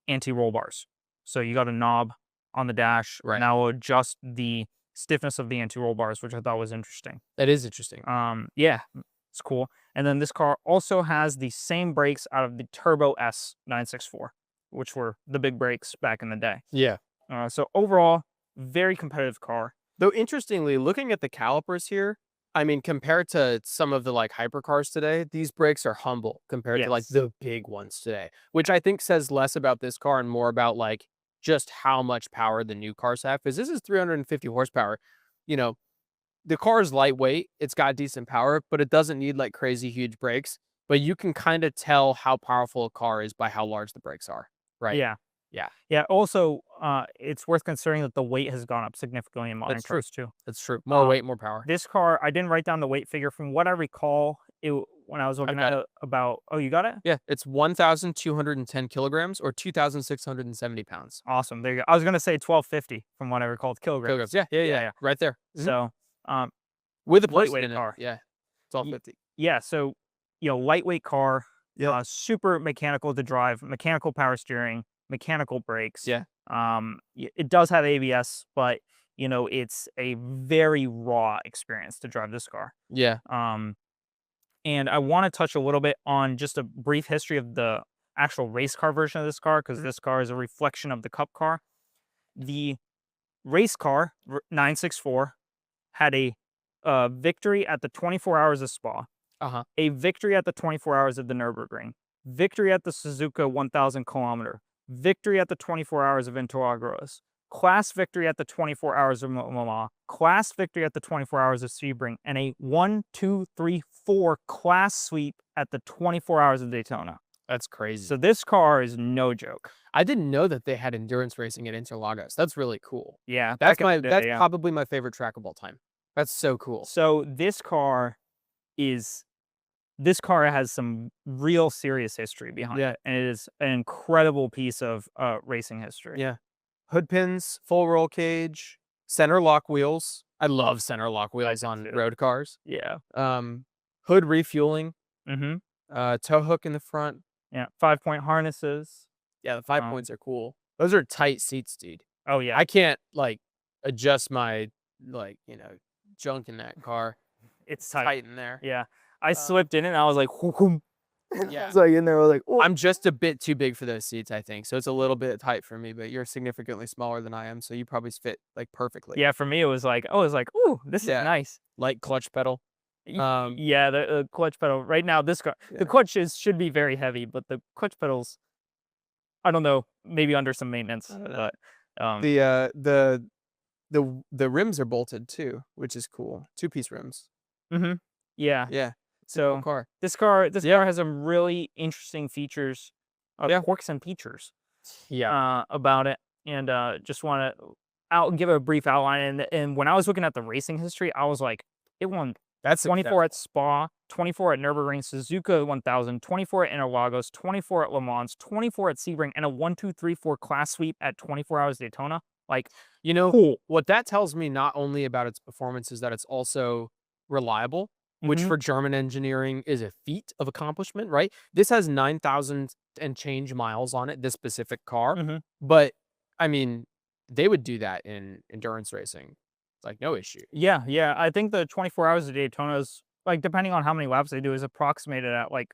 anti-roll bars. So you got a knob on the dash, Right. and that will adjust the stiffness of the anti-roll bars, which I thought was interesting. That is interesting. Yeah, it's cool. And then this car also has the same brakes out of the Turbo S 964, which were the big brakes back in the day. Yeah. So overall, very competitive car. Though interestingly, looking at the calipers here, I mean, compared to some of the like hypercars today, these brakes are humble compared to like Yes. the big ones today, which I think says less about this car and more about like just how much power the new cars have. Because this is 350 horsepower. The car is lightweight, it's got decent power, but it doesn't need like crazy huge brakes. But you can kind of tell how powerful a car is by how large the brakes are, right? Yeah. Yeah. Yeah. Also, it's worth considering that the weight has gone up significantly in modern That's true. cars too. That's true. More weight, more power. This car, I didn't write down the weight figure. From what I recall, when I was looking got at it about, oh, you got it? Yeah, it's 1,210 kilograms or 2,670 pounds. Awesome. There you go. I was going to say 1,250 from what I recalled kilograms. Kilograms. Yeah. Right there. Mhm. So, With a person lightweight in it. car. Yeah. It's all 50. yeah. So, lightweight car, Yeah. super mechanical to drive, mechanical power steering, mechanical brakes. Yeah. It does have ABS, but it's a very raw experience to drive this car. Yeah. And I want to touch a little bit on just a brief history of the actual race car version of this car, because this car is a reflection of the Cup car. the race car 964 had a victory at the 24 hours of Spa, a victory at the 24 hours of the Nürburgring, victory at the Suzuka 1000 kilometer, victory at the 24 hours of Interlagos, class victory at the 24 hours of Milan, class victory at the 24 hours of Sebring, and a 1, 2, 3, 4 class sweep at the 24 hours of Daytona. That's crazy. So this car is no joke. I didn't know that they had endurance racing at Interlagos. That's really cool. Yeah, That's back in the day, yeah. probably my favorite track of all time. That's so cool. So this car has some real serious history behind it, and it is an incredible piece of racing history. Yeah. Hood pins, full roll cage, center lock wheels. I love center lock wheels on road cars. Yeah. Hood refueling. Mm-hmm. Tow hook in the front. Yeah. 5-point harnesses. Yeah, the 5 points are cool. Those are tight seats, dude. Oh yeah. I can't like adjust my junk in that car. It's tight. Tight in there. Yeah. I slipped in it and I was like, yeah. It's like in there, I was like, oh. I'm just a bit too big for those seats, I think. So it's a little bit tight for me, but you're significantly smaller than I am, so you probably fit like perfectly. Yeah, for me it was like, ooh, this is nice. Light clutch pedal. Yeah, the clutch pedal. Right now, this car, the clutch should be very heavy, but the clutch pedals, I don't know, maybe under some maintenance. But the rims are bolted too, which is cool. 2-piece rims. Mm-hmm. Yeah. Yeah. So cool car. This car has some really interesting features, quirks and features. Yeah. About it, and just want to give a brief outline. And when I was looking at the racing history, I was like, it won. That's 24 at Spa, 24 at Nürburgring, Suzuka 1000, 24 at Interlagos, 24 at Le Mans, 24 at Sebring, and a 1, 2, 3, 4 class sweep at 24 hours Daytona. Like, cool. What that tells me not only about its performance is that it's also reliable, which for German engineering is a feat of accomplishment, right? This has 9,000 and change miles on it, this specific car. But I mean, they would do that in endurance racing. It's like no issue. Yeah, yeah. I think the 24 hours of Daytona is, like, depending on how many laps they do, is approximated at like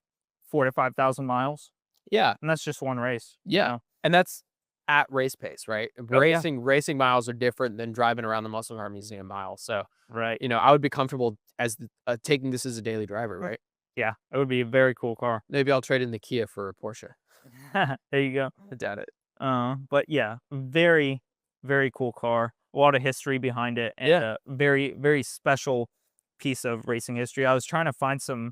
4,000 to 5,000 miles. Yeah. And that's just one race. Yeah. And that's at race pace, right? Racing miles are different than driving around the Muscle Car Museum miles. So, right. I would be comfortable as taking this as a daily driver, right? Yeah, it would be a very cool car. Maybe I'll trade in the Kia for a Porsche. There you go. I doubt it. But yeah, very, very cool car. A lot of history behind it, and a very, very special piece of racing history. I was trying to find some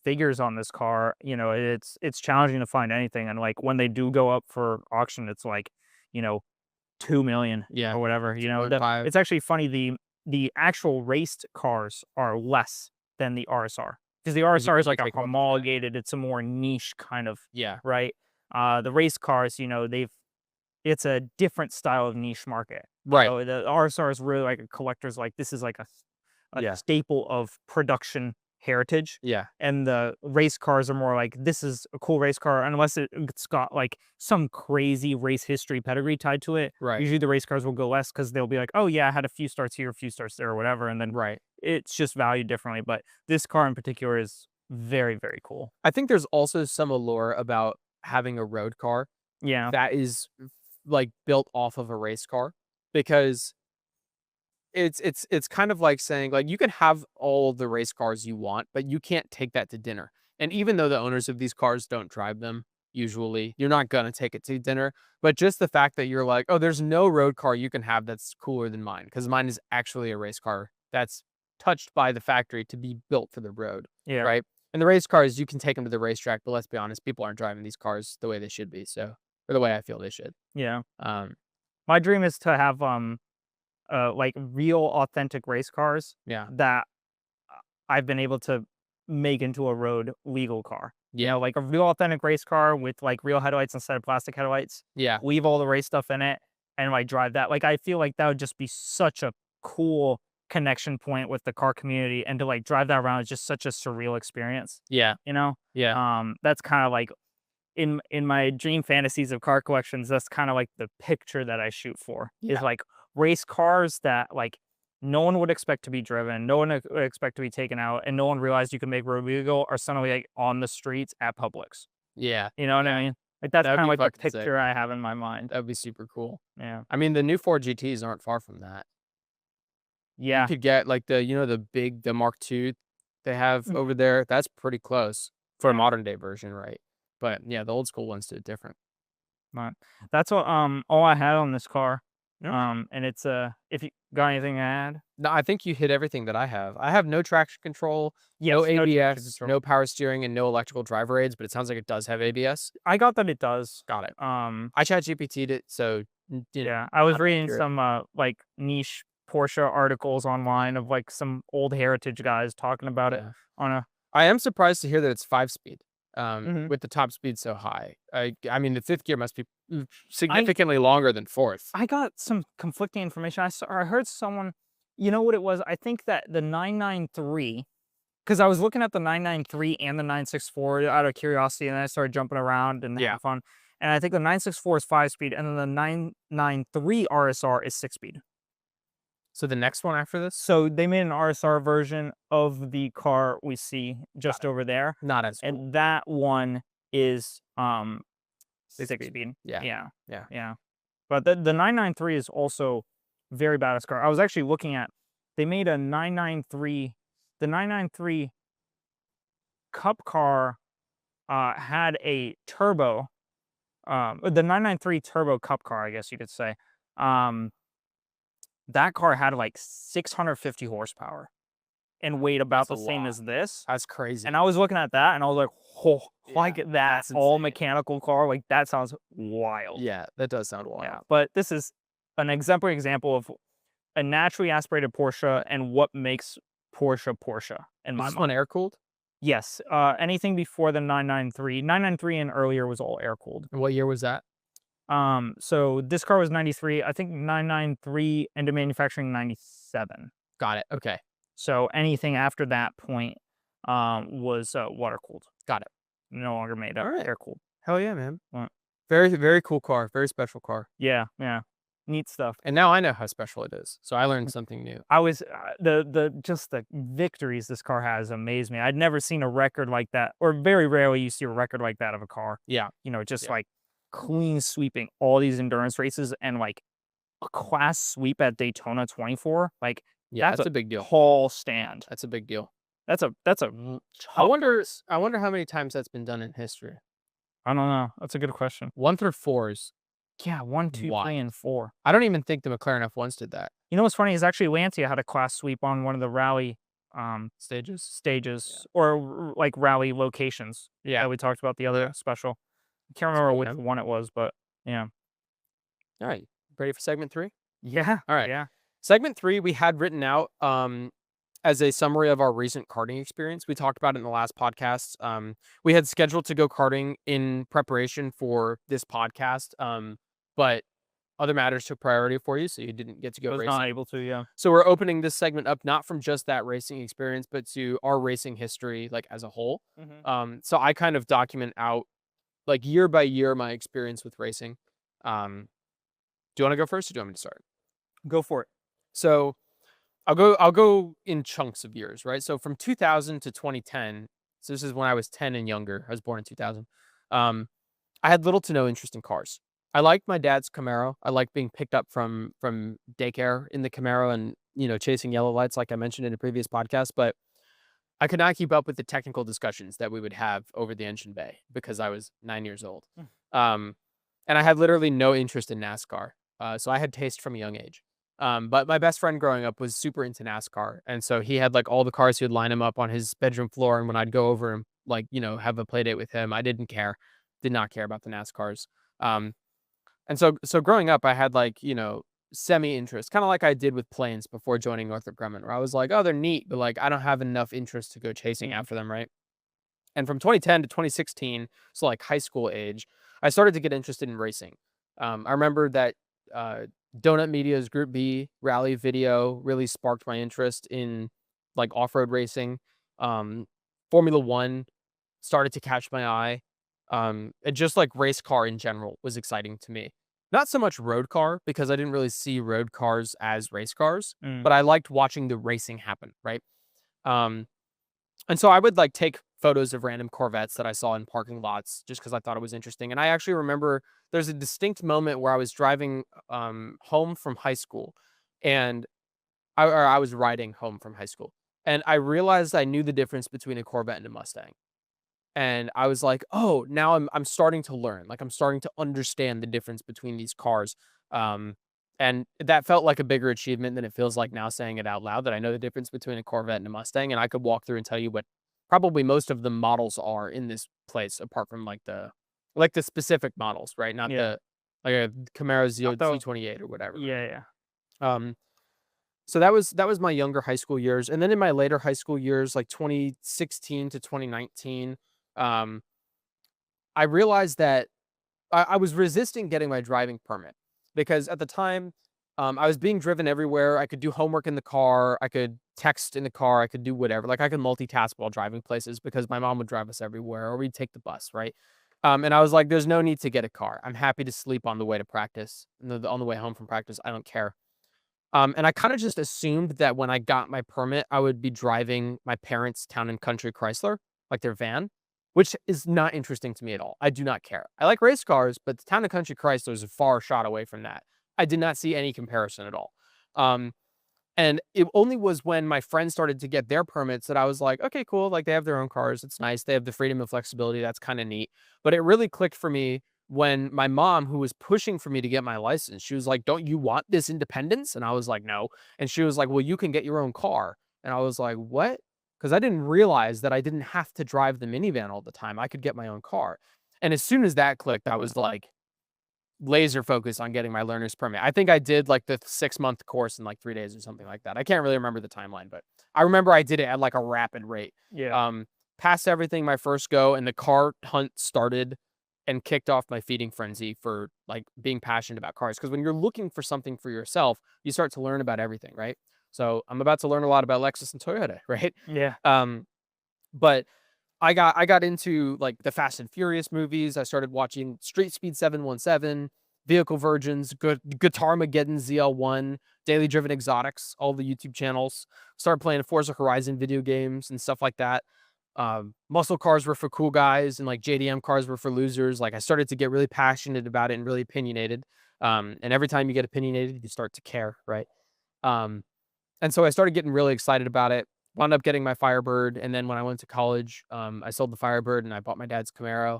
figures on this car. It's challenging to find anything, and like when they do go up for auction, it's like 2 million or whatever. It's actually funny. The actual raced cars are less than the RSR, because the RSR is like a homologated. It's a more niche kind of right. The race cars, it's a different style of niche market. Right. So the RSR is really like a collector's, like, this is like a staple of production heritage. Yeah. And the race cars are more like, this is a cool race car, unless it's got like some crazy race history pedigree tied to it. Right. Usually the race cars will go less, because they'll be like, oh yeah, I had a few starts here, a few starts there, or whatever. And then it's just valued differently. But this car in particular is very, very cool. I think there's also some allure about having a road car that is like built off of a race car, because it's kind of like saying, like, you can have all the race cars you want, but you can't take that to dinner. And even though the owners of these cars don't drive them, usually you're not going to take it to dinner. But just the fact that you're like, oh, there's no road car you can have that's cooler than mine, because mine is actually a race car that's touched by the factory to be built for the road. Yeah. Right. And the race cars, you can take them to the racetrack, but let's be honest, people aren't driving these cars the way they should be. So, or the way I feel they should. Yeah. My dream is to have like real authentic race cars that I've been able to make into a road legal car. Like a real authentic race car with like real headlights instead of plastic headlights. Yeah. Leave all the race stuff in it and like drive that. Like, I feel like that would just be such a cool connection point with the car community, and to like drive that around is just such a surreal experience. Yeah. That's kind of like in my dream fantasies of car collections, that's kind of like the picture that I shoot for. Is like race cars that like no one would expect to be driven, no one would expect to be taken out, and no one realized you can make road legal, are suddenly like on the streets at Publix. Yeah. You know what I mean? Like that's That'd kind be of like the fucking sick. picture I have in my mind. That'd be super cool. Yeah. I mean, the new Ford GTs aren't far from that. You Yeah. could get like the Mark II they have Mhm. over there. That's pretty close for a Yeah. modern day version, right? But yeah, the old school ones did different. But that's what all I had on this car. Yeah. And it's if you got anything to add? No, I think you hit everything that I have. I have no traction control, no Yes, no traction ABS, control. no power steering, and no electrical driver aids, but it sounds like it does have ABS. I got that it does. Got it. I chat GPT'd it, so Yeah, I was not reading accurate. some like niche Porsche articles online of like some old heritage guys talking about it Yeah. on a. I am surprised to hear that it's 5-speed, Mhm. with the top speed so high. I mean, the fifth gear must be significantly longer than fourth. I got some conflicting information. I heard someone, you know what it was? I think that the 993, because I was looking at the 993 and the 964 out of curiosity, and then I started jumping around and Yeah. having fun. And I think the 964 is 5-speed, and then the 993 RSR is 6-speed. So the next one after this, So they made an RSR version of the car we see just over there, not as cool. and that one is 6-speed. 6-speed. Yeah. Yeah. But the 993 is also very badass car. I was actually looking at, they made a 993, the 993 Cup car had a turbo, the 993 Turbo Cup car, I guess you could say. That car had like 650 horsepower and weighed about That's the a same lot. as this. That's crazy. And I was looking at that and I was like, oh, like Yeah, that that's all insane. mechanical car, like that sounds wild. Yeah, that does sound wild. Yeah, but this is an exemplary example of a naturally aspirated Porsche and what makes Porsche in my Is this mind. one air cooled? Yes, anything before the 993 and earlier was all air cooled. And what year was that? So this car was 93. I think 993 ended manufacturing 97. Got it. Okay. So anything after that point was water cooled. Got it. No longer made up Alright. air cooled. Hell yeah, man. Right. Very, very cool car. Very special car. Yeah, neat stuff. And now I know how special it is. So I learned something new. I was just the victories this car has amaze me. I'd never seen a record like that, or very rarely you see a record like that of a car. Yeah. Just Yeah. like clean sweeping all these endurance races and like a class sweep at Daytona 24. Like Yeah, that's that's a big deal. tall stand. That's a big deal. That's a I tough wonder race. I wonder how many times that's been done in history. I don't know. That's a good question. 1 through 4s. Yeah, 1, 2, Why? 3, and 4. I don't even think the McLaren F1s did that. You know what's funny is actually Lancia had a class sweep on one of the rally stages or like rally locations. Yeah. That we talked about the other special. I can't remember cool, which man. one it was, but yeah. All right. Ready for segment 3? Yeah. All right. Yeah. Segment 3 we had written out as a summary of our recent karting experience. We talked about it in the last podcast. We had scheduled to go karting in preparation for this podcast, but other matters took priority for you, so you didn't get to I go was racing. not able to, yeah. So we're opening this segment up not from just that racing experience, but to our racing history, like as a whole. So I kind of document out, like year by year, my experience with racing. Do you want to go first, or do you want me to start? Go for it. So I'll go in chunks of years, right? So from 2000 to 2010. So this is when I was 10 and younger. I was born in 2000. I had little to no interest in cars. I liked my dad's Camaro. I liked being picked up from daycare in the Camaro and, chasing yellow lights like I mentioned in a previous podcast, but I could not keep up with the technical discussions that we would have over the engine bay because I was 9 years old. And I had literally no interest in NASCAR. So I had taste from a young age. But my best friend growing up was super into NASCAR. And so he had like all the cars, he would line them up on his bedroom floor. And when I'd go over and like, have a play date with him, I did not care about the NASCARs. And so growing up, I had like, semi-interest, kind of like I did with planes before joining Northrop Grumman, where I was like, oh, they're neat, but like, I don't have enough interest to go chasing after them, right? And from 2010 to 2016, so like high school age, I started to get interested in racing. I remember that Donut Media's Group B rally video really sparked my interest in like off-road racing. Formula One started to catch my eye. And just like race car in general was exciting to me. Not so much road car, because I didn't really see road cars as race cars, but I liked watching the racing happen, right? And so I would like take photos of random Corvettes that I saw in parking lots just because I thought it was interesting. And I actually remember there's a distinct moment where I was driving home from high school, and I was riding home from high school, and I realized I knew the difference between a Corvette and a Mustang. And I was like, "Oh, now I'm starting to learn. Like, I'm starting to understand the difference between these cars." Um, and that felt like a bigger achievement than it feels like now saying it out loud, that I know the difference between a Corvette and a Mustang, and I could walk through and tell you what probably most of the models are in this place, apart from like the specific models, right? Not Yeah. the like a Camaro Not the Z28 or whatever. Yeah, yeah. Um, so that was my younger high school years, and then in my later high school years, like 2016 to 2019, um, I realized that I was resisting getting my driving permit because at the time, I was being driven everywhere. I could do homework in the car. I could text in the car. I could do whatever. Like I could multitask while driving places because my mom would drive us everywhere, or we'd take the bus, right? And I was like, "There's no need to get a car. I'm happy to sleep on the way to practice, on the way home from practice. I don't care." And I kind of just assumed that when I got my permit, I would be driving my parents' Town and Country Chrysler, like their van, which is not interesting to me at all. I do not care. I like race cars, but the Town and Country Chrysler is a far shot away from that. I did not see any comparison at all. Um, and it only was when my friends started to get their permits that I was like, okay, cool. Like they have their own cars. It's nice. They have the freedom and flexibility. That's kind of neat. But it really clicked for me when my mom, who was pushing for me to get my license, she was like, "Don't you want this independence?" And I was like, "No." And she was like, "Well, you can get your own car." And I was like, "What?" Because I didn't realize that I didn't have to drive the minivan all the time. I could get my own car. And as soon as that clicked, I was like, laser focused on getting my learner's permit. I think I did like the 6-month course in like 3 days or something like that. I can't really remember the timeline, but I remember I did it at like a rapid rate. Yeah. Passed everything my first go, and the car hunt started and kicked off my feeding frenzy for like being passionate about cars. Because when you're looking for something for yourself, you start to learn about everything, right? So I'm about to learn a lot about Lexus and Toyota, right? Yeah. But I got into like the Fast and Furious movies. I started watching Street Speed 717, Vehicle Virgins, Guitar Mageddon ZL1, Daily Driven Exotics, all the YouTube channels. Started playing Forza Horizon video games and stuff like that. Muscle cars were for cool guys, and like JDM cars were for losers. Like I started to get really passionate about it and really opinionated. And every time you get opinionated, you start to care, right? Um, and so I started getting really excited about it. Wound up getting my Firebird, and then when I went to college, I sold the Firebird and I bought my dad's Camaro.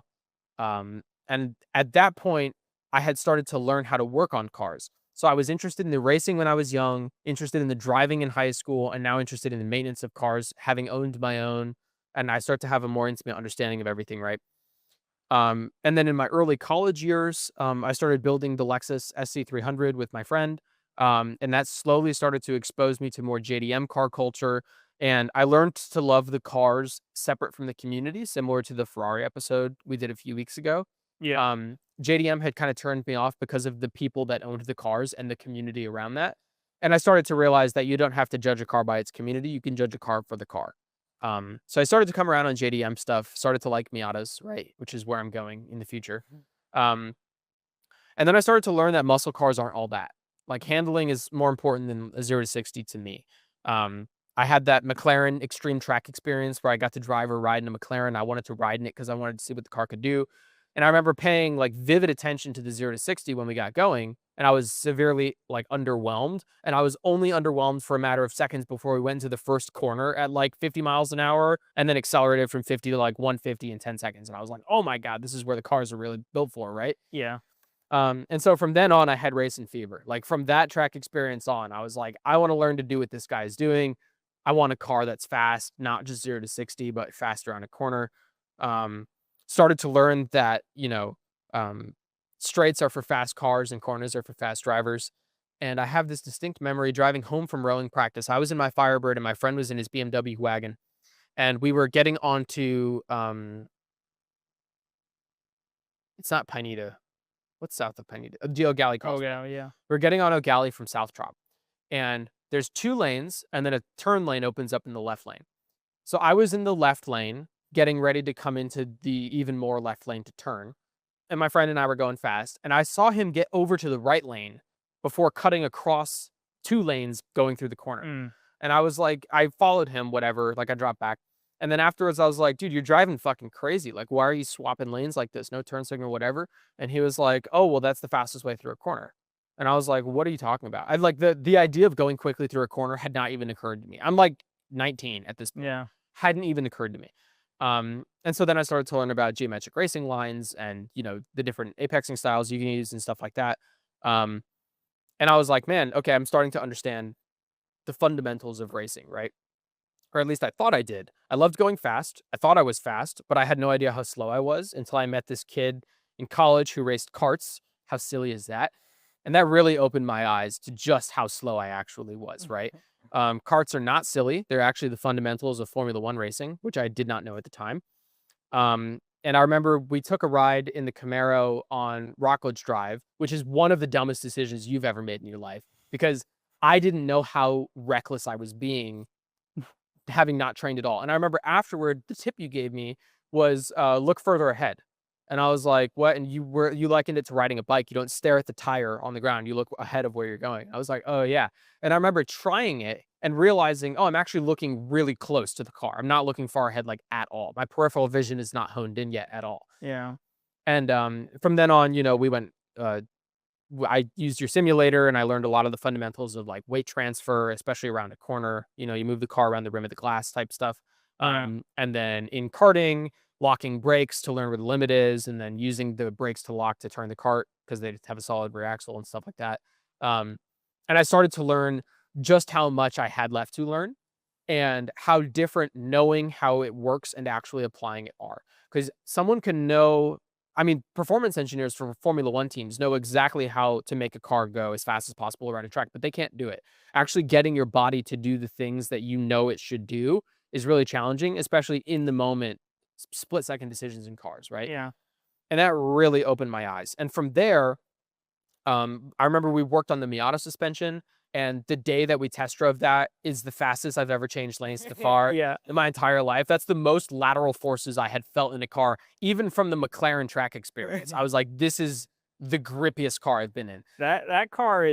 And at that point, I had started to learn how to work on cars. So I was interested in the racing when I was young, interested in the driving in high school, and now interested in the maintenance of cars, having owned my own. And I start to have a more intimate understanding of everything, right? And then in my early college years, I started building the Lexus SC300 with my friend. And that slowly started to expose me to more JDM car culture. And I learned to love the cars separate from the community, similar to the Ferrari episode we did a few weeks ago. Yeah. JDM had kind of turned me off because of the people that owned the cars and the community around that. And I started to realize that you don't have to judge a car by its community. You can judge a car for the car. So I started to come around on JDM stuff, started to like Miatas, right? Which is where I'm going in the future. Um, and then I started to learn that muscle cars aren't all that. Like handling is more important than a 0 to 60 to me. I had that McLaren extreme track experience where I got to drive or ride in a McLaren. I wanted to ride in it because I wanted to see what the car could do. And I remember paying like vivid attention to the 0 to 60 when we got going. And I was severely like underwhelmed. And I was only underwhelmed for a matter of seconds before we went into the first corner at like 50 miles an hour and then accelerated from 50 to like 150 in 10 seconds. And I was like, oh my God, this is where the cars are really built for, right? Yeah. And so from then on, I had racing fever. Like from that track experience on, I was like, I want to learn to do what this guy is doing. I want a car that's fast, not just 0 to 60, but fast around a corner. Started to learn that, straights are for fast cars and corners are for fast drivers. And I have this distinct memory driving home from rowing practice. I was in my Firebird and my friend was in his BMW wagon. And we were getting onto, it's not Pineda. What's south of Pineda? The O'Galley Oh, Crossing. yeah. We're getting on O'Galley from South Trop. And there's 2 lanes, and then a turn lane opens up in the left lane. So I was in the left lane, getting ready to come into the even more left lane to turn. And my friend and I were going fast. And I saw him get over to the right lane before cutting across 2 lanes going through the corner. Mm. And I was like, I followed him, whatever. Like I dropped back. And then afterwards, I was like, dude, you're driving fucking crazy. Like, why are you swapping lanes like this? No turn signal, whatever. And he was like, oh, well, that's the fastest way through a corner. And I was like, what are you talking about? I like the idea of going quickly through a corner had not even occurred to me. I'm like 19 at this point. Yeah. Hadn't even occurred to me. And so then I started to learn about geometric racing lines and, you know, the different apexing styles you can use and stuff like that. And I was like, man, okay, I'm starting to understand the fundamentals of racing, right? Or at least I thought I did. I loved going fast. I thought I was fast, but I had no idea how slow I was until I met this kid in college who raced karts. How silly is that? And that really opened my eyes to just how slow I actually was, right? Karts are not silly. They're actually the fundamentals of Formula One racing, which I did not know at the time. And I remember we took a ride in the Camaro on Rockledge Drive, which is one of the dumbest decisions you've ever made in your life, because I didn't know how reckless I was being, having not trained at all. And I remember afterward, the tip you gave me was look further ahead. And I was like, what? And you likened it to riding a bike. You don't stare at the tire on the ground. You look ahead of where you're going. I was like, oh yeah. And I remember trying it and realizing, oh, I'm actually looking really close to the car. I'm not looking far ahead like at all. My peripheral vision is not honed in yet at all. Yeah. And from then on, you know, we went, I used your simulator and I learned a lot of the fundamentals of like weight transfer, especially around a corner. You know, you move the car around the rim of the glass type stuff. And then in karting, locking brakes to learn where the limit is, and then using the brakes to lock to turn the cart because they have a solid rear axle and stuff like that. And I started to learn just how much I had left to learn and how different knowing how it works and actually applying it are. Because someone can know, I mean, performance engineers for Formula One teams know exactly how to make a car go as fast as possible around a track, but they can't do it. Actually getting your body to do the things that you know it should do is really challenging, especially in the moment, split-second decisions in cars, right? Yeah. And that really opened my eyes. And from there, I remember we worked on the Miata suspension, and the day that we test drove that is the fastest I've ever changed lanes to far Yeah. in my entire life. That's the most lateral forces I had felt in a car, even from the McLaren track experience. I was like, this is the grippiest car I've been in. That car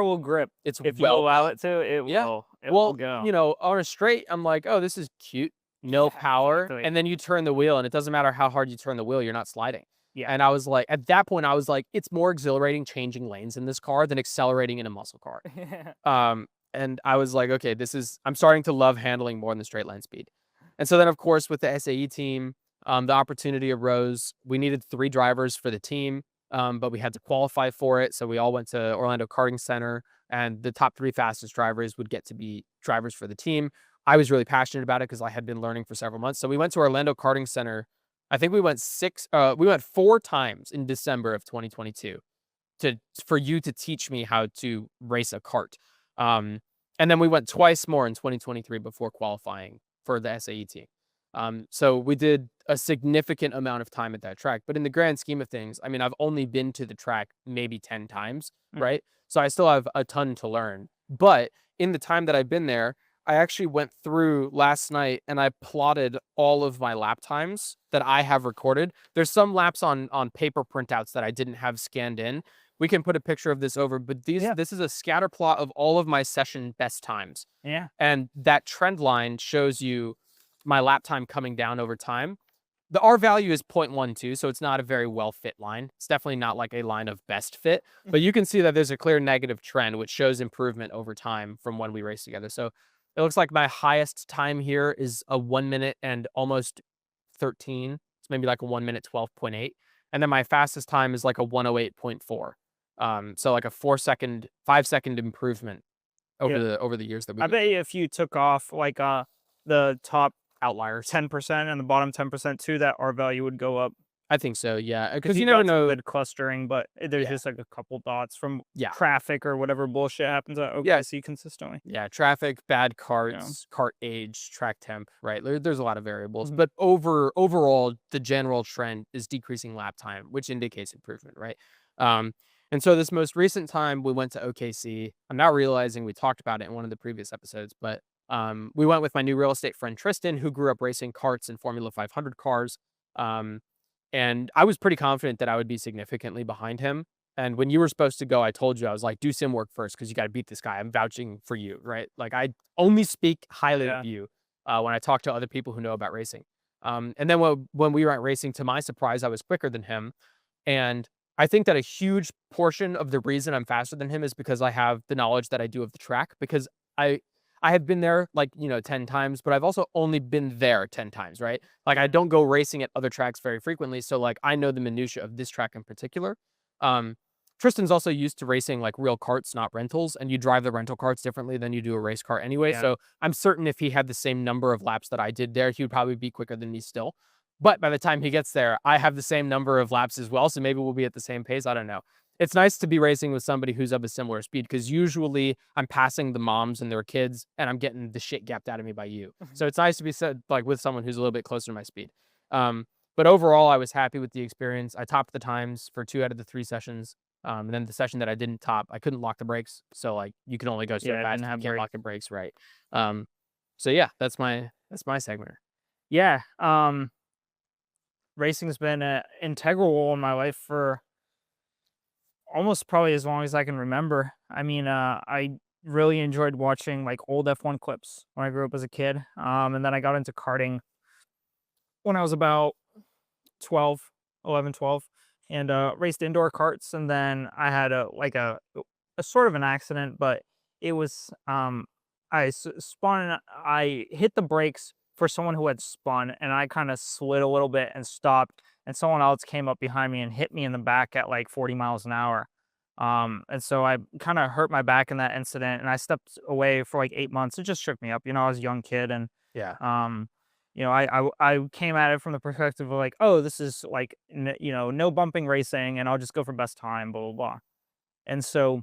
will grip. It's If you allow it to, it Yeah. will. It well, will go. you know, on a straight, I'm like, oh, this is cute. No Yeah, power. exactly. And then you turn the wheel, and it doesn't matter how hard you turn the wheel, you're not sliding. Yeah. And I was like, at that point, I was like, it's more exhilarating changing lanes in this car than accelerating in a muscle car. And I was like, okay, I'm starting to love handling more than the straight line speed. And so then, of course, with the SAE team, the opportunity arose. We needed 3 drivers for the team, but we had to qualify for it. So we all went to Orlando Karting Center, and the top 3 fastest drivers would get to be drivers for the team. I was really passionate about it because I had been learning for several months. So we went to Orlando Karting Center. I think we went 4 times in December of 2022 for you to teach me how to race a kart. And then we went twice more in 2023 before qualifying for the SAE team. So we did a significant amount of time at that track, but in the grand scheme of things, I mean, I've only been to the track maybe 10 times, right? So I still have a ton to learn, but in the time that I've been there, I actually went through last night and I plotted all of my lap times that I have recorded. There's some laps on paper printouts that I didn't have scanned in. We can put a picture of this over, but this is a scatter plot of all of my session best times. Yeah. And that trend line shows you my lap time coming down over time. The R value is 0.12, so it's not a very well fit line. It's definitely not like a line of best fit, but you can see that there's a clear negative trend, which shows improvement over time from when we race together. So it looks like my highest time here is a 1 minute and almost 13. It's maybe like a 1 minute 12.8. And then my fastest time is like a 108.4. So like a 5-second improvement over the years that I bet you if you took off like the top outliers 10% and the bottom 10% too, that R value would go up. I think so, yeah. Because you never got some know. good clustering, but there's just like a couple dots from traffic or whatever bullshit happens at OKC consistently. Yeah, traffic, bad carts, cart age, track temp, right? There's a lot of variables, but overall, the general trend is decreasing lap time, which indicates improvement, right? And so this most recent time we went to OKC. I'm now realizing we talked about it in one of the previous episodes, but we went with my new real estate friend Tristan, who grew up racing karts and Formula 500 cars. And I was pretty confident that I would be significantly behind him. And when you were supposed to go, I told you, I was like, do sim work first because you got to beat this guy. I'm vouching for you, right? Like, I only speak highly of you. when I talk to other people who know about racing. And then when we went racing, to my surprise, I was quicker than him. And I think that a huge portion of the reason I'm faster than him is because I have the knowledge that I do of the track, because I I have been there, like, 10 times, but I've also only been there 10 times, right? Like, I don't go racing at other tracks very frequently, so, like, I know the minutia of this track in particular. Um, Tristan's also used to racing, like, real carts, not rentals, and you drive the rental carts differently than you do a race car anyway, Yeah. so I'm certain if he had the same number of laps that I did there, he would probably be quicker than me still. But by the time he gets there, I have the same number of laps as well, so maybe we'll be at the same pace, I don't know. It's nice to be racing with somebody who's of a similar speed, because usually I'm passing the moms and their kids, and I'm getting the shit gapped out of me by you. So it's nice to be said, like, with someone who's a little bit closer to my speed. But overall, I was happy with the experience. I topped the times for 2 out of the 3 sessions. And then the session that I didn't top, I couldn't lock the brakes. So, like, you can only go so Yeah, I fast didn't if have you can't brakes. lock the brakes, right? So yeah, that's my segment. Yeah. Racing's been an integral role in my life for almost probably as long as I can remember. I mean, I really enjoyed watching like old F1 clips when I grew up as a kid. And then I got into karting when I was about 12, 11, 12, and raced indoor karts. And then I had a sort of an accident, but it was spun. I hit the brakes for someone who had spun, and I kind of slid a little bit and stopped. And someone else came up behind me and hit me in the back at like 40 miles an hour. And so I kind of hurt my back in that incident, and I stepped away for like 8 months. It just shook me up. I was a young kid, and Yeah. um, I came at it from the perspective of like, oh, this is like, no bumping racing, and I'll just go for best time, blah, blah, blah. And so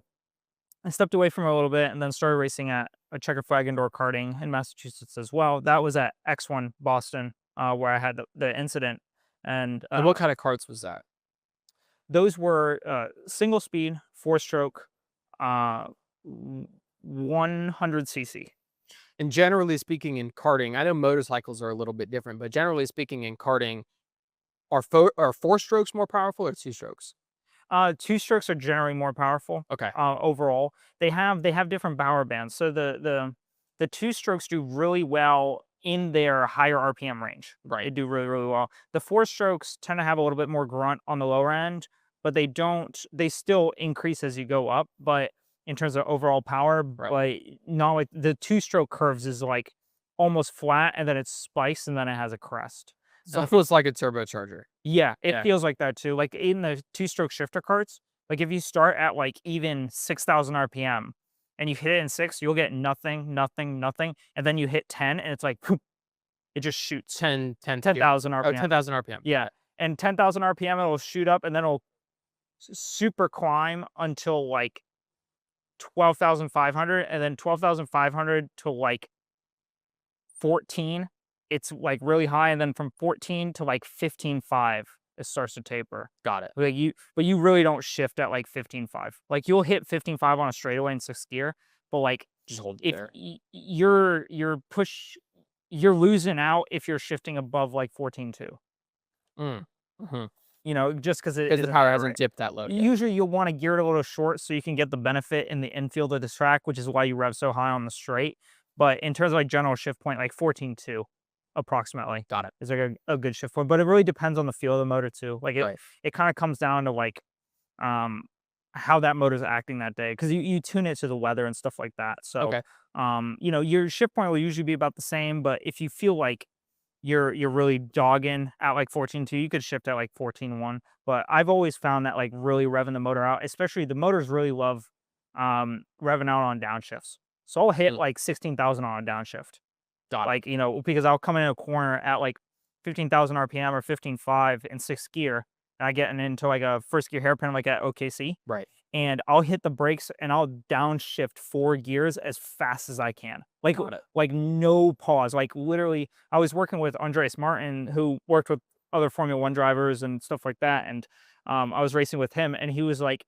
I stepped away from it a little bit and then started racing at a checker flag indoor karting in Massachusetts as well. That was at X1 Boston, where I had the incident. And And what kind of carts was that? those were single speed, 4-stroke, uh, 100cc. And generally speaking, in karting, I know motorcycles are a little bit different, but generally speaking, in karting, are 4 strokes more powerful or 2 strokes? 2 strokes are generally more powerful. Okay. Overall, they have different power bands. So the 2 strokes do really well in their higher RPM range. They Right. do really, really well. The 4 strokes tend to have a little bit more grunt on the lower end, but they don't. They still increase as you go up, but in terms of overall power, Right. but not like the 2-stroke curves is like almost flat, and then it's spiced, and then it has a crest. It's The almost like a turbocharger. Yeah, it Yeah. feels like that too. Like in the 2-stroke shifter carts, like if you start at like even 6,000 RPM and you hit it in 6, you'll get nothing, nothing, nothing. And then you hit 10 and it's like, poof, it just shoots 10,000 Oh, RPM. 10,000 RPM. Yeah. And 10,000 RPM, it'll shoot up and then it'll super climb until like 12,500, and then 12,500 to like 14, it's like really high, and then from 14 to like 15.5, it starts to taper. Got it. But you really don't shift at like 15.5. Like you'll hit 15.5 on a straightaway in sixth gear, but like Just hold it if there. you're losing out if you're shifting above like 14.2. Mm. Mhm. Just because it 'Cause the isn't power that hasn't right. dipped that low yet. Usually you'll want to gear it a little short so you can get the benefit in the infield of the track, which is why you rev so high on the straight. But in terms of like general shift point, like 14.2 approximately Got it. is like a good shift point. But it really depends on the feel of the motor too. Like Right. it kind of comes down to like um how that motor's acting that day, because you tune it to the weather and stuff like that. So Okay. your shift point will usually be about the same, but if you feel like you're really dogging at like 14.2, you could shift at like 14.1. But I've always found that like really revving the motor out, especially the motors really love revving out on downshifts. So I'll hit Mm. like 16,000 on a downshift. Got it. Like, because I'll come in a corner at like 15,000 RPM or 15.5 in sixth gear, and I get into like a first gear hairpin like at OKC, Right. and I'll hit the brakes and I'll downshift 4 gears as fast as I can. Got it. Like no pause. Like literally, I was working with Andres Martin, who worked with other Formula One drivers and stuff like that, and I was racing with him, and he was like,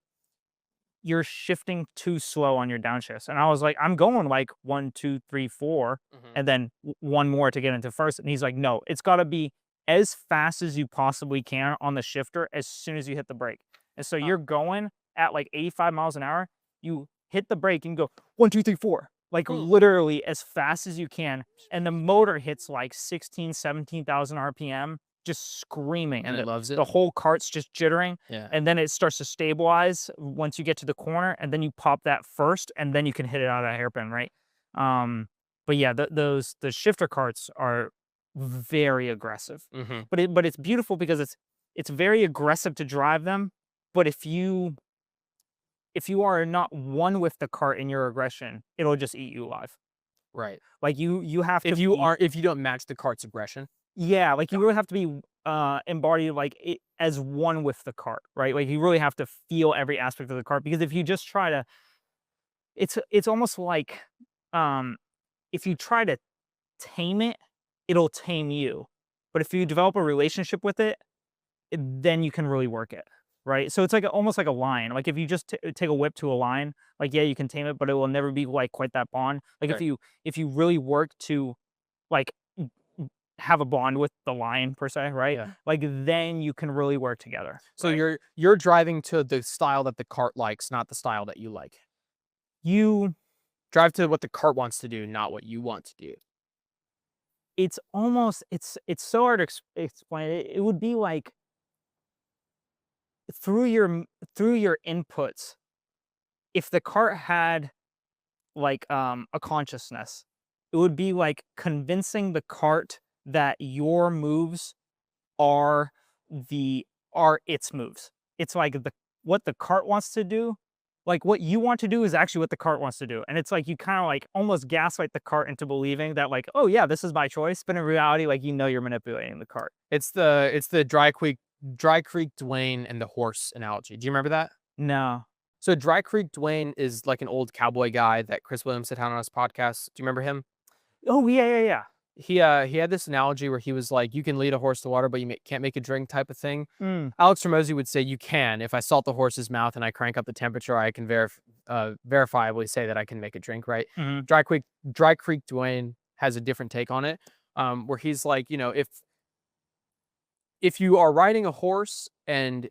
"You're shifting too slow on your downshifts," and I was like, "I'm going like 1, 2, 3, 4, Mhm. and then one more to get into first." And he's like, "No, it's got to be as fast as you possibly can on the shifter as soon as you hit the brake." And so Huh. you're going at like 85 miles an hour, you hit the brake and go 1, 2, 3, 4. like literally as fast as you can. And the motor hits like 16, 17,000 RPM, just screaming. And it loves it. The whole cart's just jittering. Yeah. And then it starts to stabilize once you get to the corner, and then you pop that first, and then you can hit it out of that hairpin, right? But yeah, the shifter carts are very aggressive. But it's beautiful because it's very aggressive to drive them. But if you are not one with the cart in your aggression, it'll just eat you alive. Right. Like you have to If you don't match the cart's aggression. Yeah, like you really have to be embodied like as one with the cart, right? Like you really have to feel every aspect of the cart, because if you just try to, it's almost like if you try to tame it, it'll tame you. But if you develop a relationship with it, then you can really work it, right? So it's like almost like a lion. Like if you just take a whip to a lion, like yeah, you can tame it, but it will never be like quite that bond. Like Right. if you really work to like have a bond with the lion per se, right? Yeah. Like then you can really work together. So right? you're driving to the style that the cart likes, not the style that you like. You Drive to what the cart wants to do, not what you want to do. it's almost it's so hard to explain. It would be like through your inputs, if the cart had like a consciousness, it would be like convincing the cart that your moves are its moves. It's like what the cart wants to do, like what you want to do is actually what the cart wants to do. And it's like you kind of like almost gaslight the cart into believing that like, oh yeah, this is my choice. But in reality, like you're manipulating the cart. It's the Dry Creek Dwayne and the horse analogy. Do you remember that? No. So Dry Creek Dwayne is like an old cowboy guy that Chris Williams had on his podcast. Do you remember him? Oh yeah. He had this analogy where he was like, you can lead a horse to water, but you can't make it drink, type of thing. Mm. Alex Ramosi would say you can. If I salt the horse's mouth and I crank up the temperature, I can verifiably say that I can make it drink, right? Mm-hmm. Dry Creek Dwayne has a different take on it, where he's like, if you are riding a horse and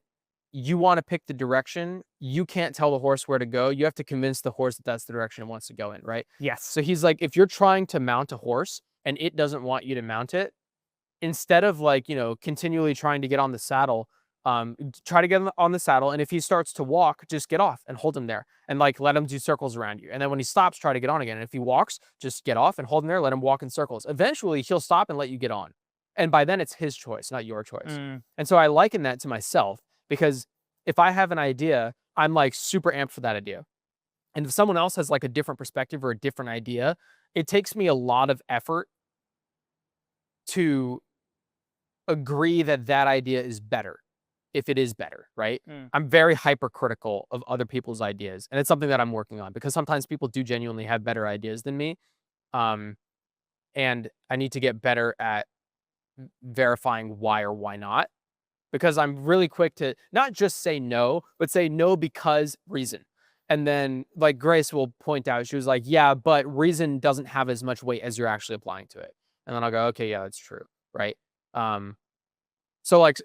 you want to pick the direction, you can't tell the horse where to go. You have to convince the horse that that's the direction it wants to go in, right? Yes. So he's like, if you're trying to mount a horse and it doesn't want you to mount it, instead of like, continually trying to get on the saddle, try to get on the saddle. And if he starts to walk, just get off and hold him there and like let him do circles around you. And then when he stops, try to get on again. And if he walks, just get off and hold him there, let him walk in circles. Eventually he'll stop and let you get on. And by then it's his choice, not your choice. And so I liken that to myself, because if I have an idea, I'm like super amped for that idea. And if someone else has like a different perspective or a different idea, it takes me a lot of effort to agree that that idea is better, if it is better, right? I'm very hypercritical of other people's ideas, and it's something that I'm working on, because sometimes people do genuinely have better ideas than me. And I need to get better at verifying why or why not, because I'm really quick to not just say no, but say no because reason. And then like Grace will point out, she was like, yeah, but reason doesn't have as much weight as you're actually applying to it. And then I'll go, okay, yeah, that's true, right? So like,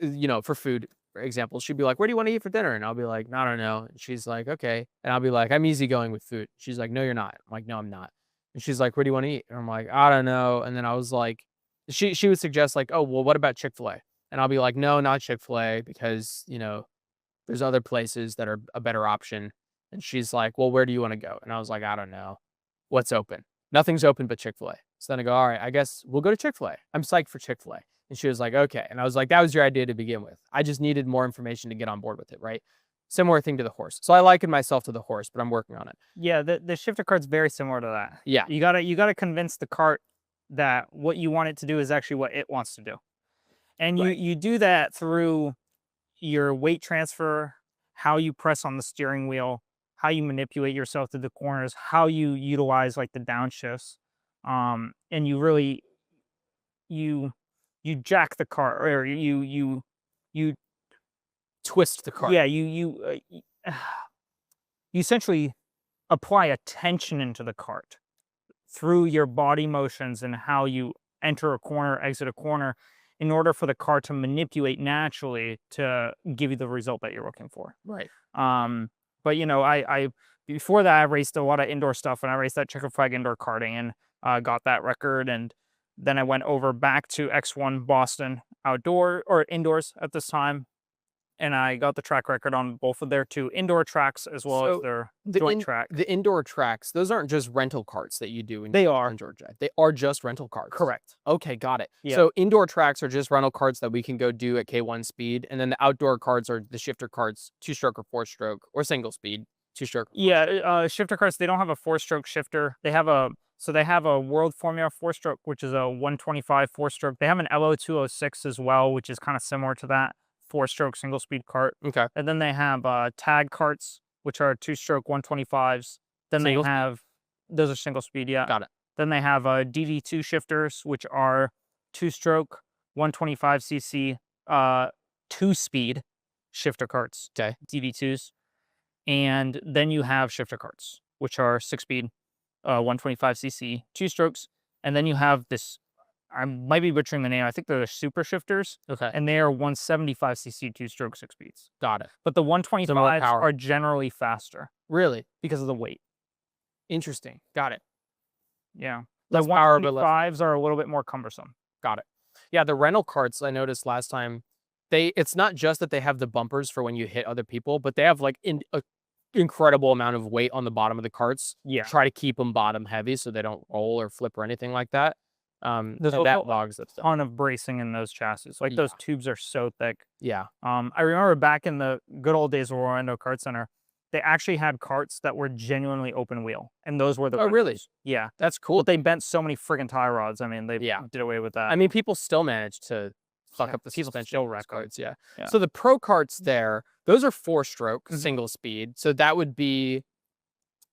for food, for example, she'd be like, where do you want to eat for dinner? And I'll be like, I don't know. And she's like, okay. And I'll be like, I'm easygoing with food. She's like, no, you're not. I'm like, no, I'm not. And she's like, where do you want to eat? And I'm like, I don't know. And then I was like, she would suggest like, oh, well, what about Chick-fil-A? And I'll be like, no, not Chick-fil-A, because, there's other places that are a better option. And she's like, well, where do you want to go? And I was like, I don't know. What's open? Nothing's open but Chick-fil-A. So then I go, all right, I guess we'll go to Chick-fil-A. I'm psyched for Chick-fil-A. And she was like, okay. And I was like, that was your idea to begin with. I just needed more information to get on board with it, right? Similar thing to the horse. So I liken myself to the horse, but I'm working on it. Yeah, the shifter cart's very similar to that. Yeah. You gotta convince the cart that what you want it to do is actually what it wants to do. And Right. you do that through your weight transfer, how you press on the steering wheel, how you manipulate yourself through the corners, how you utilize like the downshifts. And you really you jack the cart, or you Twist the cart. yeah, you essentially apply a tension into the cart through your body motions and how you enter a corner, exit a corner, in order for the car to manipulate naturally to give you the result that you're looking for. Right. But I before that, I raced a lot of indoor stuff, and I raced that checkered flag indoor karting and got that record. And then I went over back to X1 Boston outdoor or indoors at this time, and I got the track record on both of their 2 indoor tracks as well as their joint track. The indoor tracks, those aren't just rental karts that you do in They are. Georgia. They are just rental karts. Correct. Okay, got it. Yeah. So indoor tracks are just rental karts that we can go do at K1 speed, and then the outdoor karts are the shifter karts, 2-stroke or 4-stroke, or single speed, 2-stroke. Yeah, shifter karts, they don't have a 4-stroke shifter. They have a World Formula 4-stroke, which is a 125 4-stroke. They have an LO206 as well, which is kind of similar to that 4-stroke single speed kart. Okay. And then they have tag karts, which are 2-stroke 125s. Then Single they have those are single speed, yeah. Got it. Then they have DD2 shifters, which are 2-stroke 125cc 2-speed shifter karts. Okay. DD2s. And then you have shifter karts, which are 6-speed 125cc 2-strokes. And then you have this, I might be butchering the name, I think they're the super shifters, Okay. and they are 175cc 2-stroke 6-speeds. Got it. But the 125s power. are generally faster Really? because of the weight. Interesting. Got it. Yeah. The Less power, but less. 125s are a little bit more cumbersome. Got it. Yeah, the rental karts I noticed last time, it's not just that they have the bumpers for when you hit other people, but they have like an incredible amount of weight on the bottom of the karts. Yeah. Try to keep them bottom heavy so they don't roll or flip or anything like that. There's and that also logs that a stuff. ton of bracing in those chassis. Like those Yeah. tubes are so thick. Yeah. I remember back in the good old days of Orlando Kart Center, they actually had karts that were genuinely open wheel, and those were the Oh, really? rentals. Yeah. That's cool. But they bent so many friggin' tie rods. I mean, they Yeah. did away with that. I mean, people still manage to fuck Yeah, up the people suspension still of those wreck 'em. karts. Yeah. Yeah. So the pro karts there, those are 4-stroke Mhm. single speed. So that would be,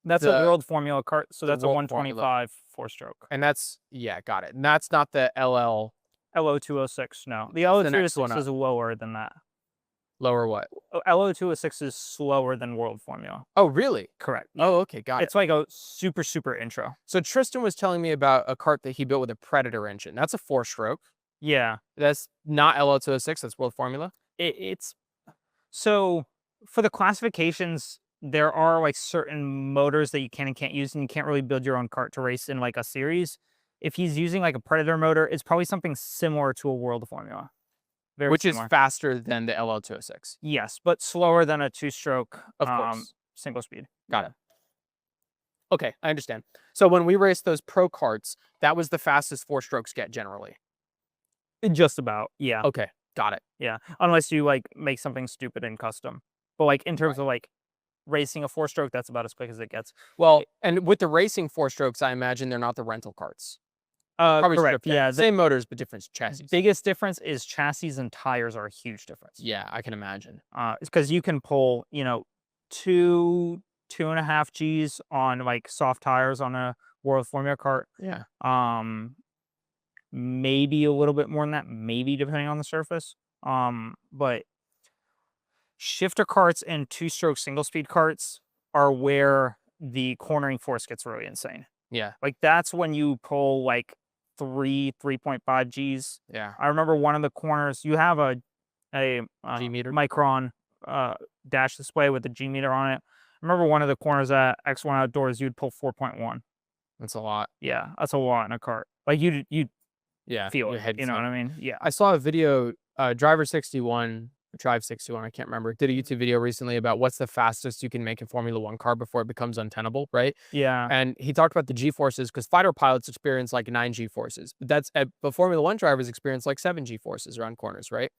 That's the- a World Formula kart, so the that's a World Formula. 125 4-stroke. and that's, yeah, got it. And that's not the LL LO206, no. The the next one LO206 is lower than that. lower what? LO206 is slower than World Formula. Oh, really? Correct. Oh, okay, got it. It's like a super, super intro. So Tristan was telling me about a kart that he built with a Predator engine. That's a 4-stroke. Yeah. That's not LL206. That's World Formula. It's so for the classifications, there are like certain motors that you can and can't use, and you can't really build your own kart to race in like a series. If he's using like a Predator motor, it's probably something similar to a World Formula. Very Which similar. is faster than the LL206. Yes, but slower than a 2-stroke Of course. single speed. Got it. Okay, I understand. So when we raced those pro karts, that was the fastest 4-strokes get generally. Just about, yeah. Okay, got it. Yeah, unless you like make something stupid and custom. But like in terms of like racing a 4-stroke, that's about as quick as it gets. Well, and with the racing 4-strokes, I imagine they're not the rental karts. Probably Correct. stripped down. Yeah, the Same motors, but different chassis. biggest difference is chassis and tires are a huge difference. Yeah, I can imagine. It's because you can pull, 2.5 Gs on like soft tires on a World Formula kart. Yeah. Maybe a little bit more than that, maybe depending on the surface. But shifter karts and 2-stroke single speed karts are where the cornering force gets really insane. Yeah. Like that's when you pull like 3.5 Gs. Yeah. I remember one of the corners, you have a G meter. Micron dash display with a G meter on it. I remember one of the corners at X1 Outdoors, you'd pull 4.1. That's a lot. Yeah, that's a lot in a cart. Like you'd Yeah. feel your it. head You know felt- what I mean? Yeah. I saw a video, Driver 61, Drive 61, I can't remember, did a YouTube video recently about what's the fastest you can make a Formula One car before it becomes untenable, right? Yeah. And he talked about the G-forces because fighter pilots experience like 9 G-forces. But Formula One drivers experience like 7 G-forces around corners, right?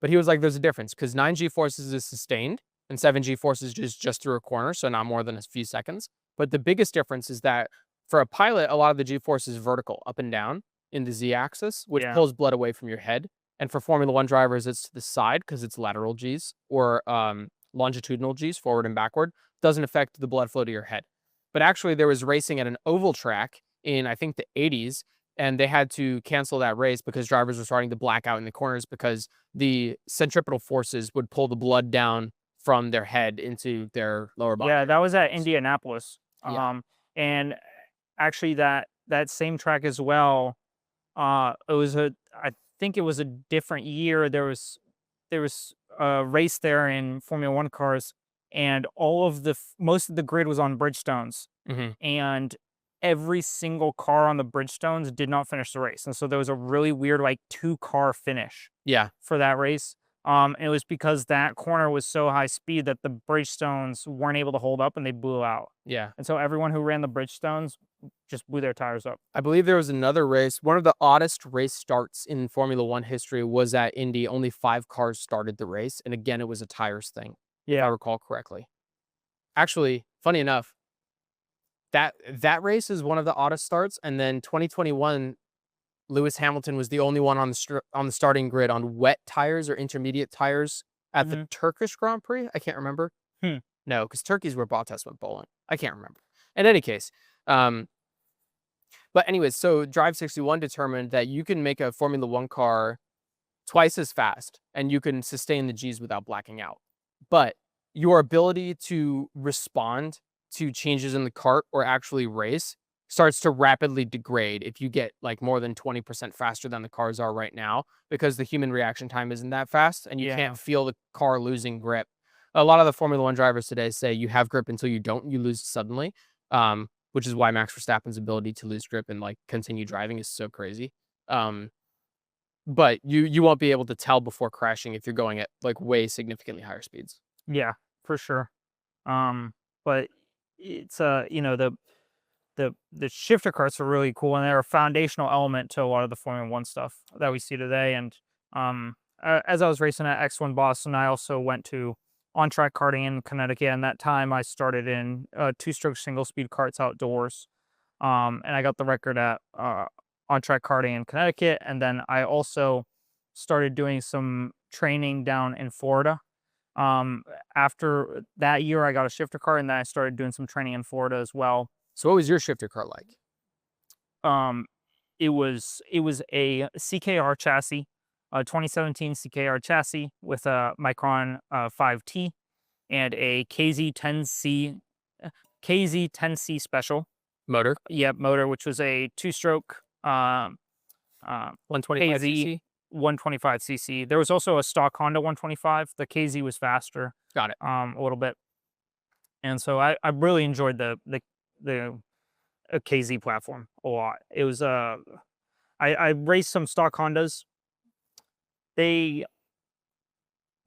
But he was like, there's a difference because 9 G-forces is sustained and 7 G-forces is just through a corner, so not more than a few seconds. But the biggest difference is that for a pilot, a lot of the G-force is vertical, up and down in the Z-axis, which Yeah. pulls blood away from your head. And for Formula One drivers, it's to the side because it's lateral Gs or longitudinal Gs, forward and backward. Doesn't affect the blood flow to your head. But actually, there was racing at an oval track in, I think, the 80s, and they had to cancel that race because drivers were starting to black out in the corners because the centripetal forces would pull the blood down from their head into their lower body. Yeah, that was at Indianapolis. Yeah. And actually that same track as well, I think it was a different year. There was a race there in Formula One cars, and most of the grid was on Bridgestones, and every single car on the Bridgestones did not finish the race, and so there was a really weird like 2-car finish Yeah. for that race. It was because that corner was so high speed that the Bridgestones weren't able to hold up and they blew out. Yeah. And so everyone who ran the Bridgestones just blew their tires up. I believe there was another race. One of the oddest race starts in Formula One history was at Indy. Only 5 cars started the race. And again, it was a tires thing, if I Yeah. recall correctly. Actually, funny enough, that race is one of the oddest starts. And then 2021, Lewis Hamilton was the only one on the starting grid on wet tires or intermediate tires at the Turkish Grand Prix. I can't remember. Hmm. No, because Turkey's where Bottas went bowling. I can't remember. In any case, but anyways, so Drive 61 determined that you can make a Formula One car twice as fast and you can sustain the Gs without blacking out. But your ability to respond to changes in the kart or actually race starts to rapidly degrade if you get like more than 20% faster than the cars are right now, because the human reaction time isn't that fast and you can't feel the car losing grip. A lot of the Formula One drivers today say you have grip until you don't, you lose suddenly, which is why Max Verstappen's ability to lose grip and like continue driving is so crazy. But you won't be able to tell before crashing if you're going at like way significantly higher speeds. Yeah, for sure. But it's the shifter carts are really cool, and they're a foundational element to a lot of the Formula One stuff that we see today. And as I was racing at X1 Boston, I also went to on-track karting in Connecticut, and that time I started in 2-stroke single-speed karts outdoors, and I got the record at on-track karting in Connecticut. And then I also started doing some training down in Florida. After that year, I got a shifter cart, and then I started doing some training in Florida as well. So what was your shifter cart like? It was a CKR chassis, a 2017 CKR chassis with a Micron 5T and a KZ10C special Motor? motor, which was a 2-stroke 125 cc? 125cc. There was also a stock Honda 125. The KZ was faster. Got it. A little bit. And so I really enjoyed the KZ platform a lot. It was I raced some stock Hondas. They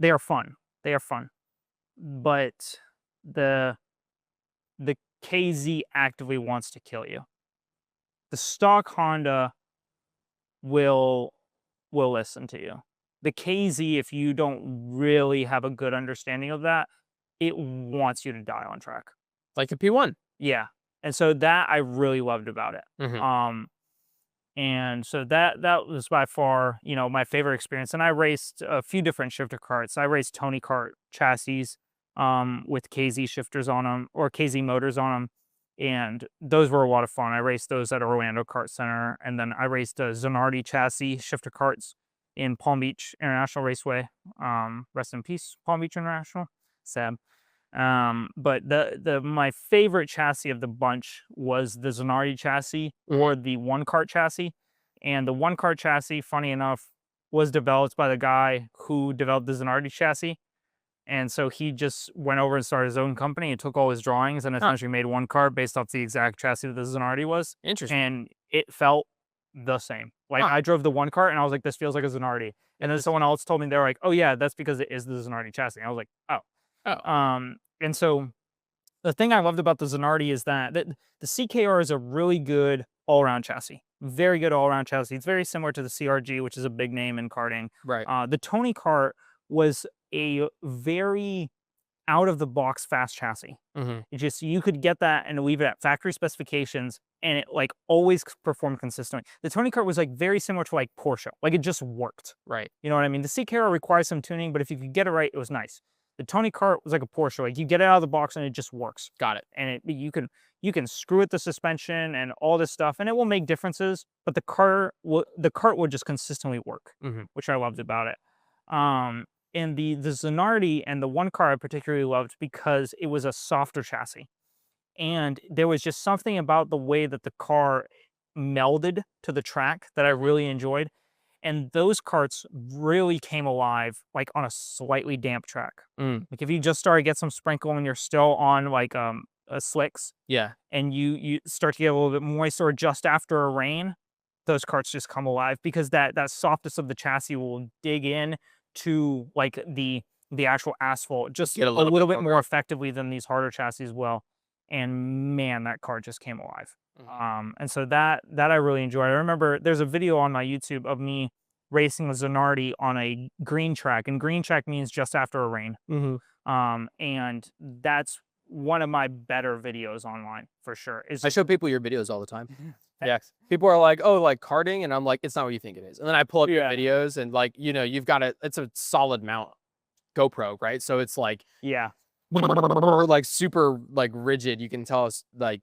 are fun. They are fun. But the KZ actively wants to kill you. The stock Honda will listen to you. The KZ, if you don't really have a good understanding of that, it wants you to die on track. Like a P1. Yeah. And so that I really loved about it. And so that was by far, my favorite experience. And I raced a few different shifter carts. I raced Tony Kart chassis with KZ shifters on them, or KZ motors on them. And those were a lot of fun. I raced those at Orlando Kart Center. And then I raced Zanardi chassis shifter carts in Palm Beach International Raceway. Rest in peace, Palm Beach International. Sad. But my favorite chassis of the bunch was the Zanardi chassis or the one kart chassis. And the one kart chassis, funny enough, was developed by the guy who developed the Zanardi chassis. And so he just went over and started his own company and took all his drawings and essentially made one kart based off the exact chassis that the Zanardi was. Interesting. And it felt the same. Like I drove the one kart and I was like, this feels like a Zanardi. And then someone else told me, they were like, oh yeah, that's because it is the Zanardi chassis. And I was like, oh. And so the thing I loved about the Zanardi is that the CKR is a really good all-around chassis. Very good all-around chassis. It's very similar to the CRG, which is a big name in karting. Right. The Tony Kart was a very out-of-the-box fast chassis. You could get that and leave it at factory specifications, and it like always performed consistently. The Tony Kart was like very similar to like Porsche. Like it just worked. Right. You know what I mean? The CKR requires some tuning, but if you could get it right, it was nice. The Tony Kart was like a Porsche. Like you get it out of the box and it just works. Got it. And you can screw with the suspension and all this stuff, and it will make differences. But the kart will just consistently work, which I loved about it. And the Zanardi and the one car I particularly loved because it was a softer chassis, and there was just something about the way that the car melded to the track that I really enjoyed. And those carts really came alive, like, on a slightly damp track. Mm. Like, if you just started to get some sprinkle and you're still on, like, slicks, Yeah. and you start to get a little bit moist, or just after a rain, those carts just come alive, because that softness of the chassis will dig in to, like, the actual asphalt just Get a a little little bit bit more more effectively than these harder chassis will. And man, that car just came alive. And so that I really enjoyed. I remember there's a video on my YouTube of me racing a Zanardi on a green track, and green track means just after a rain. And that's one of my better videos online for sure. I show people your videos all the time. Yeah. People are like, "Oh, like karting," and I'm like, "It's not what you think it is." And then I pull up your Yeah. videos, and like, you've got it's a solid mount GoPro, right? So it's like Yeah. like super like rigid. You can tell it's like,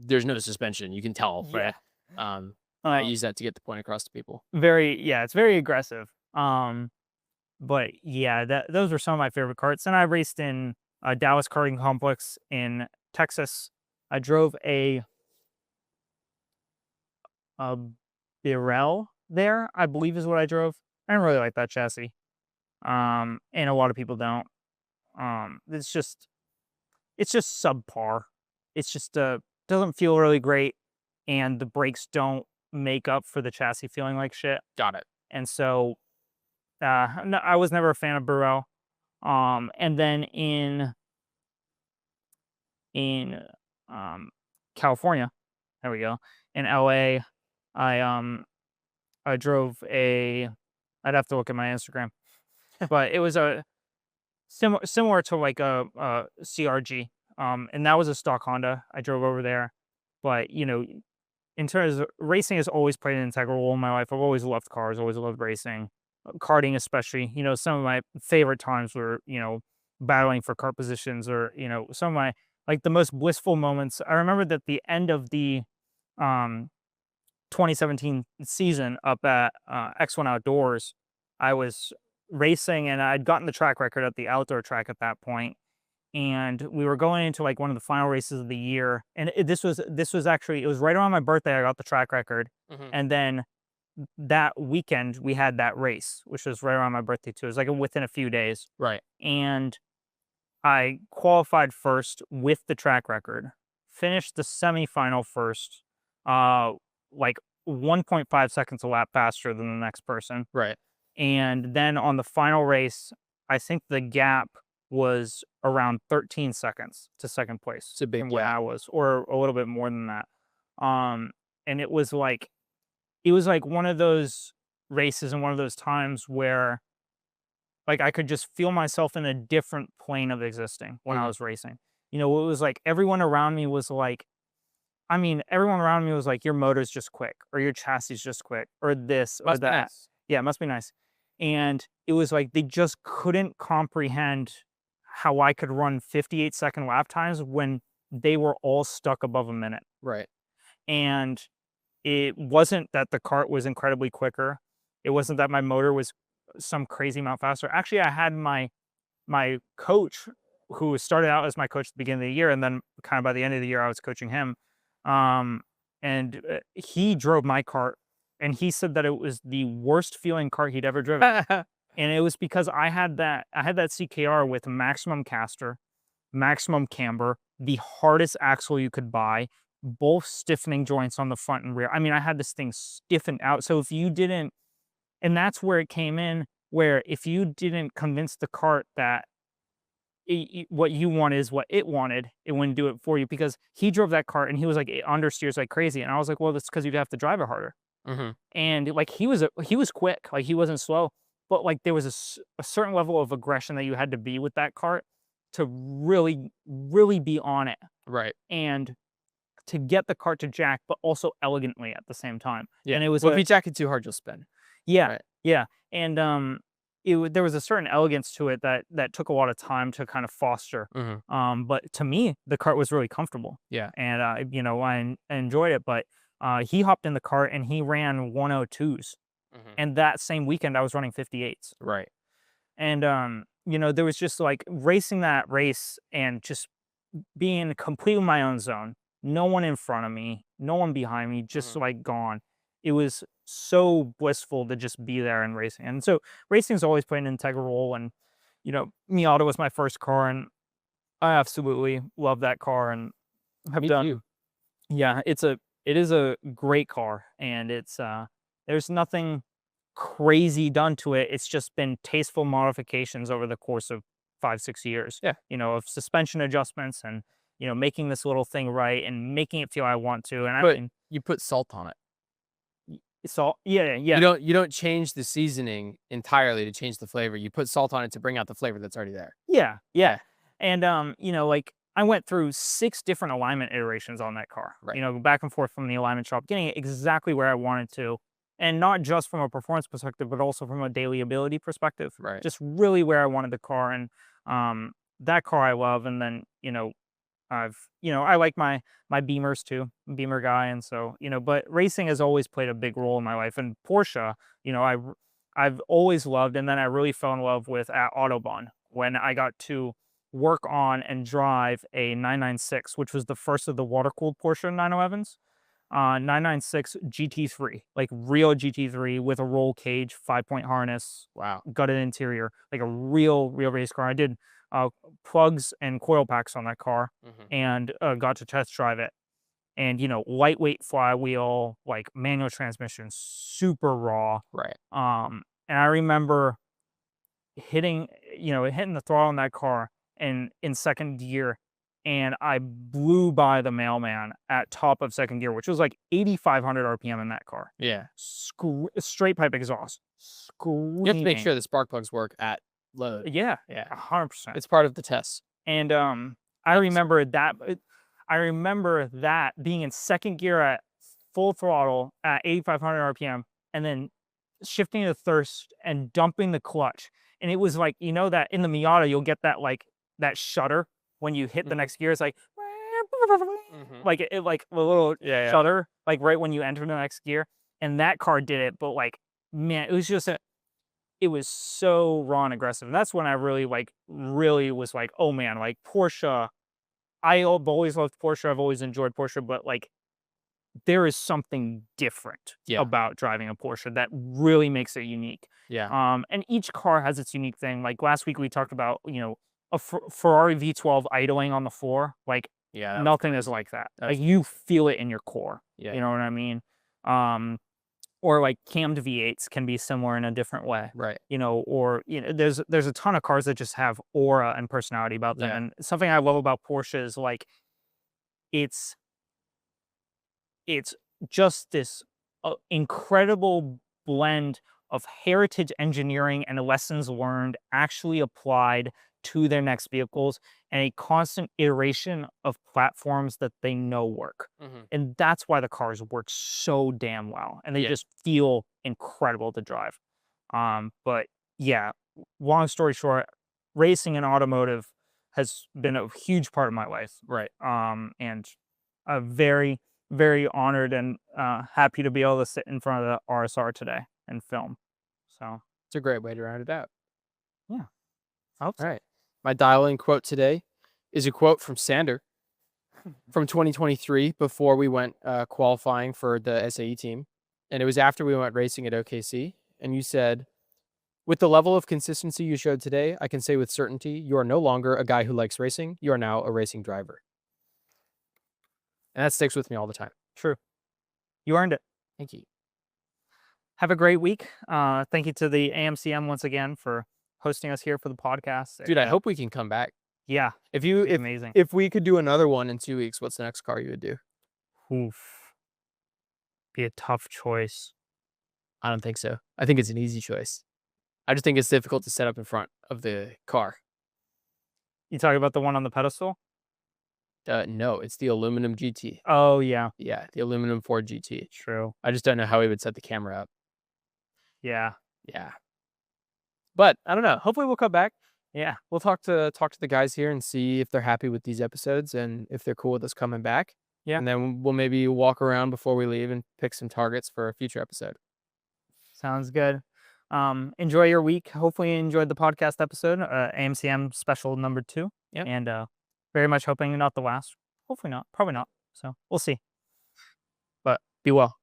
there's no suspension. You can tell, right? I Uh, use that to get the point across to people. it's very aggressive. But yeah, those were some of my favorite karts. And I raced in a Dallas Karting Complex in Texas. I drove a Birel there, I believe is what I drove. I didn't really like that chassis. And a lot of people don't. It's just subpar. It's just doesn't feel really great, and the brakes don't make up for the chassis feeling like shit. Got it. And so no, I was never a fan of Burrell. And then in California, there we go. In LA, I drove I'd have to look at my Instagram, but it was a similar to like a CRG. And that was a stock Honda. I drove over there, but in terms of racing, has always played an integral role in my life. I've always loved cars, always loved racing, karting especially. Some of my favorite times were battling for kart positions, or some of my, like, the most blissful moments. I remember that the end of the um 2017 season up at X1 Outdoors, I was racing, and I'd gotten the track record at the outdoor track at that point, and we were going into like one of the final races of the year. And this was actually, it was right around my birthday I got the track record. And then that weekend we had that race, which was right around my birthday too. It was like within a few days. Right. And I qualified first with the track record, finished the semifinal first, like 1.5 seconds a lap faster than the next person. Right. And then on the final race, I think the gap was around 13 seconds to second place. It's a big from where I was, or a little bit more than that. And it was like one of those races and one of those times where, like, I could just feel myself in a different plane of existing when I was racing. It was like everyone around me was like, your motor's just quick, or your chassis is just quick, or this, or Must be that. nice. Yeah, it must be nice. And it was like they just couldn't comprehend how I could run 58-second lap times when they were all stuck above a minute. Right. And it wasn't that the kart was incredibly quicker. It wasn't that my motor was some crazy amount faster. Actually, I had my coach, who started out as my coach at the beginning of the year, and then kind of by the end of the year, I was coaching him. And he drove my kart, and he said that it was the worst feeling kart he'd ever driven. And it was because I had that CKR with maximum caster, maximum camber, the hardest axle you could buy, both stiffening joints on the front and rear. I had this thing stiffened out. So if you didn't, and that's where it came in, where if you didn't convince the kart that what you want is what it wanted, it wouldn't do it for you, because he drove that kart and he was like, it understeers like crazy. And I was like, well, that's because you'd have to drive it harder. And like, he was quick, like he wasn't slow, but like there was a certain level of aggression that you had to be with that kart to really, really be on it. Right. And to get the kart to jack, but also elegantly at the same time. Yeah. And it was if you jack it too hard, you'll spin. Yeah. Right. Yeah. And there was a certain elegance to it that took a lot of time to kind of foster. But to me, the kart was really comfortable. Yeah. And I enjoyed it. But he hopped in the kart and he ran 102s. And that same weekend, I was running 58s. Right. And there was just like racing that race and just being completely in my own zone. No one in front of me, no one behind me, just like gone. it was so blissful to just be there and racing. And so racing's always played an integral role. And, Miata was my first car, and I absolutely love that car and have Me done. too. Yeah, it is a great car, and there's nothing crazy done to it. It's just been tasteful modifications over the course of 5-6 years. Yeah. Of suspension adjustments and making this little thing right and making it feel I want to. And I But mean, you put salt on it. it's all yeah. You don't change the seasoning entirely to change the flavor. You put salt on it to bring out the flavor that's already there. Yeah. And like I went through 6 different alignment iterations on that car. Right. Back and forth from the alignment shop, getting it exactly where I wanted to. And not just from a performance perspective, but also from a daily ability perspective. Right. Just really where I wanted the car. And that car I love. And then, I like my Beamers too, Beamer guy. And so, but racing has always played a big role in my life. And Porsche, I've always loved, and then I really fell in love with at Autobahn when I got to work on and drive a 996, which was the first of the water-cooled Porsche 911s. 996 GT3, like real GT3 with a roll cage, 5-point harness, Wow. gutted interior, like a real race car. I did plugs and coil packs on that car and got to test drive it. And, lightweight flywheel, like manual transmission, super raw. Right. And I remember hitting the throttle on that car and in second gear, and I blew by the mailman at top of second gear, which was like 8,500 RPM in that car. Yeah. Straight pipe exhaust. You have to make sure the spark plugs work at load. Yeah, Yeah. 100%. It's part of the test. And I remember that being in second gear at full throttle at 8,500 RPM, and then shifting to thirst and dumping the clutch. And it was like, that in the Miata, you'll get that like that shudder when you hit the next gear. It's like, like it like a little shudder, like right when you enter the next gear. And that car did it, but like, man, it was just it was so raw and aggressive. And that's when I really was like, oh man, like Porsche. I've always loved Porsche. I've always enjoyed Porsche, but like there is something different about driving a Porsche that really makes it unique. Yeah. And each car has its unique thing. Like last week we talked about, a Ferrari V12 idling on the floor. Like nothing is like that. Like you feel it in your core. Yeah. You know what I mean? Or like cammed V8s can be similar in a different way. Right. Or there's a ton of cars that just have aura and personality about them. Yeah. And something I love about Porsche is like it's just this incredible blend of heritage engineering and lessons learned actually applied to their next vehicles, and a constant iteration of platforms that they know work. And that's why the cars work so damn well, and they just feel incredible to drive. But yeah, long story short, racing and automotive has been a huge part of my life. Right. And a very, very honored and happy to be able to sit in front of the RSR today and film. So it's a great way to round it out. Yeah. I hope so. All right. My dial-in quote today is a quote from Sander from 2023 before we went qualifying for the SAE team. And it was after we went racing at OKC. And you said, with the level of consistency you showed today, I can say with certainty, you are no longer a guy who likes racing. You are now a racing driver. And that sticks with me all the time. True. You earned it. Thank you. Have a great week. Thank you to the AMCM once again for hosting us here for the podcast. Dude, I hope we can come back. Yeah. Amazing. If we could do another one in 2 weeks, what's the next car you would do? Oof. Be a tough choice. I don't think so. I think it's an easy choice. I just think it's difficult to set up in front of the car. You talking about the one on the pedestal? No, it's the aluminum GT. Oh, yeah. Yeah, the aluminum Ford GT. True. I just don't know how we would set the camera up. Yeah. Yeah. But I don't know. Hopefully we'll come back. Yeah. We'll talk to the guys here and see if they're happy with these episodes and if they're cool with us coming back. Yeah. And then we'll maybe walk around before we leave and pick some targets for a future episode. Sounds good. Enjoy your week. Hopefully you enjoyed the podcast episode, AMCM special number 2. Yeah. And very much hoping not the last. Hopefully not. Probably not. So we'll see. But be well.